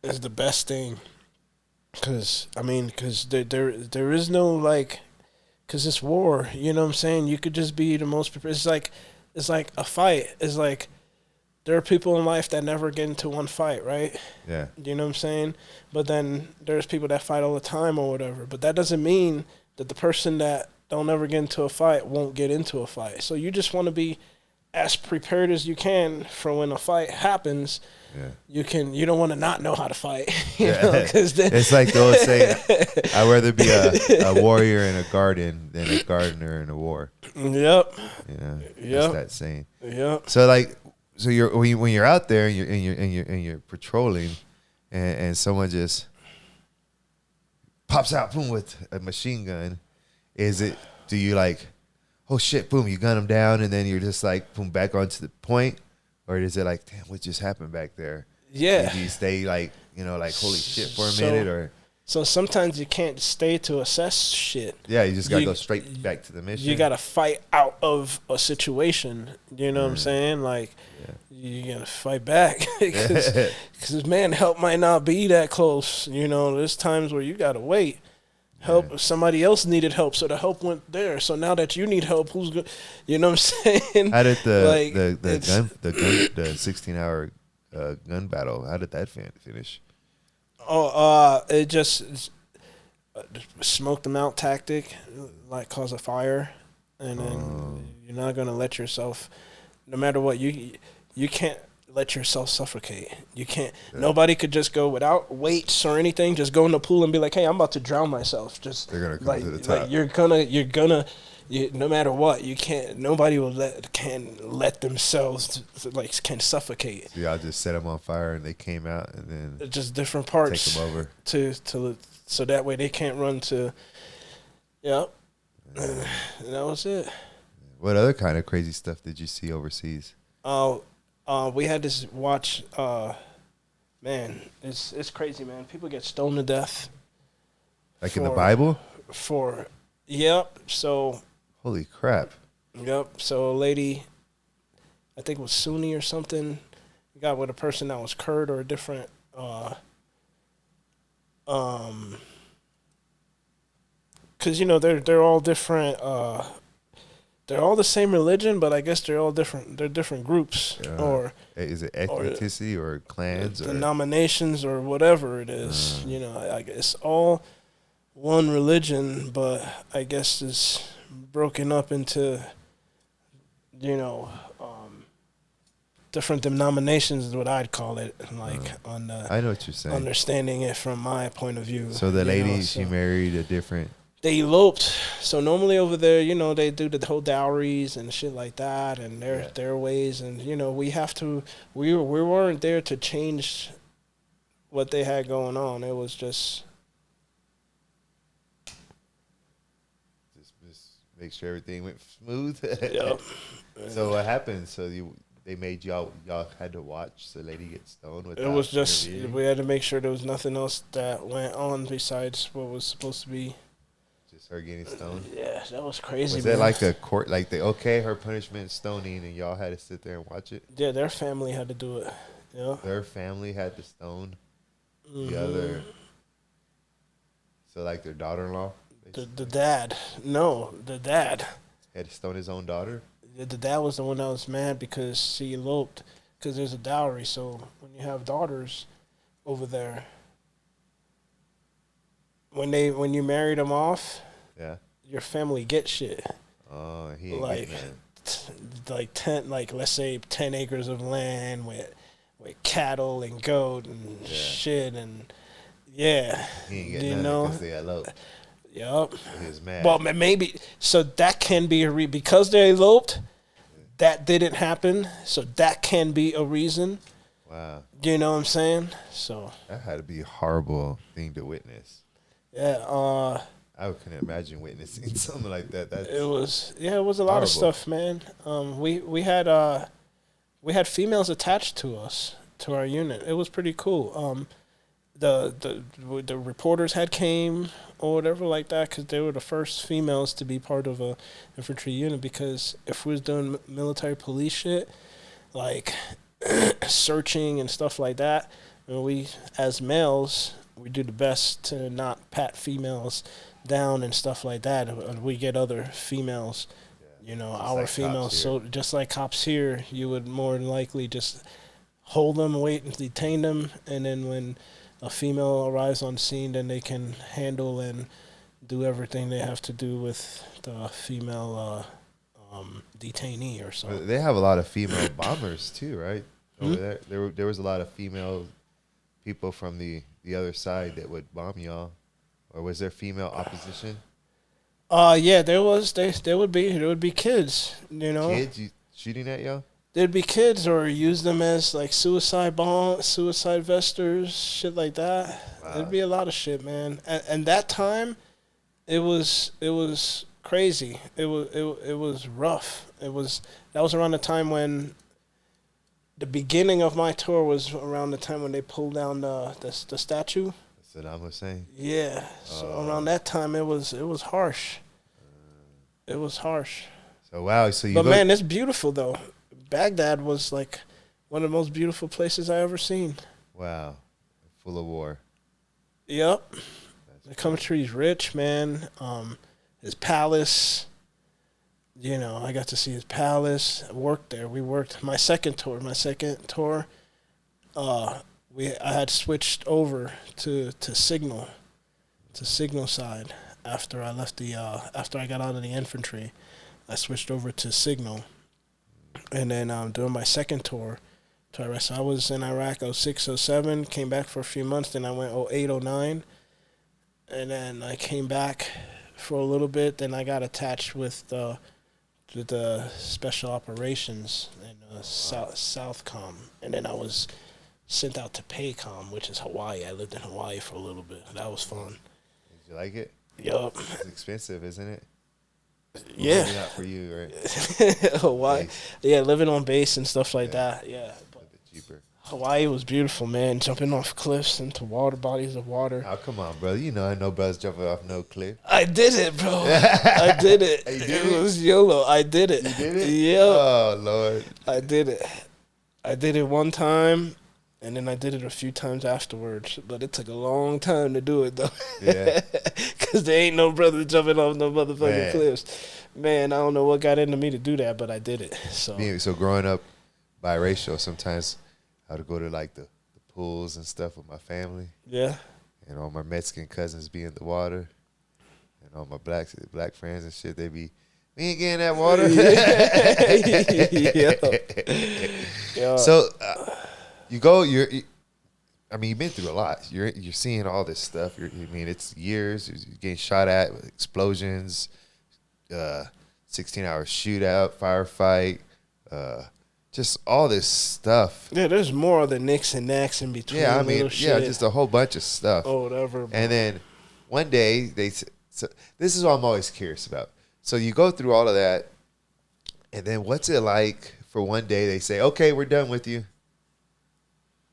is the best thing. Cause there is no like, cause it's war. You know what I'm saying? You could just be the most prepared. It's like a fight. It's like there are people in life that never get into one fight, right? Yeah. You know what I'm saying? But then there's people that fight all the time or whatever. But that doesn't mean that the person that don't ever get into a fight won't get into a fight. So you just want to be as prepared as you can for when a fight happens. Yeah. You don't want to not know how to fight. You know, 'cause then it's like the old saying, I'd rather be a warrior in a garden than a gardener in a war. Yep. You know, yep. that's that saying. Yep. So like, you're when you're out there and you're patrolling, and someone just pops out, boom, with a machine gun. Do you like, oh shit, boom, you gun them down, and then you're just like, boom, back onto the point? Or is it like, damn, what just happened back there? Yeah. Do you stay like, like, holy shit for a minute? Or so sometimes you can't stay to assess shit. Yeah, you just got to go straight back to the mission. You got to fight out of a situation. You know what I'm saying? Like, you got to fight back. Because, man, help might not be that close. You know, there's times where you got to wait. Somebody else needed help, so the help went there. So now that you need help, who's good? You know what I'm saying? How did the 16-hour gun battle? How did that finish? It just smoke them out tactic, like cause a fire, and then you're not gonna let yourself. No matter what, you can't let yourself suffocate. You can't. Yeah. Nobody could just go without weights or anything. Just go in the pool and be like, "Hey, I'm about to drown myself." Just they're gonna come to the top. Like you're gonna. No matter what, you can't. Nobody can let themselves can suffocate. So y'all just set them on fire and they came out, and then just different parts take them over to so that way they can't run to. Yep. And that was it. What other kind of crazy stuff did you see overseas? We had this watch. Man, it's crazy, man. People get stoned to death. Like in the Bible? Yep. So. Holy crap. Yep. So a lady, I think it was Sunni or something, got with a person that was Kurd or a different. Because they're all different. They're all the same religion, but I guess they're all different. They're different groups, or is it ethnicity or clans, denominations, or whatever it is. I guess all one religion, but I guess it's broken up into, different denominations is what I'd call it. I know what you're saying. Understanding it from my point of view. So the lady, she married a different. They eloped. So normally over there, they do the whole dowries and shit like that, and their ways, and we weren't there to change what they had going on. It was just make sure everything went smooth. Yep. So what happened? So they made y'all had to watch the lady get stoned. It was just we had to make sure there was nothing else that went on besides what was supposed to be. Her getting stoned. Yeah, that was crazy. Was that like a court? Like her punishment is stoning, and y'all had to sit there and watch it? Yeah, their family had to do it. Yeah, their family had to stone the other. So like their daughter-in-law. The dad. No, the dad had to stone his own daughter. The dad was the one that was mad because she eloped because there's a dowry. So when you have daughters over there, when you marry them off. Yeah. Your family gets shit. Oh, he ain't getting that. Let's say 10 acres of land with with cattle and goat and shit and He ain't get nothing because they eloped. Yup. He was mad. Well, maybe so that can be because they eloped. That didn't happen, so that can be a reason. Wow. You know what I'm saying? So that had to be a horrible thing to witness. Yeah. I couldn't imagine witnessing something like that. It was a lot of stuff, man. We had females attached to us, to our unit. It was pretty cool. The reporters had came or whatever like that because they were the first females to be part of a infantry unit. Because if we was doing military police shit, like searching and stuff like that, and we as males, we do the best to not pat females down and stuff like that. We get other females, our like females. So just like cops here, you would more than likely just hold them, wait and detain them, and then when a female arrives on scene, then they can handle and do everything they have to do with the female detainee or something. They have a lot of female bombers too, right? Over there was a lot of female people from the other side that would bomb y'all. Or was there female opposition? Yeah, there was. There would be kids, Kids shooting at y'all? There'd be kids, or use them as like suicide vesters, shit like that. Wow. There'd be a lot of shit, man. And that time, it was crazy. It was rough. That was around the time when the beginning of my tour was around the time when they pulled down the statue. Saddam Hussein. Yeah. So around that time, it was harsh. It was harsh. So wow. So But man, it's beautiful though. Baghdad was like one of the most beautiful places I ever seen. Wow. Full of war. Yep. The country's rich, man. His palace. I got to see his palace. I worked there. We worked my second tour. I had switched over to signal side after I left after I got out of the infantry. I switched over to signal. And then during my second tour to Iraq, so I was in Iraq 06, 07, came back for a few months, then I went 08, 09, and then I came back for a little bit, then I got attached with the special operations in Southcom, and then I was sent out to PACOM, which is Hawaii. I lived in Hawaii for a little bit. That was fun. Did you like it? Yup. It's expensive, isn't it? Yeah. Maybe not for you, right? Hawaii. Yeah, living on base and stuff like that. Yeah. A bit cheaper. Hawaii was beautiful, man. Jumping off cliffs into bodies of water. Oh, come on, brother. I know brothers jumping off no cliff. I did it, bro. I did it. It was YOLO. I did it. You did it? Yeah. Oh, Lord. I did it. I did it one time, and then I did it a few times afterwards. But it took a long time to do it, though. Yeah. Because there ain't no brother jumping off no motherfucking cliffs. Man, I don't know what got into me to do that, but I did it. So growing up biracial, sometimes I would go to like the pools and stuff with my family. Yeah. And all my Mexican cousins be in the water. And all my black friends and shit, they be, we ain't getting that water. Yeah. So you've been through a lot. You're seeing all this stuff. It's years. You're getting shot at, explosions, 16-hour shootout, firefight, just all this stuff. Yeah, there's more than nicks and knacks in between. Yeah, just a whole bunch of stuff. Oh, whatever. Bro. And then one day this is what I'm always curious about. So you go through all of that, and then what's it like for one day they say, okay, we're done with you?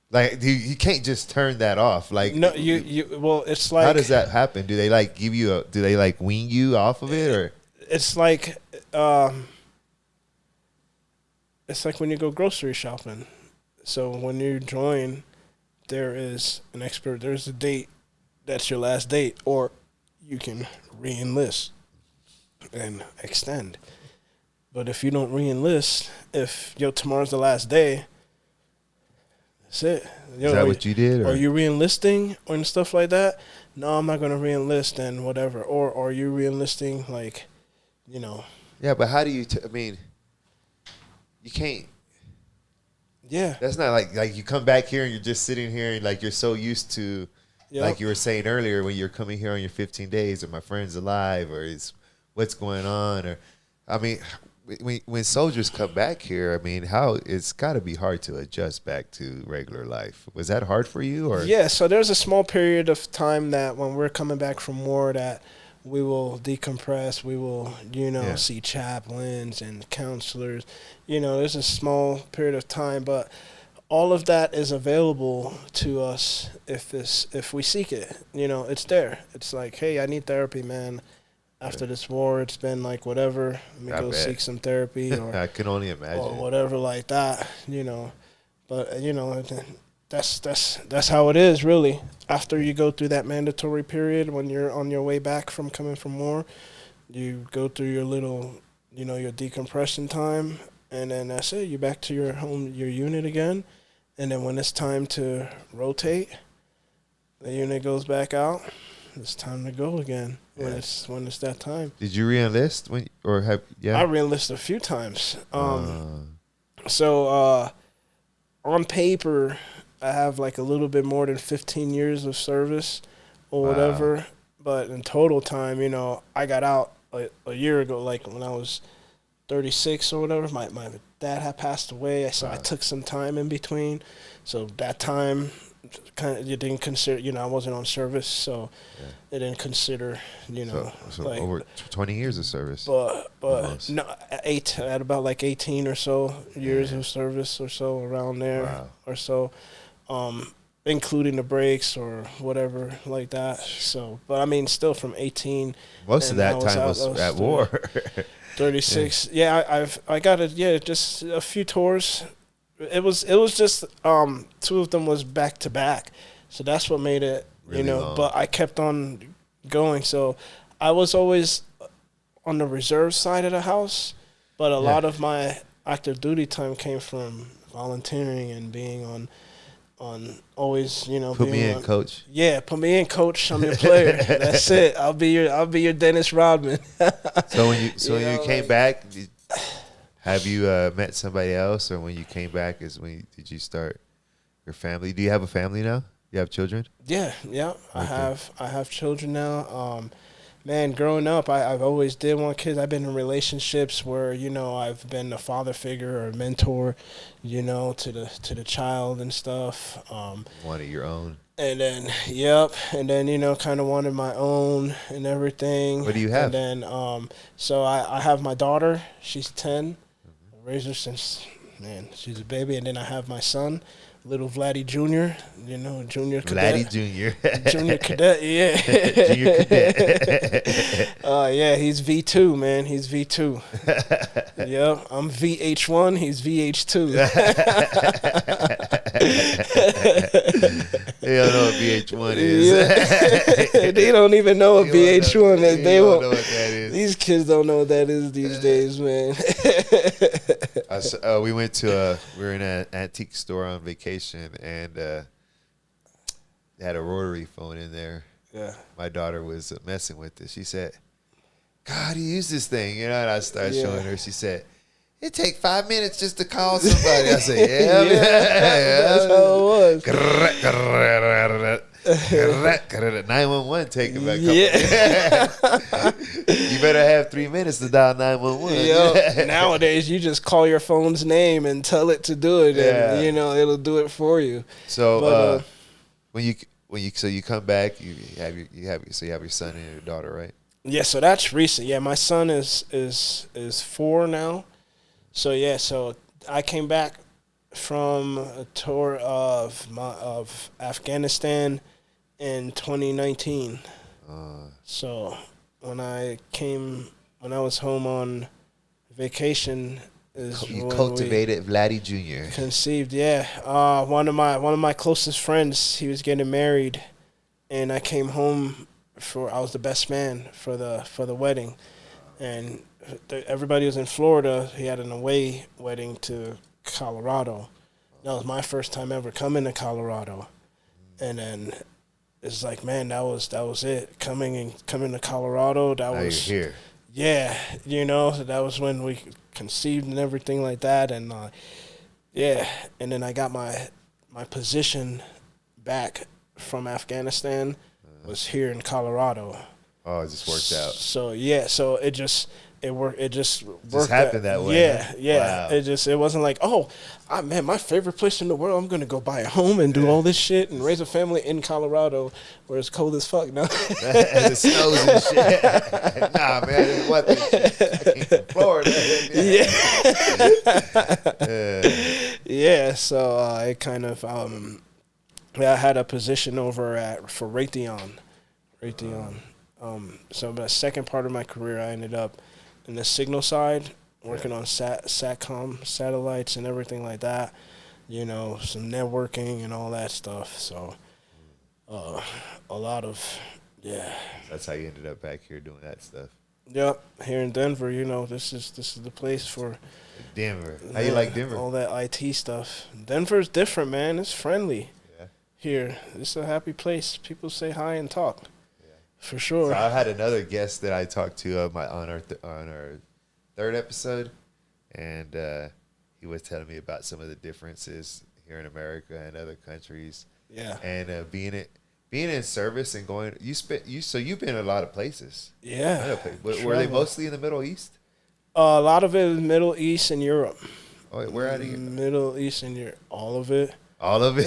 Like, you can't just turn that off. Like, no, well, it's like, how does that happen? Do they like do they like wean you off of it, or? It's like when you go grocery shopping. So when you join, there's a date, that's your last date, or you can re-enlist and extend. But if you don't re-enlist, if tomorrow's the last day, that's it. Is that what you did? Or are you re-enlisting and stuff like that? No, I'm not going to re-enlist and whatever. Or are you re-enlisting, like, Yeah, but how do you, you can't. Yeah. That's not like you come back here and you're just sitting here and like you're so used to, like you were saying earlier, when you're coming here on your 15 days, or my friend's alive, or is what's going on, or I mean, when soldiers come back here, I mean, it's got to be hard to adjust back to regular life. Was that hard for you, or? Yeah. So there's a small period of time that when we're coming back from war that we will decompress. We will, see chaplains and counselors. There's a small period of time, but all of that is available to us if we seek it. It's there. It's like, hey, I need therapy, man. After this war, it's been like whatever. Let me go seek some therapy, or I can only imagine, or whatever like that. But that's how it is, really. After you go through that mandatory period, when you're on your way back from coming from war, you go through your little, your decompression time, and then that's it. You're back to your home, your unit again, and then when it's time to rotate, the unit goes back out. It's time to go again when it's that time. Did you re-enlist I re-enlisted a few times. So on paper, I have like a little bit more than 15 years of service or whatever. But in total time, I got out a year ago, like when I was 36 or whatever. My dad had passed away, so I took some time in between. So that time, kind of, you didn't consider, I wasn't on service, so it didn't consider, so like over 20 years of service. But no, I had about like 18 or so years of service or so, around there or so, including the breaks or whatever like that. So, but I mean, still from 18. Most of that time was at war. 36. I got it. Yeah, just a few tours. It was just 2 of them was back to back, so that's what made it really long. But I kept on going, so I was always on the reserve side of the house, but a lot of my active duty time came from volunteering and being on always Put me in, coach. Yeah, put me in, coach. I'm your player. That's it. I'll be your Dennis Rodman. So when you came back, have you met somebody else, or when you came back did you start your family? Do you have a family now? You have children? Yeah. Okay. I have children now. Man, growing up, I've always did want kids. I've been in relationships where I've been a father figure or a mentor, to the child and stuff. Wanted your own. And then kind of wanted my own and everything. What do you have? And then so I have my daughter. She's 10. I raised her since she's a baby. And then I have my son, little Vladdy Jr., junior cadet. Vladdy Jr. Junior cadet, yeah. Junior cadet. He's V2, man. He's V2. Yeah, I'm VH1. He's VH2. They don't know what VH1 is. Yeah. They don't even know what VH1 is. They don't know what that is. These kids don't know what that is these days, man. We were in an antique store on vacation, and they had a rotary phone in there. Yeah. My daughter was messing with it. She said, "God, how do you use this thing?" And I started showing her. She said, "It take 5 minutes just to call somebody." I said, That's how it was. 911 taking back. You better have 3 minutes to dial 911. Nowadays, you just call your phone's name and tell it to do it, and it'll do it for you. So when you come back, you have your son and your daughter, right? Yeah, so that's recent. Yeah, my son is 4 now. So I came back from a tour of Afghanistan in 2019. So when I was home on vacation, you cultivated Vladdy Jr. Conceived, yeah. One of my closest friends, he was getting married, and I came home I was the best man for the wedding, and everybody was in Florida. He had an away wedding to Colorado. That was my first time ever coming to Colorado, and then it's like, man, that was it. Coming to Colorado. That now was you're here. Yeah, that was when we conceived and everything like that, and Yeah, and then I got my position back from Afghanistan was here in Colorado. Oh, it just worked out. So yeah, so it just worked. It just worked. Happened that way. Yeah, huh? yeah. Wow. It wasn't like, oh, man, my favorite place in the world. I'm gonna go buy a home and do all this shit and raise a family in Colorado where it's cold as fuck. No, and it snows and shit. Nah, man, I didn't want this shit. I came from Florida. Yeah. So it kind of I had a position over for Raytheon. So the second part of my career, I ended up in the signal side, working on satcom satellites and everything like that. You know, some networking and all that stuff. So a lot of That's how you ended up back here doing that stuff. Yep, here in Denver. You know, this is the place for Denver. How you like Denver? All that IT stuff. Denver's different, man. It's friendly. Yeah. Here, it's a happy place. People say hi and talk. For sure. So I had another guest that I talked to on our third episode, and he was telling me about some of the differences here in America and other countries. Yeah. And being in service and going, so you've been in a lot of places. Yeah. Were they mostly in the Middle East? A lot of it is Middle East and Europe. Oh, wait, where out of you? Middle East and Europe. All of it. All of it.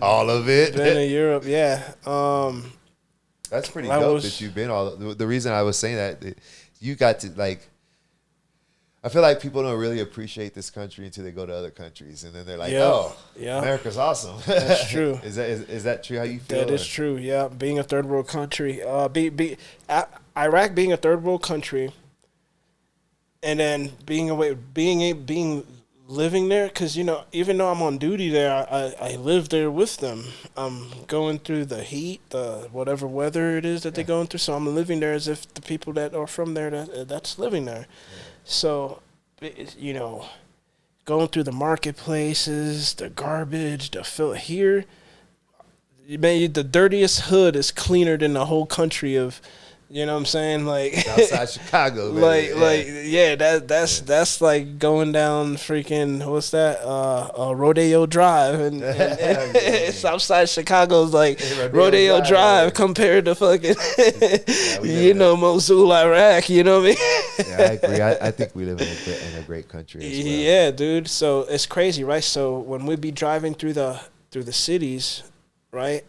All of it. Been in Europe, yeah. That's pretty dope that you've been all. The reason I was saying that, you got to like. I feel like people don't really appreciate this country until they go to other countries, and then they're like, "Oh, America's awesome." That's true. Is that true? How you feel? That is true. Yeah, being a third world country, Iraq being a third world country. And then living there, because, you know, even though I'm on duty there, I live there with them. I'm going through the heat, the whatever weather it is that they're going through. So I'm living there as if the people that are from there that's living there. Yeah. So, you know, going through the marketplaces, the garbage, the here, man, the dirtiest hood is cleaner than the whole country of. You know what I'm saying? Like outside Chicago, man. That's like going down freaking what's that? Rodeo Drive and it's outside Chicago's like Rodeo Drive compared to fucking Mosul, Iraq. You know what I mean? Yeah, I agree. I think we live in a great country as well. Yeah, dude. So it's crazy, right? So when we be driving through the cities, right?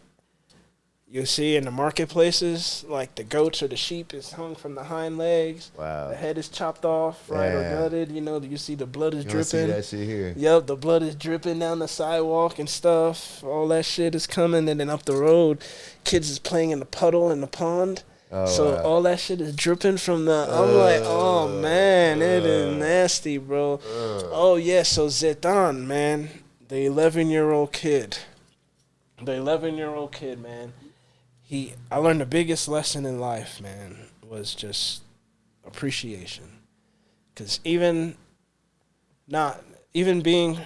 You see in the marketplaces, like the goats or the sheep is hung from the hind legs. Wow. The head is chopped off, right, or gutted. You know, you see the blood is dripping. See that shit here. Yep, the blood is dripping down the sidewalk and stuff. All that shit is coming, and then up the road, kids is playing in the puddle in the pond. Oh, so all that shit is dripping from the. I'm like, oh man, it is nasty, bro. Oh yeah, so Zetan, man, the 11-year-old kid. The 11-year-old kid, man. I learned the biggest lesson in life, man, was just appreciation. Because even being,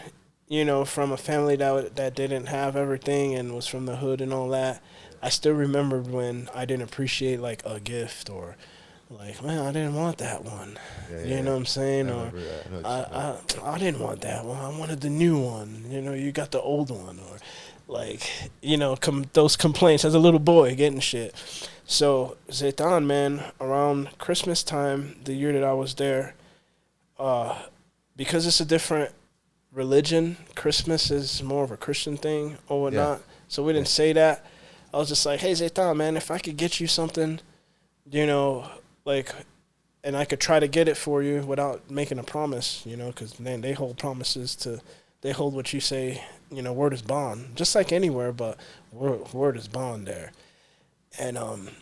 you know, from a family that didn't have everything and was from the hood and all that, I still remembered when I didn't appreciate, like, a gift or, like, man, I didn't want that one. You know what I'm saying? I didn't want that one. I wanted the new one. You know, you got the old one. Or, like, you know, those complaints as a little boy getting shit. So, Zaitan, man, around Christmas time, the year that I was there, because it's a different religion, Christmas is more of a Christian thing or whatnot. Yeah. So we didn't say that. I was just like, hey, Zaitan, man, if I could get you something, you know, like, and I could try to get it for you without making a promise, you know, because, man, they hold promises they hold what you say, you know, word is bond, just like anywhere, but word is bond there. And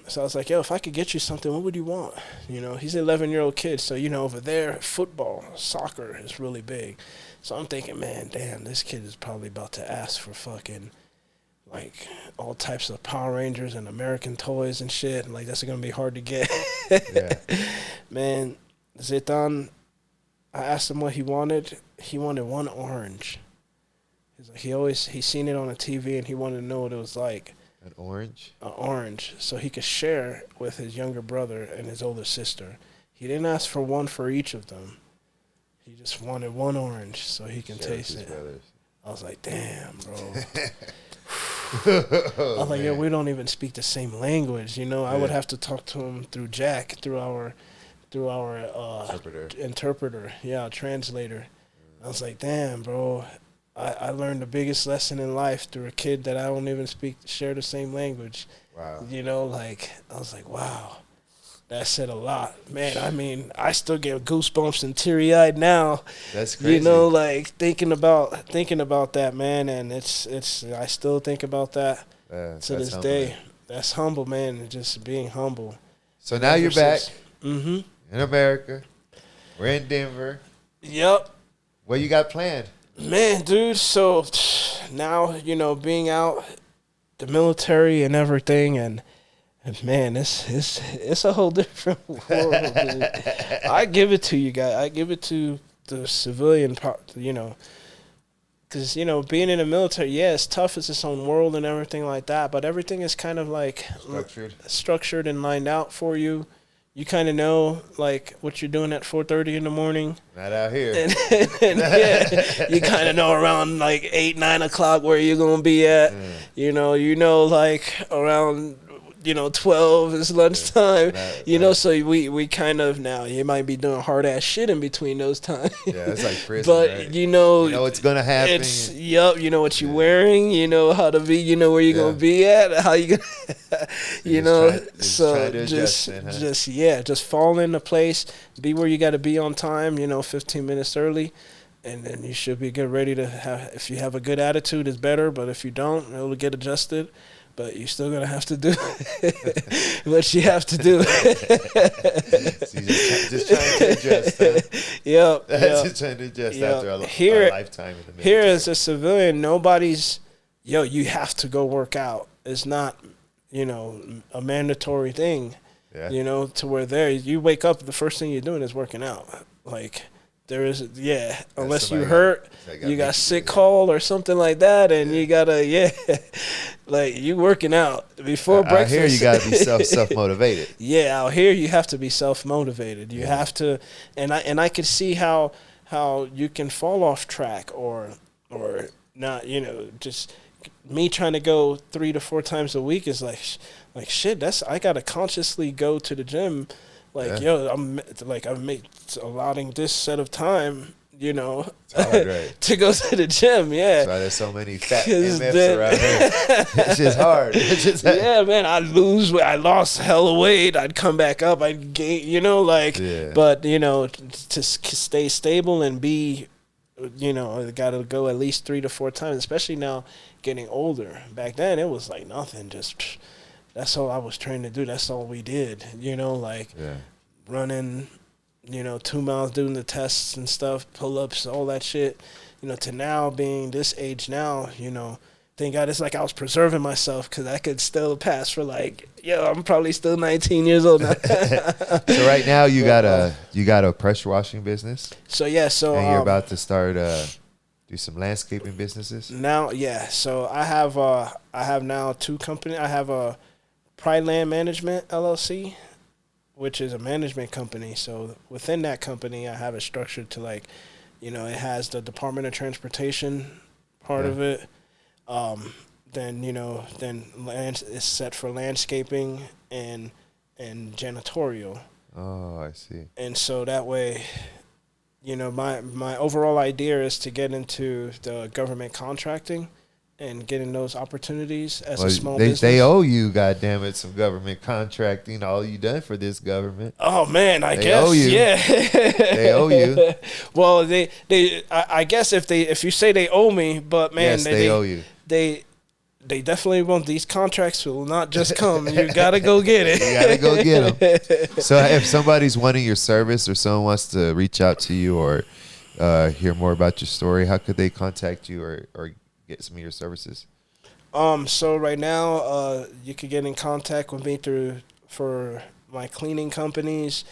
so I was like, yo, if I could get you something, what would you want? You know, he's an 11-year-old kid, so, you know, over there, football, soccer is really big. So I'm thinking, man, damn, this kid is probably about to ask for fucking, like, all types of Power Rangers and American toys and shit. And, like, that's going to be hard to get. Yeah. Man, Zaitan, I asked him what he wanted. He wanted one orange. He's like, he seen it on the TV and he wanted to know what it was like. An orange? An orange, so he could share with his younger brother and his older sister. He didn't ask for one for each of them. He just wanted one orange so he can taste it. Brothers. I was like, damn, bro. I was like, yo, we don't even speak the same language, you know. I would have to talk to him through Jack, through our interpreter, translator. I was like, damn, bro. I learned the biggest lesson in life through a kid that I don't even share the same language. Wow. You know, like, I was like, wow. That said a lot. Man, I mean, I still get goosebumps and teary-eyed now. That's crazy. You know, like, thinking about that, man, and it's I still think about that to this day. Man. That's humble, man, just being humble. So now you're back in America. We're in Denver. Yep. What you got planned? Man, dude, so now, you know, being out, the military and everything, and man, it's a whole different world, dude. I give it to you guys. I give it to the civilian part, you know, because, you know, being in the military, it's tough. It's its own world and everything like that, but everything is kind of like structured and lined out for you. You kind of know, like, what you're doing at 4:30 in the morning. Not out here. And you kind of know around, like, 8, 9 o'clock where you're going to be at. You know, like, around, 12 is lunchtime. So we kind of now, you might be doing hard-ass shit in between those times. Yeah, it's like prison, but, right? you know it's going to happen. You know what you're wearing, you know how to be, you know where you're going to be at, how you going to, just fall into place, be where you got to be on time, 15 minutes early. And then you should be good, ready to have, if you have a good attitude, it's better. But if you don't, it'll get adjusted. But you're still going to have to do what you have to do. Just trying to adjust. Huh? Yep. Just trying to adjust after a lifetime in the military. Here as a civilian, nobody's, you have to go work out. It's not, a mandatory thing, to where you wake up, the first thing you're doing is working out. Like, there is, unless you hurt, you got sick call or something like that, and you gotta, like, you working out before breakfast. Out here, you gotta be self-motivated. Out here, you have to be self-motivated. You have to, and I could see how you can fall off track or not. Just me trying to go 3 to 4 times a week is like shit. I gotta consciously go to the gym. Like, I'm allotting this set of time, to go to the gym, That's why there's so many fat MFs around here. It's just hard. Man, I lost hella weight. I'd come back up. I'd gain, but, to stay stable and be, I got to go at least 3 to 4 times, especially now getting older. Back then, it was like nothing, just... That's all I was trained to do. That's all we did, running, 2 miles, doing the tests and stuff, pull-ups, all that shit, to now being this age now, thank God it's like I was preserving myself because I could still pass for I'm probably still 19 years old now. So right now you got a pressure washing business? So and you're about to start do some landscaping businesses? Now, so I have now 2 companies. I have a Pride Land Management, LLC, which is a management company. So within that company, I have it structured to it has the Department of Transportation part of it. Then land is set for landscaping and janitorial. Oh, I see. And so that way, my overall idea is to get into the government contracting and getting those opportunities as a small business. They owe you, goddammit, some government contracting. All you done for this government. Oh man, I guess. Owe you. Yeah. They owe you. Well, I guess if you say they owe me, but man, yes, they owe you. They definitely won't. These contracts will not just come. You gotta go get it. You gotta go get them. So if somebody's wanting your service or someone wants to reach out to you or hear more about your story, how could they contact you or get some of your services? So right now, you could get in contact with me for my cleaning companies.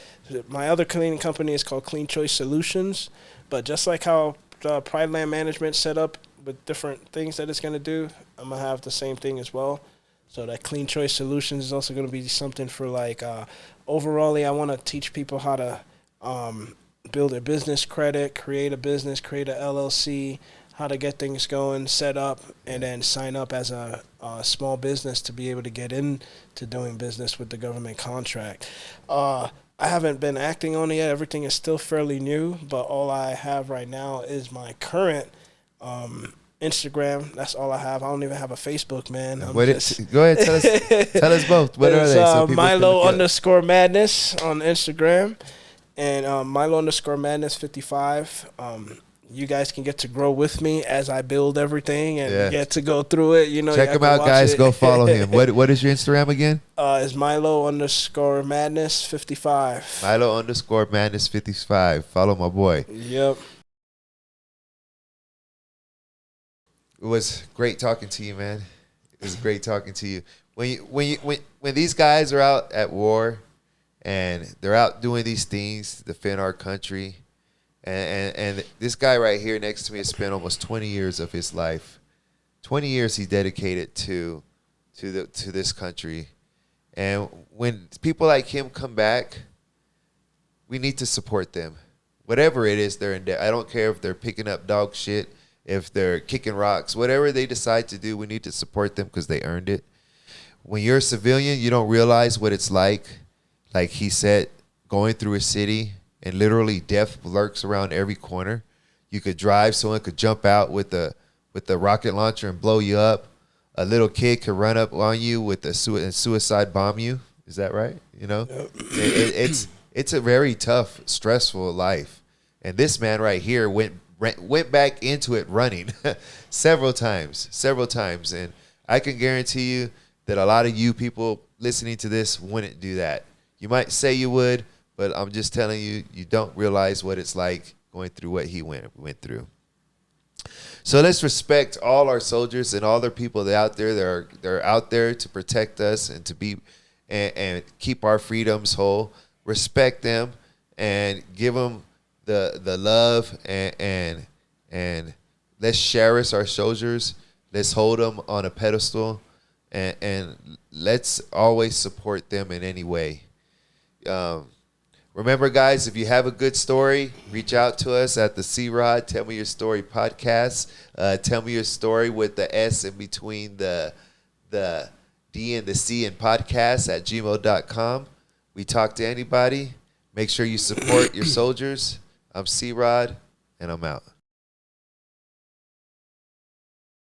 My other cleaning company is called Clean Choice Solutions, but just like how Pride Land Management set up with different things that it's going to do, I'm going to have the same thing as well. So that Clean Choice Solutions is also going to be something for like overall. I want to teach people how to build a business credit, create a business, create a LLC, how to get things going, set up, and then sign up as a small business to be able to get into doing business with the government contract. I haven't been acting on it yet. Everything is still fairly new, but all I have right now is my current Instagram. That's all I have. I don't even have a Facebook, man. Go ahead, tell us both. What are they? So Milo_Madness on Instagram, and Milo_Madness 55. You guys can get to grow with me as I build everything and get to go through it. You know, check him out, guys. Go follow him. What is your Instagram again? It's Milo_Madness 55. Milo_Madness 55. Follow my boy. Yep. It was great talking to you, man. It was great talking to you. When these guys are out at war and they're out doing these things to defend our country, and this guy right here next to me has spent almost 20 years of his life. 20 years he dedicated to this country. And when people like him come back, we need to support them. Whatever it is they're in. I don't care if they're picking up dog shit, if they're kicking rocks, whatever they decide to do, we need to support them because they earned it. When you're a civilian, you don't realize what it's like he said, going through a city and literally death lurks around every corner. You could drive, someone could jump out with the rocket launcher and blow you up. A little kid could run up on you with a suicide bomb you. Is that right? You know, it's a very tough, stressful life. And this man right here went back into it running several times. And I can guarantee you that a lot of you people listening to this wouldn't do that. You might say you would, but I'm just telling you, you don't realize what it's like going through what he went through. So let's respect all our soldiers and all the people that out there that are out there to protect us and to be and keep our freedoms whole. Respect them and give them the love and let's cherish our soldiers. Let's hold them on a pedestal and let's always support them in any way. Remember, guys, if you have a good story, reach out to us at the C-Rod Tell Me Your Story podcast. Tell me your story with the S in between the D and the C in podcast at gmail.com. We talk to anybody. Make sure you support your soldiers. I'm C-Rod, and I'm out.